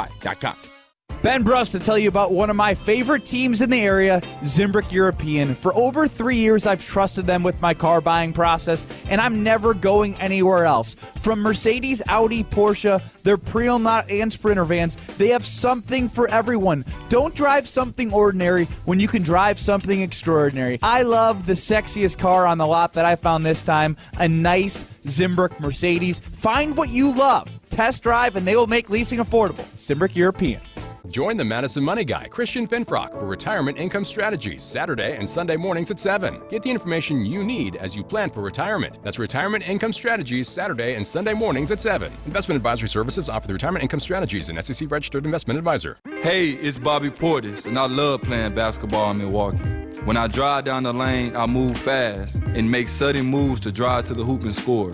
Speaker 11: Ben Brust to tell you about one of my favorite teams in the area, Zimbrick European. For over 3 years, I've trusted them with my car buying process, and I'm never going anywhere else. From Mercedes, Audi, Porsche, their pre-owned and Sprinter vans, they have something for everyone. Don't drive something ordinary when you can drive something extraordinary. I love the sexiest car on the lot that I found this time, a nice Zimbrick Mercedes. Find what you love. Test drive, and they will make leasing affordable. Zimbrick European.
Speaker 21: Join the Madison Money Guy, Christian Finfrock, for Retirement Income Strategies, Saturday and Sunday mornings at 7. Get the information you need as you plan for retirement. That's Retirement Income Strategies, Saturday and Sunday mornings at 7. Investment advisory services offered through Retirement Income Strategies, an SEC-registered investment advisor.
Speaker 22: Hey, it's Bobby Portis, and I love playing basketball in Milwaukee. When I drive down the lane, I move fast and make sudden moves to drive to the hoop and score.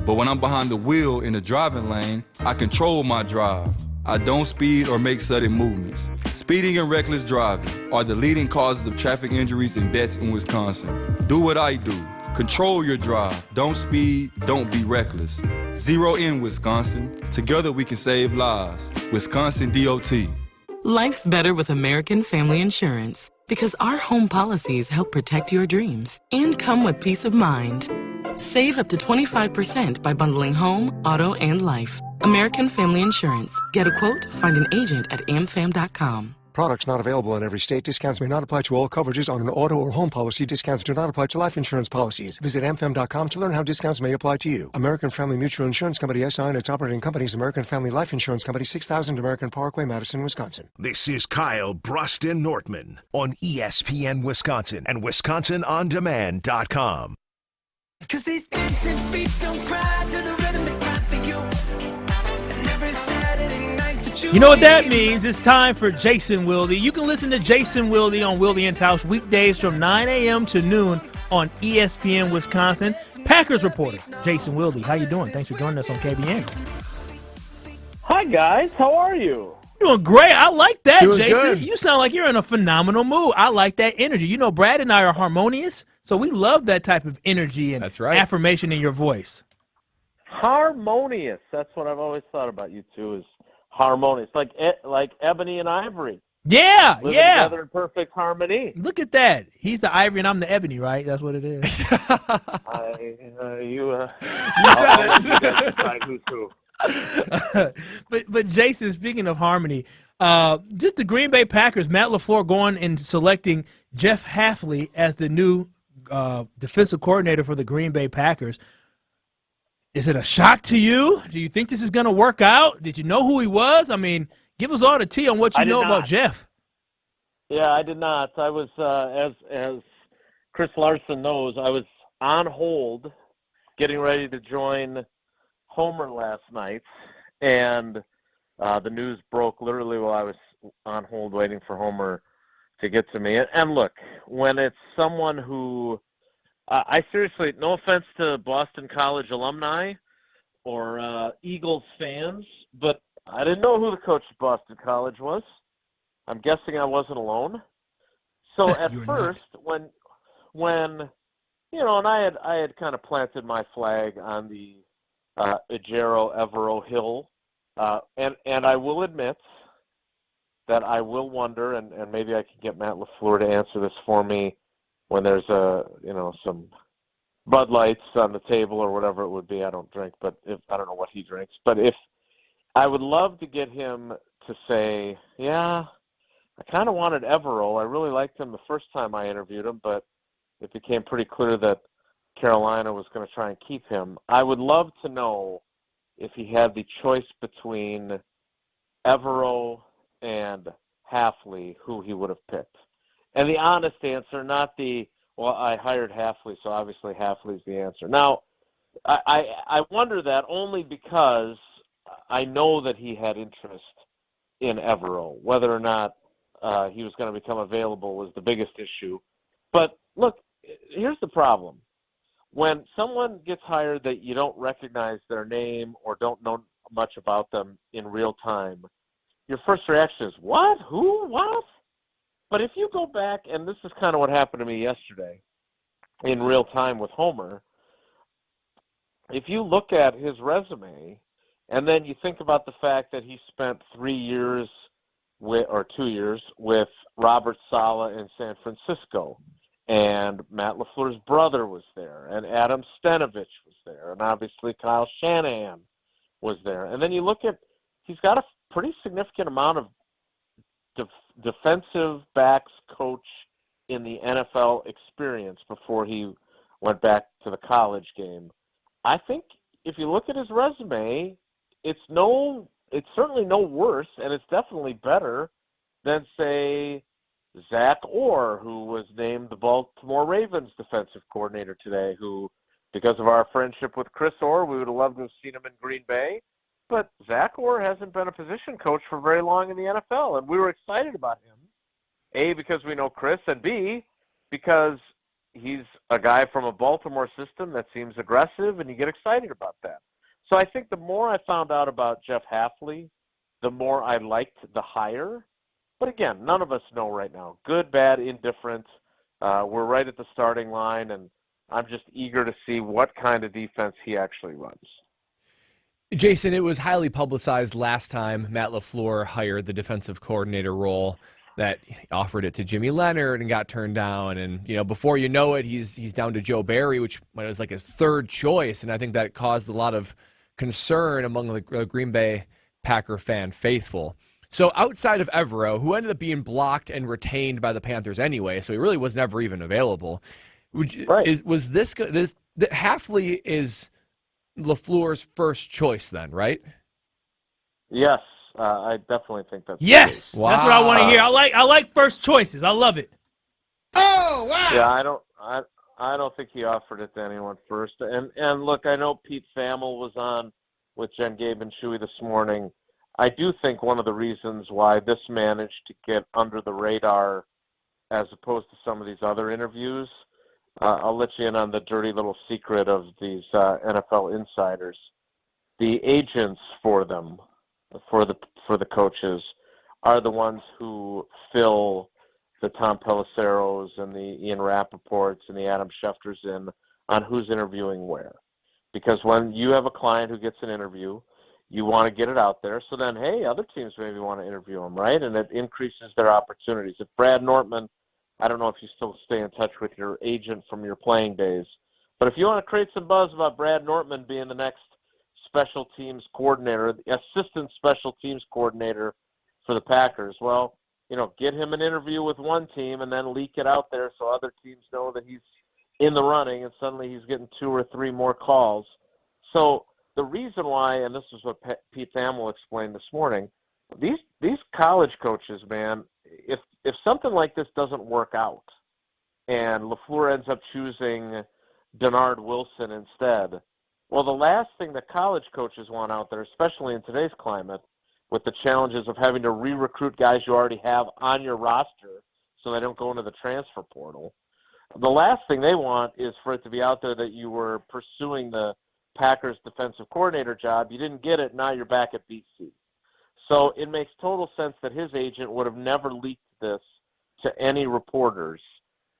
Speaker 22: But when I'm behind the wheel in the driving lane, I control my drive. I don't speed or make sudden movements. Speeding and reckless driving are the leading causes of traffic injuries and deaths in Wisconsin. Do what I do. Control your drive. Don't speed. Don't be reckless. Zero in Wisconsin. Together we can save lives. Wisconsin DOT.
Speaker 23: Life's better with American Family Insurance because our home policies help protect your dreams and come with peace of mind. Save up to 25% by bundling home, auto, and life. American Family Insurance. Get a quote, find an agent at amfam.com.
Speaker 24: Products not available in every state. Discounts may not apply to all coverages on an auto or home policy. Discounts do not apply to life insurance policies. Visit amfam.com to learn how discounts may apply to you. American Family Mutual Insurance Company, SI, and its operating companies, American Family Life Insurance Company, 6000 American Parkway, Madison, Wisconsin.
Speaker 6: This is Kyle Brust and Nortman on ESPN Wisconsin and WisconsinOnDemand.com.
Speaker 27: 'Cause these dancing feet don't cry to the rhythm they cry for you. And every Saturday night that
Speaker 2: You know what that means? It's time for Jason Wilde. You can listen to Jason Wilde on Wilde and Tausch weekdays from 9 a.m. to noon on ESPN Wisconsin. Packers reporter Jason Wilde. How you doing? Thanks for joining us on KBN.
Speaker 25: Hi, guys. How are you?
Speaker 2: Doing great. I like that,
Speaker 25: Doing
Speaker 2: Jason.
Speaker 25: good.
Speaker 2: You sound like you're in a phenomenal mood. I like that energy. You know, Brad and I are harmonious, so we love that type of energy and affirmation in your voice.
Speaker 25: Harmonious. That's what I've always thought about you two is harmonious, like ebony and ivory.
Speaker 2: Yeah,
Speaker 25: Living
Speaker 2: yeah.
Speaker 25: together in perfect harmony.
Speaker 2: Look at that. He's the ivory and I'm the ebony, right? That's what it is.
Speaker 25: Who's who.
Speaker 2: but Jason, speaking of harmony, just the Green Bay Packers, Matt Lafleur going and selecting Jeff Hafley as the new defensive coordinator for the Green Bay Packers. Is it a shock to you? Do you think this is going to work out? Did you know who he was? I mean, give us all the tea on what you know about Jeff.
Speaker 25: Yeah, I did not. I was, as Chris Larson knows, I was on hold getting ready to join Homer last night, and the news broke literally while I was on hold waiting for Homer to get to me. And look, when it's someone who I seriously, no offense to Boston College alumni or Eagles fans, but I didn't know who the coach of Boston College was. I'm guessing I wasn't alone. So at first, when you know, and I had kind of planted my flag on the Ejiro Evero Hill, and I will admit that I will wonder, and maybe I could get Matt Lafleur to answer this for me when there's some Bud Lights on the table or whatever it would be. I don't drink, but I don't know what he drinks. But if I would love to get him to say, yeah, I kind of wanted Evero. I really liked him the first time I interviewed him, but it became pretty clear that Carolina was going to try and keep him. I would love to know if he had the choice between Evero and Hafley, who he would have picked. And the honest answer, not the, well, I hired Hafley, so obviously Hafley's the answer. Now, I wonder that only because I know that he had interest in Evero. Whether or not he was going to become available was the biggest issue. But look, here's the problem. When someone gets hired that you don't recognize their name or don't know much about them in real time, your first reaction is, what? Who? What? But if you go back, and this is kind of what happened to me yesterday in real time with Homer, if you look at his resume and then you think about the fact that he spent 3 years or 2 years with Robert Saleh in San Francisco, and Matt Lafleur's brother was there, and Adam Stenovich was there, and obviously Kyle Shanahan was there. And then you look at, he's got a pretty significant amount of defensive backs coach in the NFL experience before he went back to the college game. I think if you look at his resume, it's certainly no worse, and it's definitely better than, say, Zach Orr, who was named the Baltimore Ravens defensive coordinator today, who, because of our friendship with Chris Orr, we would have loved to have seen him in Green Bay. But Zach Orr hasn't been a position coach for very long in the NFL, and we were excited about him, A, because we know Chris, and B, because he's a guy from a Baltimore system that seems aggressive, and you get excited about that. So I think the more I found out about Jeff Hafley, the more I liked the hire. But again, none of us know right now. Good, bad, indifferent. We're right at the starting line, and I'm just eager to see what kind of defense he actually runs.
Speaker 1: Jason, it was highly publicized last time Matt Lafleur hired the defensive coordinator role, that he offered it to Jimmy Leonard and got turned down. And, before you know it, he's down to Joe Barry, which was like his third choice. And I think that caused a lot of concern among the Green Bay Packer fan faithful. So outside of Evero, who ended up being blocked and retained by the Panthers anyway, so he really was never even available. Hafley is Lafleur's first choice then, right?
Speaker 25: Yes, I definitely think that's
Speaker 2: yes.
Speaker 25: Wow.
Speaker 2: That's what I want to hear. I like first choices. I love it.
Speaker 28: Oh wow!
Speaker 25: Yeah, I don't think he offered it to anyone first. And look, I know Pete Thamel was on with Jen Gabe and Shuey this morning. I do think one of the reasons why this managed to get under the radar as opposed to some of these other interviews, I'll let you in on the dirty little secret of these NFL insiders. The agents for them, for the coaches, are the ones who fill the Tom Pelisseros and the Ian Rappaports and the Adam Schefters in on who's interviewing where. Because when you have a client who gets an interview, you want to get it out there. So then, hey, other teams maybe want to interview them, right? And it increases their opportunities. If Brad Nortman, I don't know if you still stay in touch with your agent from your playing days, but if you want to create some buzz about Brad Nortman being the next special teams coordinator, the assistant special teams coordinator for the Packers, well, get him an interview with one team and then leak it out there so other teams know that he's in the running, and suddenly he's getting 2 or 3 more calls. So the reason why, and this is what Pete Thamel explained this morning, these college coaches, man, if something like this doesn't work out and Lafleur ends up choosing Denard Wilson instead, well, the last thing that college coaches want out there, especially in today's climate, with the challenges of having to re-recruit guys you already have on your roster so they don't go into the transfer portal, the last thing they want is for it to be out there that you were pursuing the Packers defensive coordinator job. You didn't get it. Now you're back at BC. So it makes total sense that his agent would have never leaked this to any reporters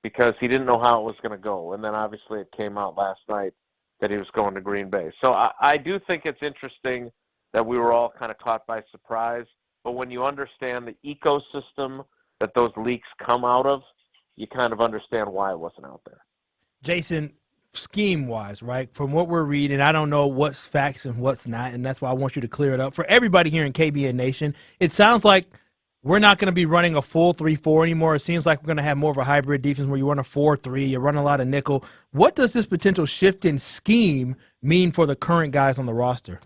Speaker 25: because he didn't know how it was going to go. And then obviously it came out last night that he was going to Green Bay. So I do think it's interesting that we were all kind of caught by surprise. But when you understand the ecosystem that those leaks come out of, you kind of understand why it wasn't out there.
Speaker 2: Jason, scheme-wise, right, from what we're reading, I don't know what's facts and what's not, and that's why I want you to clear it up. For everybody here in KBN Nation, it sounds like we're not going to be running a full 3-4 anymore. It seems like we're going to have more of a hybrid defense where you run a 4-3, you run a lot of nickel. What does this potential shift in scheme mean for the current guys on the roster?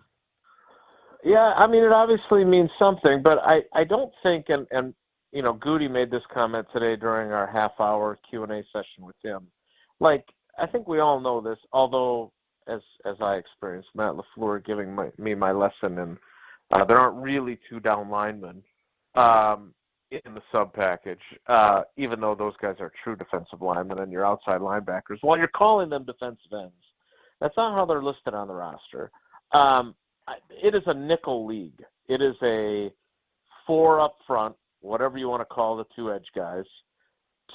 Speaker 25: Yeah, I mean, it obviously means something, but I don't think, and Goody made this comment today during our half-hour Q&A session with him. Like, I think we all know this, although, as I experienced, Matt Lafleur giving me my lesson, and there aren't really 2 down linemen in the sub package, even though those guys are true defensive linemen and your outside linebackers. While you're calling them defensive ends, that's not how they're listed on the roster. It is a nickel league. It is a 4 up front, whatever you want to call the 2 edge guys,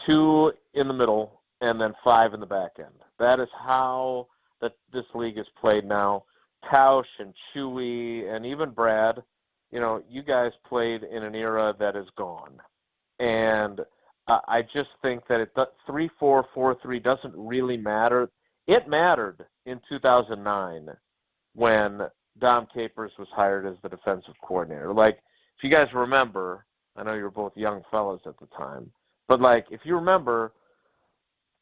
Speaker 25: 2 in the middle, and then 5 in the back end. That is how this league is played now. Tausch and Chewy and even Brad, you guys played in an era that is gone. And I just think that 3-4, 4-3 doesn't really matter. It mattered in 2009 when Dom Capers was hired as the defensive coordinator. Like, if you guys remember, I know you were both young fellas at the time, but like, if you remember,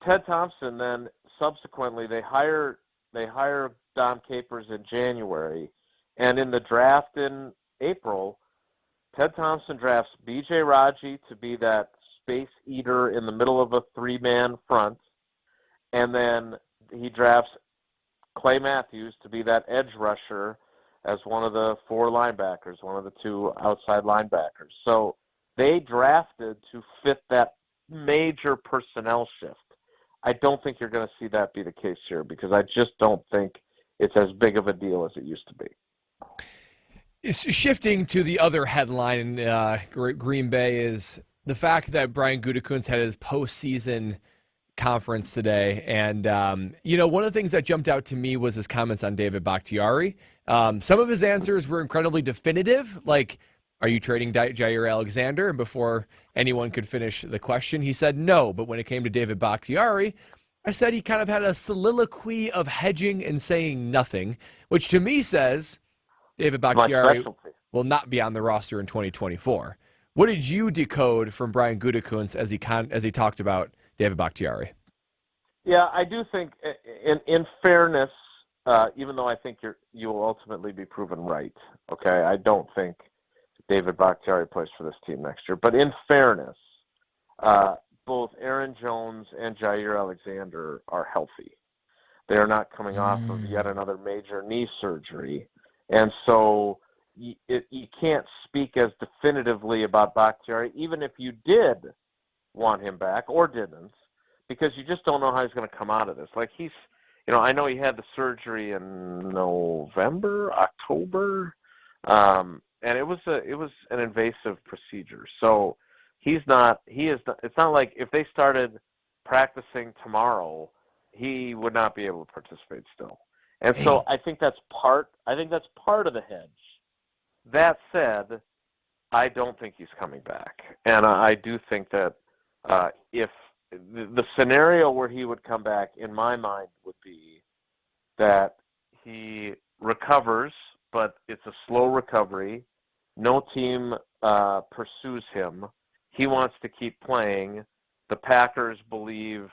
Speaker 25: Ted Thompson then subsequently they hire Dom Capers in January, and in the draft in April, Ted Thompson drafts B.J. Raji to be that space eater in the middle of a 3-man front, and then he drafts Clay Matthews to be that edge rusher as one of the 4 linebackers, one of the 2 outside linebackers. So they drafted to fit that major personnel shift. I don't think you're going to see that be the case here because I just don't think it's as big of a deal as it used to be.
Speaker 1: Shifting to the other headline in Green Bay is the fact that Brian Gutekunst had his postseason conference today. And, one of the things that jumped out to me was his comments on David Bakhtiari. Some of his answers were incredibly definitive, like, are you trading Jair Alexander? And before anyone could finish the question, he said no. But when it came to David Bakhtiari, I said he kind of had a soliloquy of hedging and saying nothing, which to me says David Bakhtiari will not be on the roster in 2024. What did you decode from Brian Gutekunst as he talked about David Bakhtiari?
Speaker 25: Yeah, I do think, in fairness, even though I think you will ultimately be proven right, okay, I don't think David Bakhtiari plays for this team next year. But in fairness, both Aaron Jones and Jair Alexander are healthy. They are not coming off of yet another major knee surgery. And so you can't speak as definitively about Bakhtiari, even if you did want him back or didn't, because you just don't know how he's going to come out of this. Like I know he had the surgery in November, October, and it was an invasive procedure. So it's not like if they started practicing tomorrow, he would not be able to participate still. And so I think that's part of the hedge. That said, I don't think he's coming back. And I do think that if the scenario where he would come back, in my mind, would be that he recovers, but it's a slow recovery. No team pursues him. He wants to keep playing. The Packers believe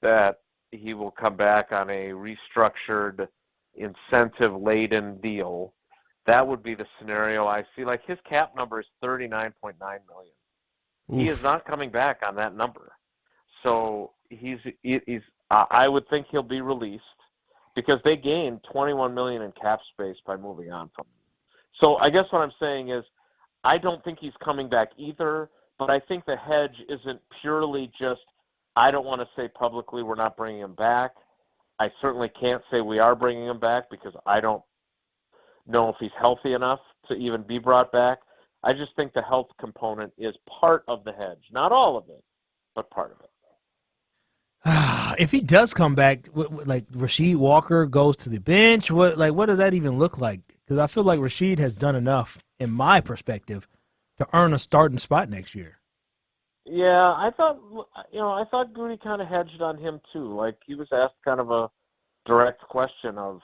Speaker 25: that he will come back on a restructured, incentive-laden deal. That would be the scenario I see. Like, his cap number is $39.9 million. Oof. He is not coming back on that number. So I would think he'll be released because they gained $21 million in cap space by moving on from him. So I guess what I'm saying is I don't think he's coming back either, but I think the hedge isn't purely just I don't want to say publicly we're not bringing him back. I certainly can't say we are bringing him back because I don't know if he's healthy enough to even be brought back. I just think the health component is part of the hedge. Not all of it, but part of it.
Speaker 2: If he does come back, like Rasheed Walker goes to the bench, what does that even look like? Because I feel like Rasheed has done enough, in my perspective, to earn a starting spot next year.
Speaker 25: Yeah, I thought Goody kind of hedged on him too. Like, he was asked kind of a direct question of,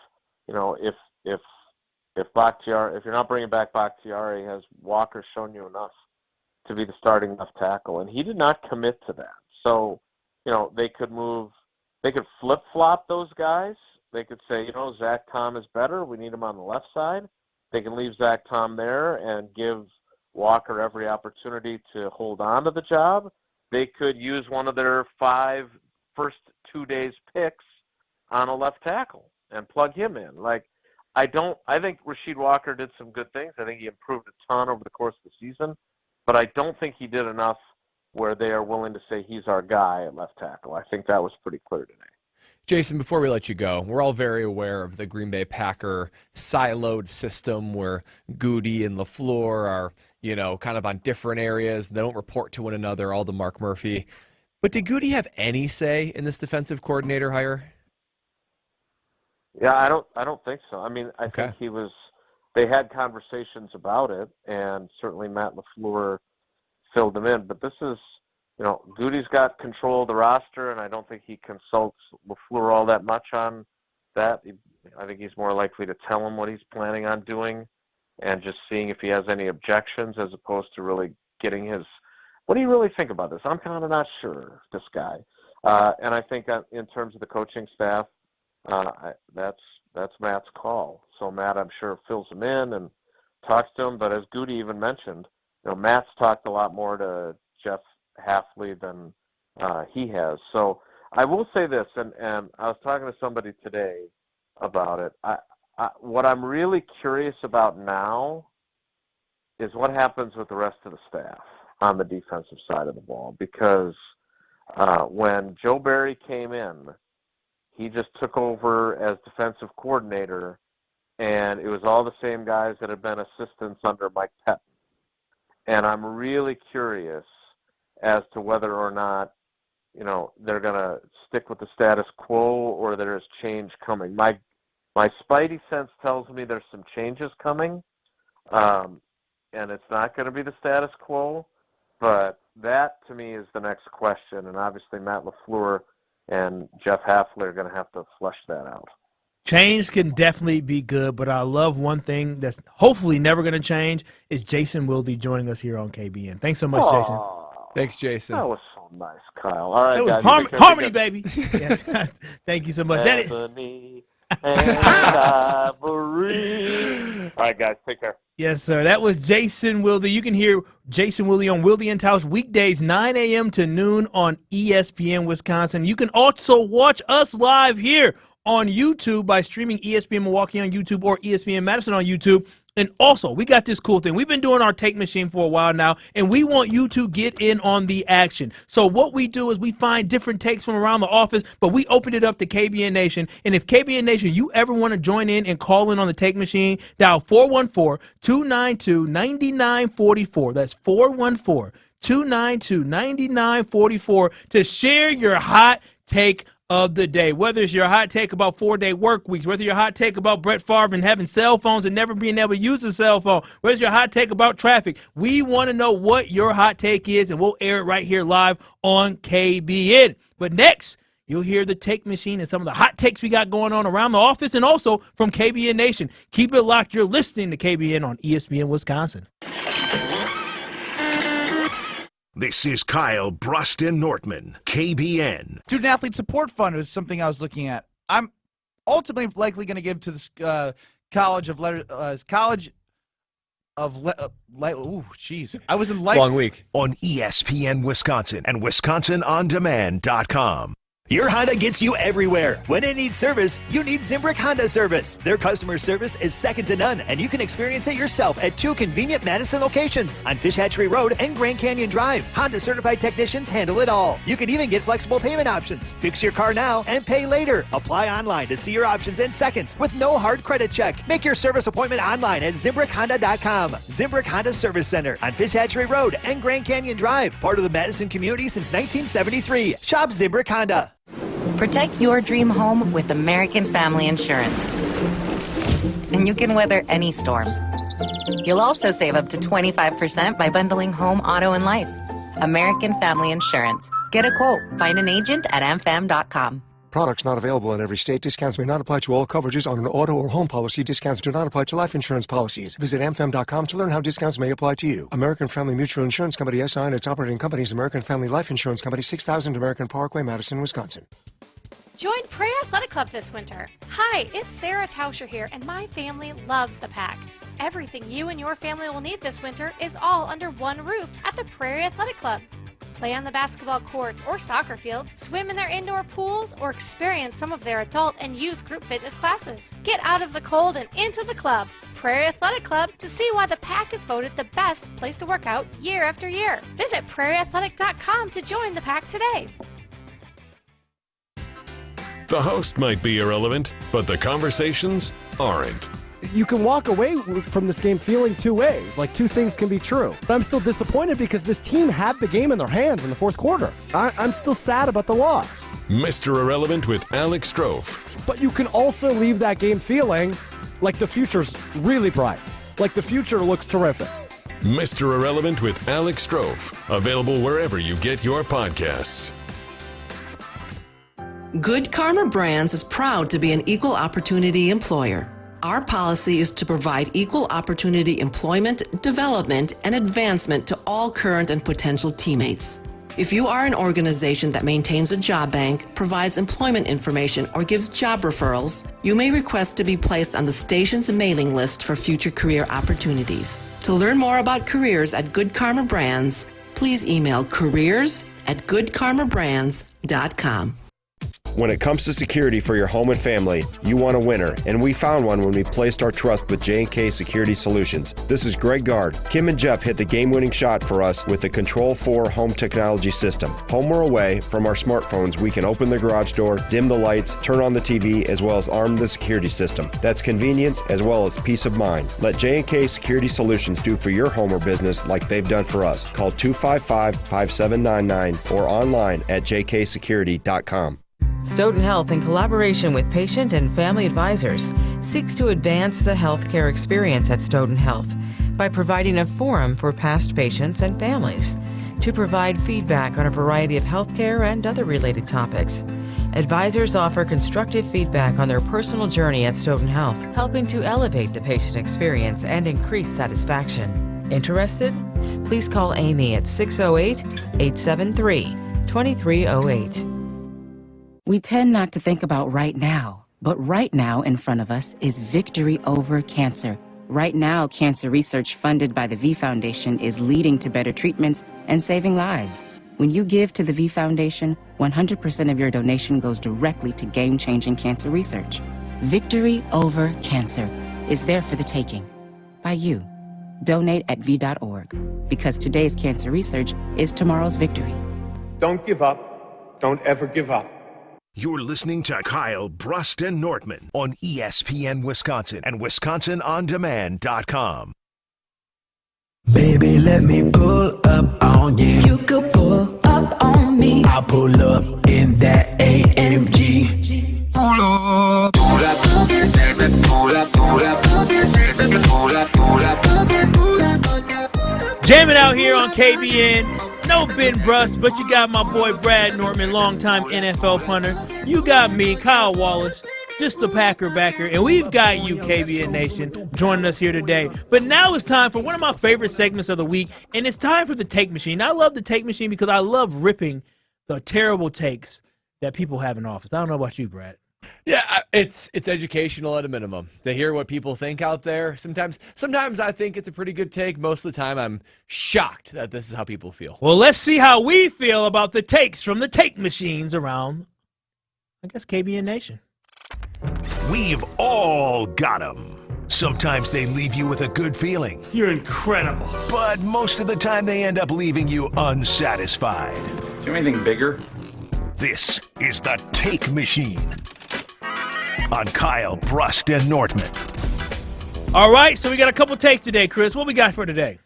Speaker 25: if Bakhtiari, if you're not bringing back Bakhtiari, has Walker shown you enough to be the starting left tackle? And he did not commit to that. So, they could flip-flop those guys. They could say, Zach Tom is better. We need him on the left side. They can leave Zach Tom there and give Walker every opportunity to hold on to the job. They could use one of their 5 first 2 days picks on a left tackle and plug him in. I think Rasheed Walker did some good things. I think he improved a ton over the course of the season. but I don't think he did enough where they are willing to say he's our guy at left tackle. I think that was pretty clear today.
Speaker 1: Jason, before we let you go, we're all very aware of the Green Bay Packer siloed system where Goody and Lafleur are, kind of on different areas. They don't report to one another, all the Mark Murphy. But did Goody have any say in this defensive coordinator hire?
Speaker 25: Yeah, I don't think so. I mean, I think they had conversations about it, and certainly Matt LaFleur filled them in. But this is, Goody's got control of the roster, and I don't think he consults LaFleur all that much on that. I think he's more likely to tell him what he's planning on doing and just seeing if he has any objections as opposed to really getting his, what do you really think about this? I'm kind of not sure, this guy. And I think in terms of the coaching staff, that's Matt's call. So Matt, I'm sure, fills him in and talks to him. But as Goody even mentioned, Matt's talked a lot more to Jeff Hafley than he has. So I will say this, and I was talking to somebody today about it. What I'm really curious about now is what happens with the rest of the staff on the defensive side of the ball, because when Joe Barry came in, he just took over as defensive coordinator, and it was all the same guys that had been assistants under Mike Pettin. And I'm really curious as to whether or not, they're going to stick with the status quo or there's change coming. My spidey sense tells me there's some changes coming, and it's not going to be the status quo. But that, to me, is the next question. And obviously Matt LaFleur and Jeff Hafley are going to have to flesh that out.
Speaker 2: Change can definitely be good, but I love one thing that's hopefully never going to change is Jason Wilde joining us here on KBN. Thanks so much, Jason.
Speaker 1: Thanks, Jason.
Speaker 25: That was so nice, Kyle. All right,
Speaker 2: that was
Speaker 25: guys,
Speaker 2: harmony, baby. Yeah. Thank you so much.
Speaker 25: Ebony and Ivory. All right, guys, take care.
Speaker 2: Yes, sir. That was Jason Wilde. You can hear Jason Wilde on Wilde and Tausch weekdays 9 a.m. to noon on ESPN Wisconsin. You can also watch us live here on YouTube by streaming ESPN Milwaukee on YouTube or ESPN Madison on YouTube. And also, we got this cool thing. We've been doing our take machine for a while now, and we want you to get in on the action. So what we do is we find different takes from around the office, but we open it up to KBN Nation. And if KBN Nation, you ever want to join in and call in on the take machine, dial 414-292-9944. That's 414-292-9944 to share your hot take of the day. Whether it's your hot take about 4-day work weeks, whether your hot take about Brett Favre and having cell phones and never being able to use a cell phone, whether it's your hot take about traffic, we want to know what your hot take is, and we'll air it right here live on KBN. But next, you'll hear the take machine and some of the hot takes we got going on around the office and also from KBN Nation. Keep it locked. You're listening to KBN on ESPN Wisconsin.
Speaker 6: This is Kyle Brust and Nortman, KBN.
Speaker 11: Student Athlete Support Fund is something I was looking at. I'm ultimately likely going to give to this College of Letters. I was in life.
Speaker 6: Long week. On ESPN Wisconsin and WisconsinOnDemand.com.
Speaker 4: Your Honda gets you everywhere. When it needs service, you need Zimbrick Honda service. Their customer service is second to none, and you can experience it yourself at 2 convenient Madison locations on Fish Hatchery Road and Grand Canyon Drive. Honda certified technicians handle it all. You can even get flexible payment options. Fix your car now and pay later. Apply online to see your options in seconds with no hard credit check. Make your service appointment online at ZimbrickHonda.com. Zimbrick Honda Service Center on Fish Hatchery Road and Grand Canyon Drive. Part of the Madison community since 1973. Shop Zimbrick Honda.
Speaker 5: Protect your dream home with American Family Insurance. And you can weather any storm. You'll also save up to 25% by bundling home, auto, and life. American Family Insurance. Get a quote. Find an agent at amfam.com.
Speaker 24: Products not available in every state. Discounts may not apply to all coverages on an auto or home policy. Discounts do not apply to life insurance policies. Visit amfam.com to learn how discounts may apply to you. American Family Mutual Insurance Company, SI, and its operating companies, American Family Life Insurance Company, 6000 American Parkway, Madison, Wisconsin.
Speaker 8: Join Prairie Athletic Club this winter. Hi, it's Sarah Tauscher here, and my family loves the Pack. Everything you and your family will need this winter is all under one roof at the Prairie Athletic Club. Play on the basketball courts or soccer fields, swim in their indoor pools, or experience some of their adult and youth group fitness classes. Get out of the cold and into the club, Prairie Athletic Club, to see why the Pack is voted the best place to work out year after year. Visit prairieathletic.com to join the Pack today.
Speaker 7: The host might be irrelevant, but the conversations aren't.
Speaker 9: You can walk away from this game feeling two ways, like two things can be true. But I'm still disappointed because this team had the game in their hands in the fourth quarter. I'm still sad about the loss.
Speaker 7: Mr. Irrelevant with Alex Strofe.
Speaker 9: But you can also leave that game feeling like the future's really bright, like the future looks terrific.
Speaker 7: Mr. Irrelevant with Alex Strofe. Available wherever you get your podcasts.
Speaker 13: Good Karma Brands is proud to be an equal opportunity employer. Our policy is to provide equal opportunity employment, development, and advancement to all current and potential teammates. If you are an organization that maintains a job bank, provides employment information, or gives job referrals, you may request to be placed on the station's mailing list for future career opportunities. To learn more about careers at Good Karma Brands, please email careers@goodkarmabrands.com.
Speaker 16: When it comes to security for your home and family, you want a winner, and we found one when we placed our trust with J&K Security Solutions. This is Greg Gard. Kim and Jeff hit the game-winning shot for us with the Control 4 home technology system. Home or away, from our smartphones, we can open the garage door, dim the lights, turn on the TV, as well as arm the security system. That's convenience as well as peace of mind. Let J&K Security Solutions do for your home or business like they've done for us. Call 255-5799 or online at jksecurity.com.
Speaker 18: Stoughton Health, in collaboration with patient and family advisors, seeks to advance the healthcare experience at Stoughton Health by providing a forum for past patients and families to provide feedback on a variety of healthcare and other related topics. Advisors offer constructive feedback on their personal journey at Stoughton Health, helping to elevate the patient experience and increase satisfaction. Interested? Please call Amy at 608-873-2308.
Speaker 19: We tend not to think about right now, but right now in front of us is victory over cancer. Right now, cancer research funded by the V Foundation is leading to better treatments and saving lives. When you give to the V Foundation, 100% of your donation goes directly to game-changing cancer research. Victory over cancer is there for the taking by you. Donate at V.org, because today's cancer research is tomorrow's victory.
Speaker 20: Don't give up. Don't ever give up.
Speaker 6: You're listening to Kyle, Brust, and Nortman on ESPN Wisconsin and WisconsinOnDemand.com.
Speaker 27: Baby, let me pull up on you. You could pull up on me. I'll pull up in that AMG. Pull up. Pull up, baby, pull up, pull up, baby, pull up, pull up, pull up.
Speaker 2: Jamming out here on KBN. No Ben Brust, but you got my boy Brad Nortman, longtime NFL punter. You got me, Kyle Wallace, just a Packer backer. And we've got you, KBN Nation, joining us here today. But now it's time for one of my favorite segments of the week, and it's time for the Take Machine. I love the Take Machine because I love ripping the terrible takes that people have in office. I don't know about you, Brad.
Speaker 1: Yeah, it's educational at a minimum to hear what people think out there. Sometimes I think it's a pretty good take. Most of the time, I'm shocked that this is how people feel.
Speaker 2: Well, let's see how we feel about the takes from the take machines around, I guess, KBN Nation.
Speaker 6: We've all got them. Sometimes they leave you with a good feeling.
Speaker 14: You're incredible.
Speaker 6: But most of the time, they end up leaving you unsatisfied.
Speaker 22: Do you have anything bigger?
Speaker 6: This is the Take Machine on Kyle, Brust, and Nortman.
Speaker 2: All right, so we got a couple takes today, Chris. What we got for today?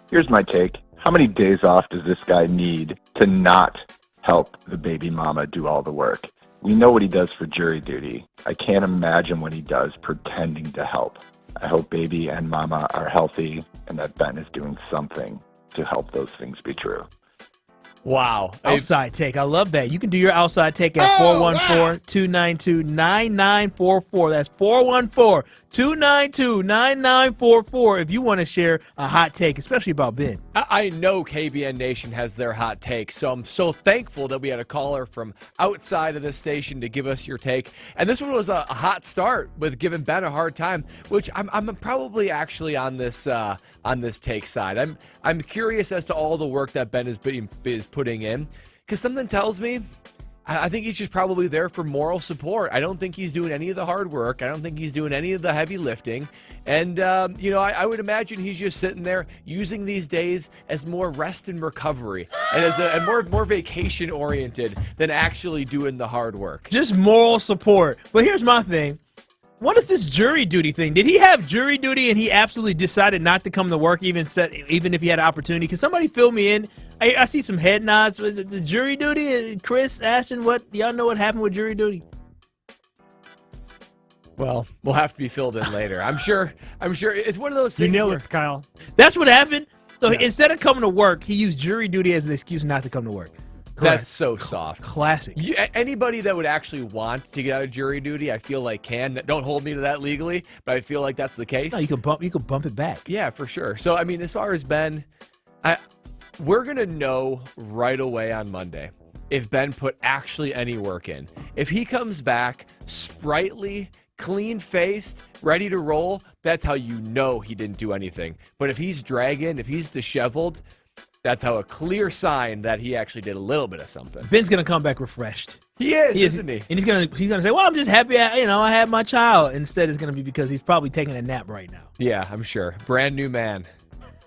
Speaker 26: Here's my take. How many days off does this guy need to not help the baby mama do all the work? We know what he does for jury duty. I can't imagine what he does pretending to help. I hope baby and mama are healthy and that Ben is doing something to help those things be true.
Speaker 1: Wow.
Speaker 2: Outside take. I love that. You can do your outside take at 414-292-9944. That's 414-292-9944 if you want to share a hot take, especially about Ben.
Speaker 1: I know KBN Nation has their hot take, so I'm so thankful that we had a caller from outside of this station to give us your take. And this one was a hot start with giving Ben a hard time, which I'm probably actually on this take side. I'm curious as to all the work that Ben is putting in, because something tells me I think he's just probably there for moral support. I don't think he's doing any of the hard work. I don't think he's doing any of the heavy lifting. And, I would imagine he's just sitting there using these days as more rest and recovery and as more vacation-oriented than actually doing the hard work.
Speaker 2: Just moral support. But here's my thing. What is this jury duty thing? Did he have jury duty and he absolutely decided not to come to work even if he had an opportunity? Can somebody fill me in? I see some head nods. The jury duty? Chris, Ashton, y'all know what happened with jury duty?
Speaker 1: Well, we'll have to be filled in later. I'm sure it's one of those things.
Speaker 3: You nailed it, Kyle.
Speaker 2: That's what happened? So instead of coming to work, he used jury duty as an excuse not to come to work. Correct.
Speaker 1: That's so soft.
Speaker 2: Classic.
Speaker 1: Anybody that would actually want to get out of jury duty, I feel like can. Don't hold me to that legally, but I feel like that's the case.
Speaker 2: No, you could bump it back.
Speaker 1: Yeah, for sure. So, I mean, as far as Ben, we're going to know right away on Monday if Ben put actually any work in. If he comes back sprightly, clean-faced, ready to roll, that's how you know he didn't do anything. But if he's dragging, if he's disheveled, that's how a clear sign that he actually did a little bit of something.
Speaker 2: Ben's gonna come back refreshed.
Speaker 1: He is, isn't he?
Speaker 2: And he's gonna say, "Well, I'm just happy, I had my child." Instead, it's gonna be because he's probably taking a nap right now.
Speaker 1: Yeah, I'm sure. Brand new man.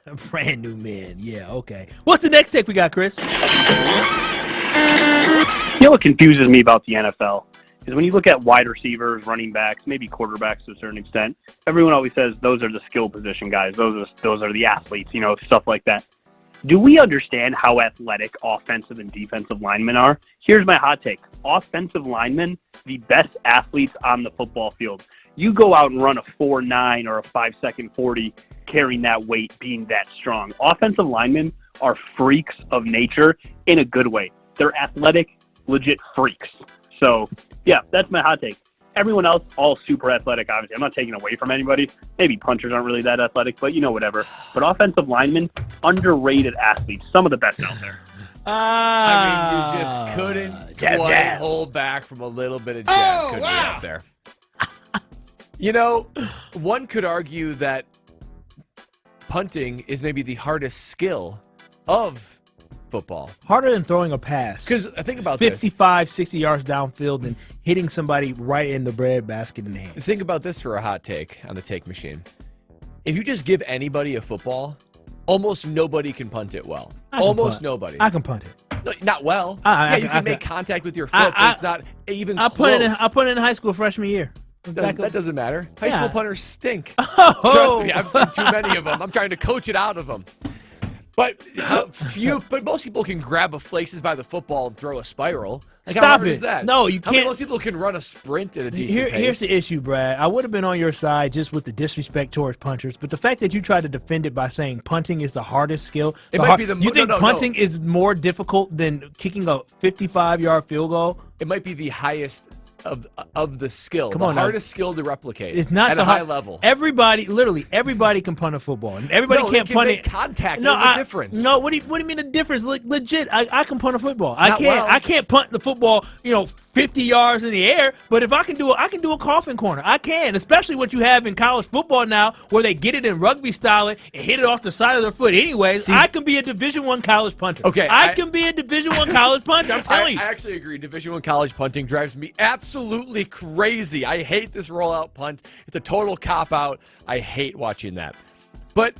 Speaker 2: A brand new man. Yeah. Okay. What's the next take we got, Chris?
Speaker 10: You know what confuses me about the NFL is when you look at wide receivers, running backs, maybe quarterbacks to a certain extent. Everyone always says those are the skill position guys. Those are the athletes. Stuff like that. Do we understand how athletic offensive and defensive linemen are? Here's my hot take. Offensive linemen, the best athletes on the football field. You go out and run a 4.9 or a 5-second 40 carrying that weight, being that strong. Offensive linemen are freaks of nature in a good way. They're athletic, legit freaks. So, yeah, that's my hot take. Everyone else, all super athletic, obviously. I'm not taking away from anybody. Maybe punchers aren't really that athletic, but whatever. But offensive linemen, underrated athletes, some of the best out there.
Speaker 1: I mean, you just couldn't hold back from a little bit of jab, could be out there. One could argue that punting is maybe the hardest skill of football.
Speaker 2: Harder than throwing a pass.
Speaker 1: Because think about
Speaker 2: 55, 60 yards downfield and hitting somebody right in the bread basket in the hands.
Speaker 1: Think about this for a hot take on the take machine. If you just give anybody a football, almost nobody can punt it well. Almost nobody.
Speaker 2: I can punt it.
Speaker 1: No, not well. You can make contact with your foot, but it's not even close.
Speaker 2: I put it in high school freshman year.
Speaker 1: That doesn't matter. High school punters stink. Trust me, I've seen too many of them. I'm trying to coach it out of them. But most people can grab a Flaces by the football and throw a spiral.
Speaker 2: Stop
Speaker 1: how hard
Speaker 2: it.
Speaker 1: is that?
Speaker 2: No, you
Speaker 1: How many
Speaker 2: can't.
Speaker 1: most people can run a sprint at a decent pace?
Speaker 2: Here's the issue, Brad. I would have been on your side just with the disrespect towards punters, but the fact that you tried to defend it by saying punting is the hardest skill. You think punting is more difficult than kicking a 55-yard field goal?
Speaker 1: It might be the highest of the skill.
Speaker 2: Come on,
Speaker 1: hardest skill to replicate.
Speaker 2: It's not
Speaker 1: at a high level.
Speaker 2: Literally everybody can punt a football. Everybody can't punt
Speaker 1: make
Speaker 2: it.
Speaker 1: Contact. There's a difference.
Speaker 2: No, what do you mean a difference? Legit, I can punt a football. I can't punt the football, 50 yards in the air. But if I can do a coffin corner. I can, especially what you have in college football now, where they get it in rugby style and hit it off the side of their foot. Anyways, I can be a Division I college punter.
Speaker 1: Okay,
Speaker 2: I can be a Division I college punter. I'm telling you.
Speaker 1: I actually agree. Division I college punting drives me absolutely crazy. I hate this rollout punt. It's a total cop-out. I hate watching that. But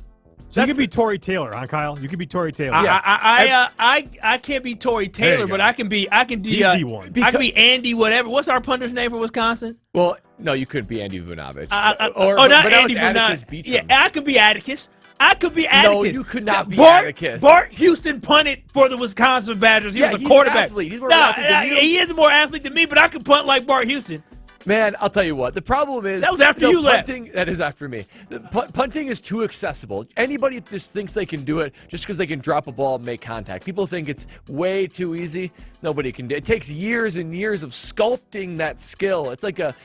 Speaker 3: so you could be Tory Taylor, huh, Kyle? You could be Tory Taylor.
Speaker 2: I can't be Tory Taylor, but I can be
Speaker 3: one.
Speaker 2: I can be Andy whatever. What's our punter's name for Wisconsin?
Speaker 1: Well, no, you couldn't be Andy Vunovich.
Speaker 2: Not Andy Vunovich. Yeah, I could be Atticus.
Speaker 1: No, you could not be Atticus.
Speaker 2: Bart Houston punted for the Wisconsin Badgers. He was a quarterback.
Speaker 1: He's more athlete than you.
Speaker 2: He is more athlete than me, but I can punt like Bart Houston.
Speaker 1: Man, I'll tell you what. The problem is
Speaker 2: that was after you left.
Speaker 1: That is after me. Punting is too accessible. Anybody just thinks they can do it just because they can drop a ball and make contact. People think it's way too easy. Nobody can do it. It takes years and years of sculpting that skill. It's like a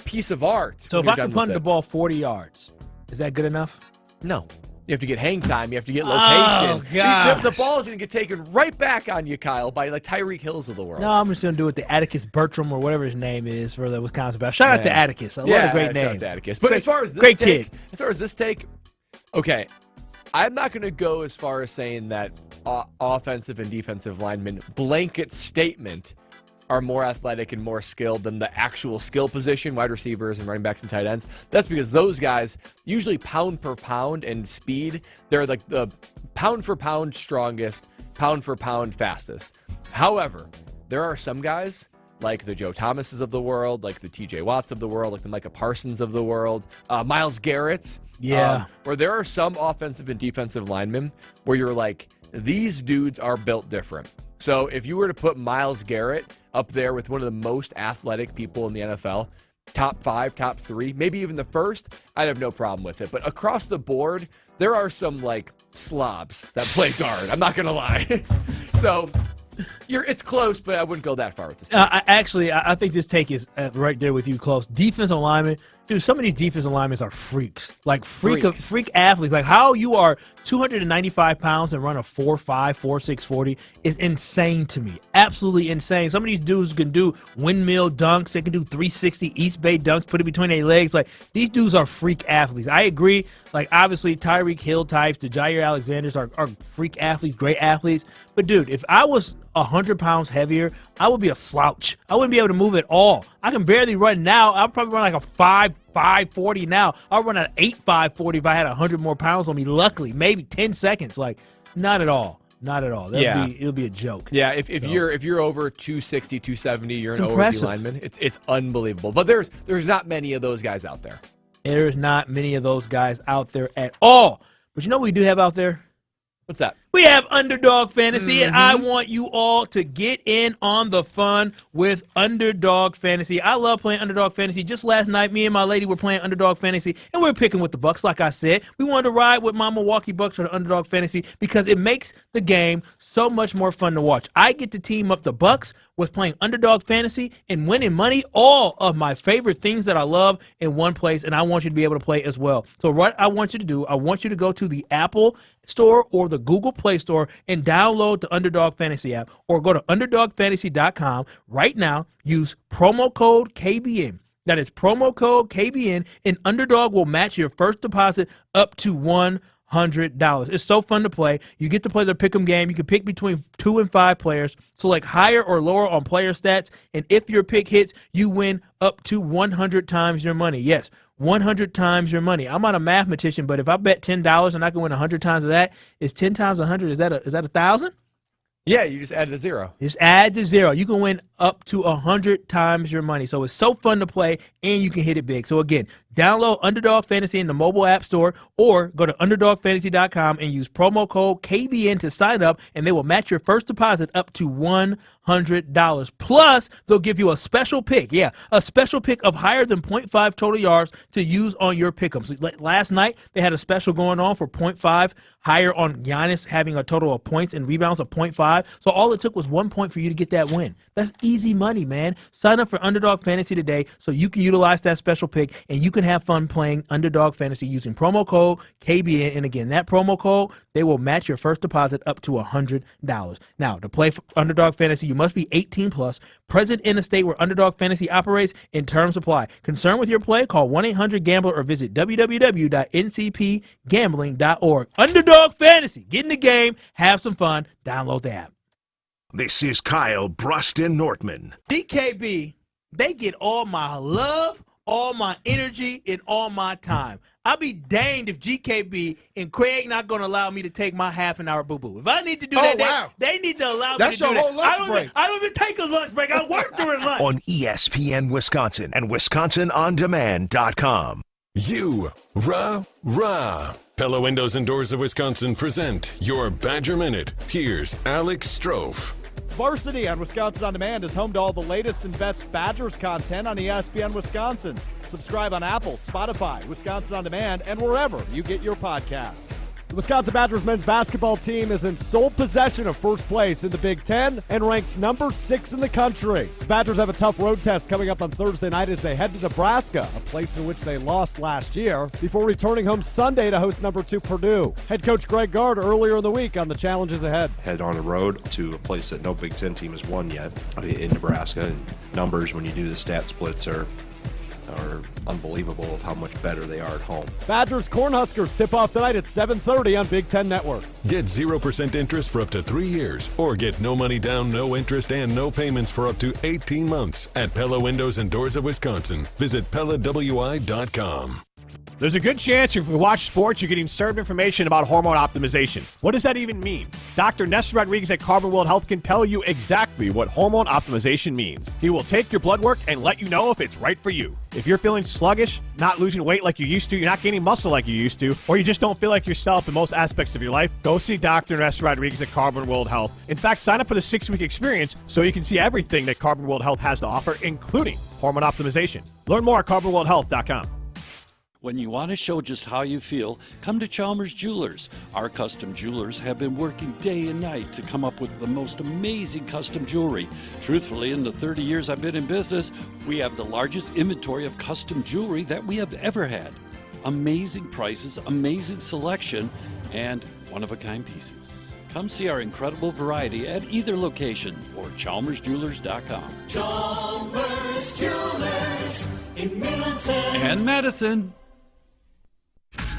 Speaker 1: piece of art.
Speaker 2: So if I can punt the ball 40 yards, is that good enough?
Speaker 1: No. You have to get hang time. You have to get
Speaker 2: Oh,
Speaker 1: location.
Speaker 2: gosh.
Speaker 1: The ball is going to get taken right back on you, Kyle, by like Tyreek Hills of the world.
Speaker 2: No, I'm just going to do it the Atticus Bertram or whatever his name is for the Wisconsin Battle. Shout out to Atticus. I love a great name.
Speaker 1: Shout out to Atticus. But as far as this
Speaker 2: great
Speaker 1: take,
Speaker 2: kid.
Speaker 1: as far as this take, okay, I'm not going to go as far as saying that offensive and defensive linemen blanket statement are more athletic and more skilled than the actual skill position, wide receivers and running backs and tight ends. That's because those guys, usually pound per pound and speed, they're like the pound for pound strongest, pound for pound fastest. However, there are some guys like the Joe Thomases of the world, like the TJ Watts of the world, like the Micah Parsons of the world, Myles Garrett.
Speaker 2: Yeah.
Speaker 1: Where there are some offensive and defensive linemen where you're like, these dudes are built different. So if you were to put Myles Garrett up there with one of the most athletic people in the NFL, top 5, top 3, maybe even the first, I'd have no problem with it. But across the board, there are some like slobs that play guard. I'm not going to lie. So it's close, but I wouldn't go that far with this.
Speaker 2: I think this take is right there with you, close. Defensive linemen. Dude, some of these defensive linemen are freaks. Like freak athletes. Like how you are 295 pounds and run a 4.5, 4.6 40 is insane to me. Absolutely insane. Some of these dudes can do windmill dunks. They can do 360 East Bay dunks, put it between their legs. Like these dudes are freak athletes. I agree. Like obviously Tyreek Hill types, the Jair Alexanders are freak athletes, great athletes. But dude, if I was 100 pounds heavier, I would be a slouch. I wouldn't be able to move at all. I can barely run now. I'll probably run like a 5.40 now. I'll run an 8.540 if I had 100 more pounds on me. Luckily, maybe 10 seconds. Like, not at all. Not at all. It'll be a joke.
Speaker 1: Yeah, if you're over 260, 270, you're an OD lineman. It's unbelievable. But there's not many of those guys out there.
Speaker 2: There's not many of those guys out there at all. But you know what we do have out there?
Speaker 1: What's that?
Speaker 2: We have Underdog Fantasy, and I want you all to get in on the fun with Underdog Fantasy. I love playing Underdog Fantasy. Just last night, me and my lady were playing Underdog Fantasy, and we were picking with the Bucks, like I said. We wanted to ride with my Milwaukee Bucks for the Underdog Fantasy because it makes the game so much more fun to watch. I get to team up the Bucks with playing Underdog Fantasy and winning money, all of my favorite things that I love in one place, and I want you to be able to play as well. So what I want you to do, I want you to go to the Apple Store or the Google Play Store and download the Underdog Fantasy app, or go to UnderdogFantasy.com right now. Use promo code KBN. That is promo code KBN, and Underdog will match your first deposit up to $100. It's so fun to play. You get to play the pick'em game. You can pick between 2 and 5 players, select higher or lower on player stats, and if your pick hits, you win up to 100 times your money. Yes, 100 times your money. I'm not a mathematician, but if I bet $10 and I can win 100 times of that, is 10 times 100? Is that 1,000?
Speaker 1: Yeah, you just added a zero.
Speaker 2: Just add the zero. You can win up to 100 times your money. So it's so fun to play, and you can hit it big. So again, download Underdog Fantasy in the mobile app store, or go to UnderdogFantasy.com and use promo code KBN to sign up, and they will match your first deposit up to $100. Plus, they'll give you a special pick. Yeah, a special pick of higher than 0.5 total yards to use on your pick'ems. Last night, they had a special going on for 0.5 higher on Giannis having a total of points and rebounds of 0.5. So all it took was 1 point for you to get that win. That's easy money, man. Sign up for Underdog Fantasy today so you can utilize that special pick, and you can have fun playing Underdog Fantasy using promo code KBN. And again, that promo code, they will match your first deposit up to $100. Now, to play for Underdog Fantasy, you must be 18 plus, present in the state where Underdog Fantasy operates, and terms apply. Concerned with your play? Call 1-800-GAMBLER or visit www.ncpgambling.org. Underdog Fantasy. Get in the game. Have some fun. Download the app.
Speaker 6: This is Kyle Brust and Nortman.
Speaker 2: DKB, they get all my love, all my energy, and all my time. I'll be danged if GKB and Craig not going to allow me to take my half-an-hour boo-boo. If I need to do that, they need to allow me to do that.
Speaker 3: That's your whole lunch break.
Speaker 2: I don't even take a lunch break. I work during lunch.
Speaker 6: On ESPN Wisconsin and WisconsinOnDemand.com.
Speaker 7: Pella Windows and Doors of Wisconsin present your Badger Minute. Here's Alex Strofe.
Speaker 11: Varsity on Wisconsin On Demand is home to all the latest and best Badgers content on ESPN Wisconsin. Subscribe on Apple, Spotify, Wisconsin On Demand, and wherever you get your podcasts. The Wisconsin Badgers men's basketball team is in sole possession of first place in the Big Ten and ranks number 6 in the country. The Badgers have a tough road test coming up on Thursday night as they head to Nebraska, a place in which they lost last year, before returning home Sunday to host number 2 Purdue. Head coach Greg Gard earlier in the week on the challenges ahead.
Speaker 4: Head on the road to a place that no Big Ten team has won yet in Nebraska. And numbers, when you do the stat splits, are unbelievable of how much better they are at home.
Speaker 11: Badgers Cornhuskers tip off tonight at 7:30 on Big Ten Network.
Speaker 7: Get 0% interest for up to 3 years, or get no money down, no interest, and no payments for up to 18 months at Pella Windows and Doors of Wisconsin. Visit PellaWI.com.
Speaker 3: There's a good chance if you watch sports, you're getting served information about hormone optimization. What does that even mean? Dr. Ness Rodriguez at Carbon World Health can tell you exactly what hormone optimization means. He will take your blood work and let you know if it's right for you. If you're feeling sluggish, not losing weight like you used to, you're not gaining muscle like you used to, or you just don't feel like yourself in most aspects of your life, go see Dr. Ness Rodriguez at Carbon World Health. In fact, sign up for the 6-week experience so you can see everything that Carbon World Health has to offer, including hormone optimization. Learn more at carbonworldhealth.com.
Speaker 12: When you want to show just how you feel, come to Chalmers Jewelers. Our custom jewelers have been working day and night to come up with the most amazing custom jewelry. Truthfully, in the 30 years I've been in business, we have the largest inventory of custom jewelry that we have ever had. Amazing prices, amazing selection, and one-of-a-kind pieces. Come see our incredible variety at either location or chalmersjewelers.com.
Speaker 27: Chalmers Jewelers in Middleton
Speaker 12: And Madison.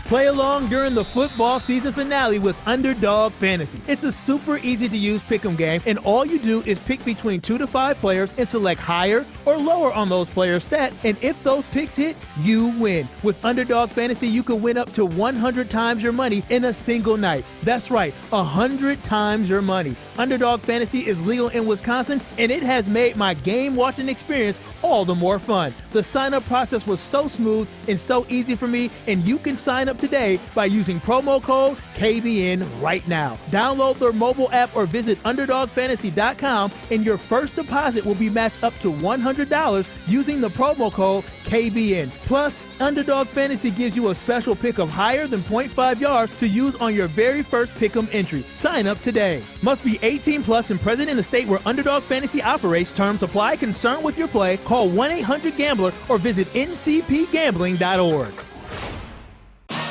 Speaker 2: Play along during the football season finale with Underdog Fantasy. It's a super easy to use pick'em game, and all you do is pick between 2 to 5 players and select higher or lower on those players' stats, and if those picks hit, you win. With Underdog Fantasy, you can win up to 100 times your money in a single night. That's right, 100 times your money. Underdog Fantasy is legal in Wisconsin, and it has made my game-watching experience all the more fun. The sign-up process was so smooth and so easy for me, and you can sign up today by using promo code KBN right now. Download their mobile app or visit UnderdogFantasy.com, and your first deposit will be matched up to $100 using the promo code KBN. Plus, Underdog Fantasy gives you a special pick'em higher than 0.5 yards to use on your very first pick'em entry. Sign up today. Must be 18 plus and present in the state where Underdog Fantasy operates. Terms apply. Concerned with your play? Call 1-800-GAMBLER or visit ncpgambling.org.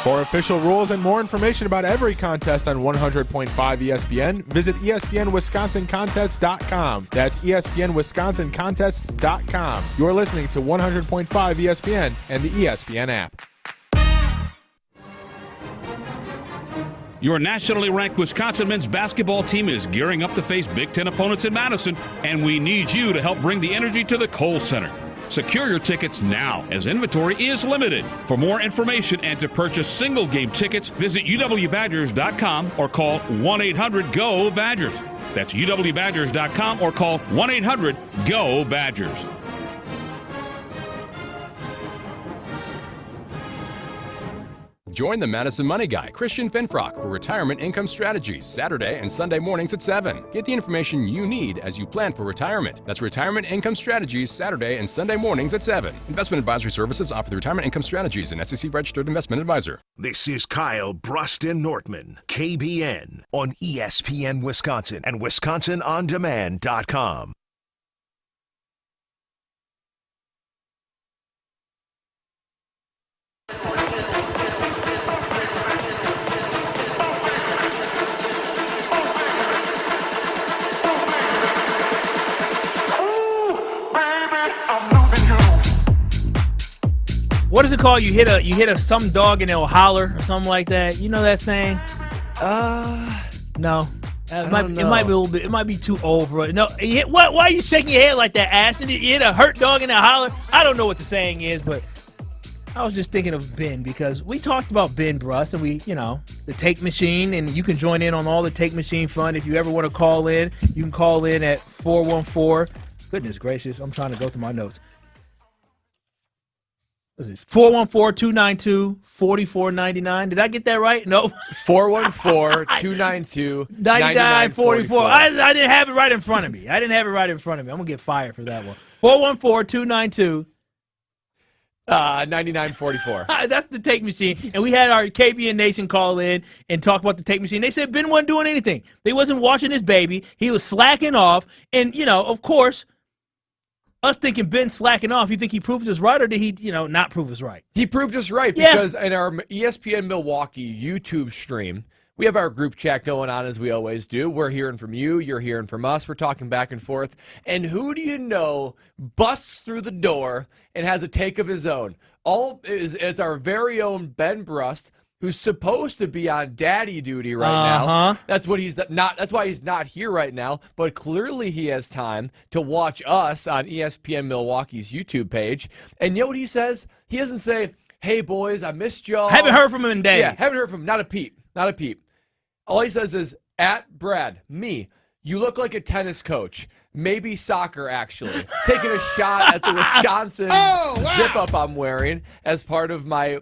Speaker 15: For official rules and more information about every contest on 100.5 ESPN, visit ESPNWisconsinContests.com. That's ESPNWisconsinContests.com. You're listening to 100.5 ESPN and the ESPN app.
Speaker 17: Your nationally ranked Wisconsin men's basketball team is gearing up to face Big Ten opponents in Madison, and we need you to help bring the energy to the Kohl Center. Secure your tickets now, as inventory is limited. For more information and to purchase single-game tickets, visit uwbadgers.com or call 1-800-GO-BADGERS. That's uwbadgers.com or call 1-800-GO-BADGERS.
Speaker 21: Join the Madison Money Guy, Christian Finfrock, for Retirement Income Strategies, Saturday and Sunday mornings at 7. Get the information you need as you plan for retirement. That's Retirement Income Strategies, Saturday and Sunday mornings at 7. Investment advisory services offered through Retirement Income Strategies, an SEC-registered investment advisor.
Speaker 6: This is Kyle Brust and Nortman, KBN, on ESPN Wisconsin and WisconsinOnDemand.com.
Speaker 2: What is it called? You hit a some dog and it'll holler or something like that. You know that saying? No. It might be a little bit. It might be too old, bro. No. Why are you shaking your head like that, Ashton? You hit a hurt dog and a holler. I don't know what the saying is, but I was just thinking of Ben because we talked about Ben Brust and the Take Machine, and you can join in on all the Take Machine fun. If you ever want to call in, you can call in at 414. Goodness gracious, I'm trying to go through my notes. What is it? 414-292-4499. Did I get that right? No.
Speaker 1: 414-292-9944.
Speaker 2: I didn't have it right in front of me. I'm going to get fired for that one. 414-292.
Speaker 1: 99-44.
Speaker 2: That's the take machine. And we had our KBN Nation call in and talk about the take machine. They said Ben wasn't doing anything. They wasn't watching his baby. He was slacking off. And, of course, us thinking Ben slacking off, you think he proved us right, or did he, not prove us right?
Speaker 1: He proved us right because in our ESPN Milwaukee YouTube stream, we have our group chat going on as we always do. We're hearing from you. You're hearing from us. We're talking back and forth. And who do you know busts through the door and has a take of his own? It's our very own Ben Brust, who's supposed to be on daddy duty right now. That's what he's not. That's why he's not here right now. But clearly he has time to watch us on ESPN Milwaukee's YouTube page. And you know what he says? He doesn't say, "Hey boys, I missed y'all."
Speaker 2: Haven't heard from him in days.
Speaker 1: Yeah, haven't heard from him. Not a peep. Not a peep. All he says is, "At Brad, me, you look like a tennis coach. Maybe soccer, actually." Taking a shot at the Wisconsin zip-up I'm wearing as part of my,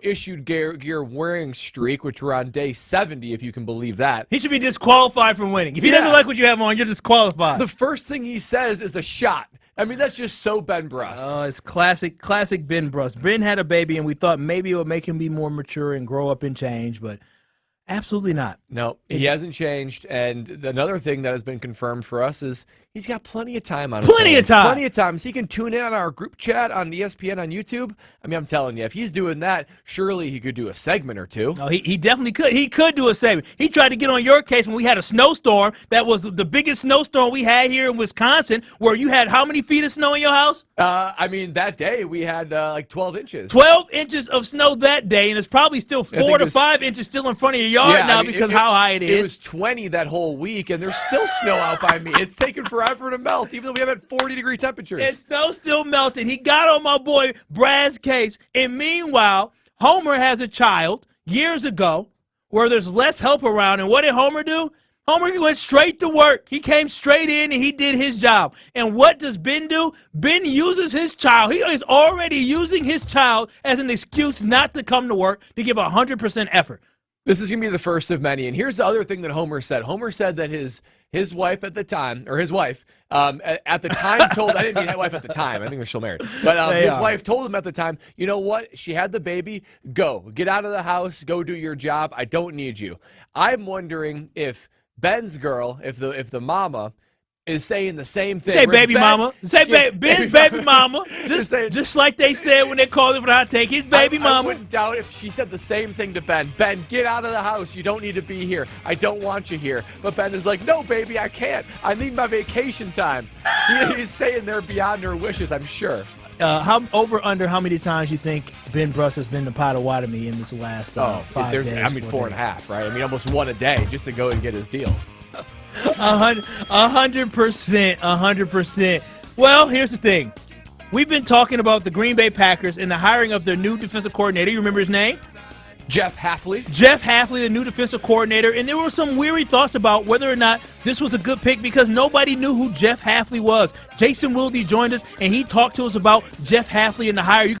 Speaker 1: issued gear wearing streak, which we're on day 70, if you can believe that.
Speaker 2: He should be disqualified from winning. If he doesn't like what you have on, you're disqualified.
Speaker 1: The first thing he says is a shot. I mean, that's just so Ben Brust.
Speaker 2: Oh, it's classic Ben Brust. Ben had a baby, and we thought maybe it would make him be more mature and grow up and change, but absolutely not.
Speaker 1: No, he hasn't changed. And another thing that has been confirmed for us is he's got plenty of time on his hands. Plenty of time. So he can tune in on our group chat on ESPN on YouTube. I mean, I'm telling you, if he's doing that, surely he could do a segment or two.
Speaker 2: Oh, he definitely could. He could do a segment. He tried to get on your case when we had a snowstorm. That was the biggest snowstorm we had here in Wisconsin, where you had how many feet of snow in your house?
Speaker 1: I mean, that day we had like 12 inches.
Speaker 2: 12 inches of snow that day, and it's probably still 4 to 5 inches still in front of your yard now because how high it is.
Speaker 1: It was 20 that whole week, and there's still snow out by me. It's taken forever to melt, even though we have at 40-degree temperatures.
Speaker 2: And snow still melted. He got on my boy Brad's case, and meanwhile, Homer has a child years ago where there's less help around, and what did Homer do? Homer went straight to work. He came straight in, and he did his job. And what does Ben do? Ben uses his child. He is already using his child as an excuse not to come to work, to give 100% effort.
Speaker 1: This is going to be the first of many. And here's the other thing that Homer said. Homer said that his wife at the time, or his wife at the time told, I didn't mean that wife at the time. I think they're still married. But his wife told him at the time, you know what? She had the baby. Go. Get out of the house. Go do your job. I don't need you. I'm wondering if Ben's girl, if the mama, is saying the same thing.
Speaker 2: Say baby mama. Say Ben's baby mama. Just like they said when they called it for the hot take. His baby mama.
Speaker 1: I wouldn't doubt if she said the same thing to Ben. Ben, get out of the house. You don't need to be here. I don't want you here. But Ben is like, no, baby, I can't. I need my vacation time. He's staying there beyond her wishes, I'm sure.
Speaker 2: Under how many times you think Ben Brust has been to Potawatomi in this last 5 days?
Speaker 1: I mean, 4.5, right? I mean, almost one a day just to go and get his deal.
Speaker 2: 100%. Well, here's the thing. We've been talking about the Green Bay Packers and the hiring of their new defensive coordinator. You remember his name?
Speaker 1: Jeff Hafley.
Speaker 2: Jeff Hafley, the new defensive coordinator. And there were some weary thoughts about whether or not this was a good pick because nobody knew who Jeff Hafley was. Jason Wilde joined us, and he talked to us about Jeff Hafley and the hire.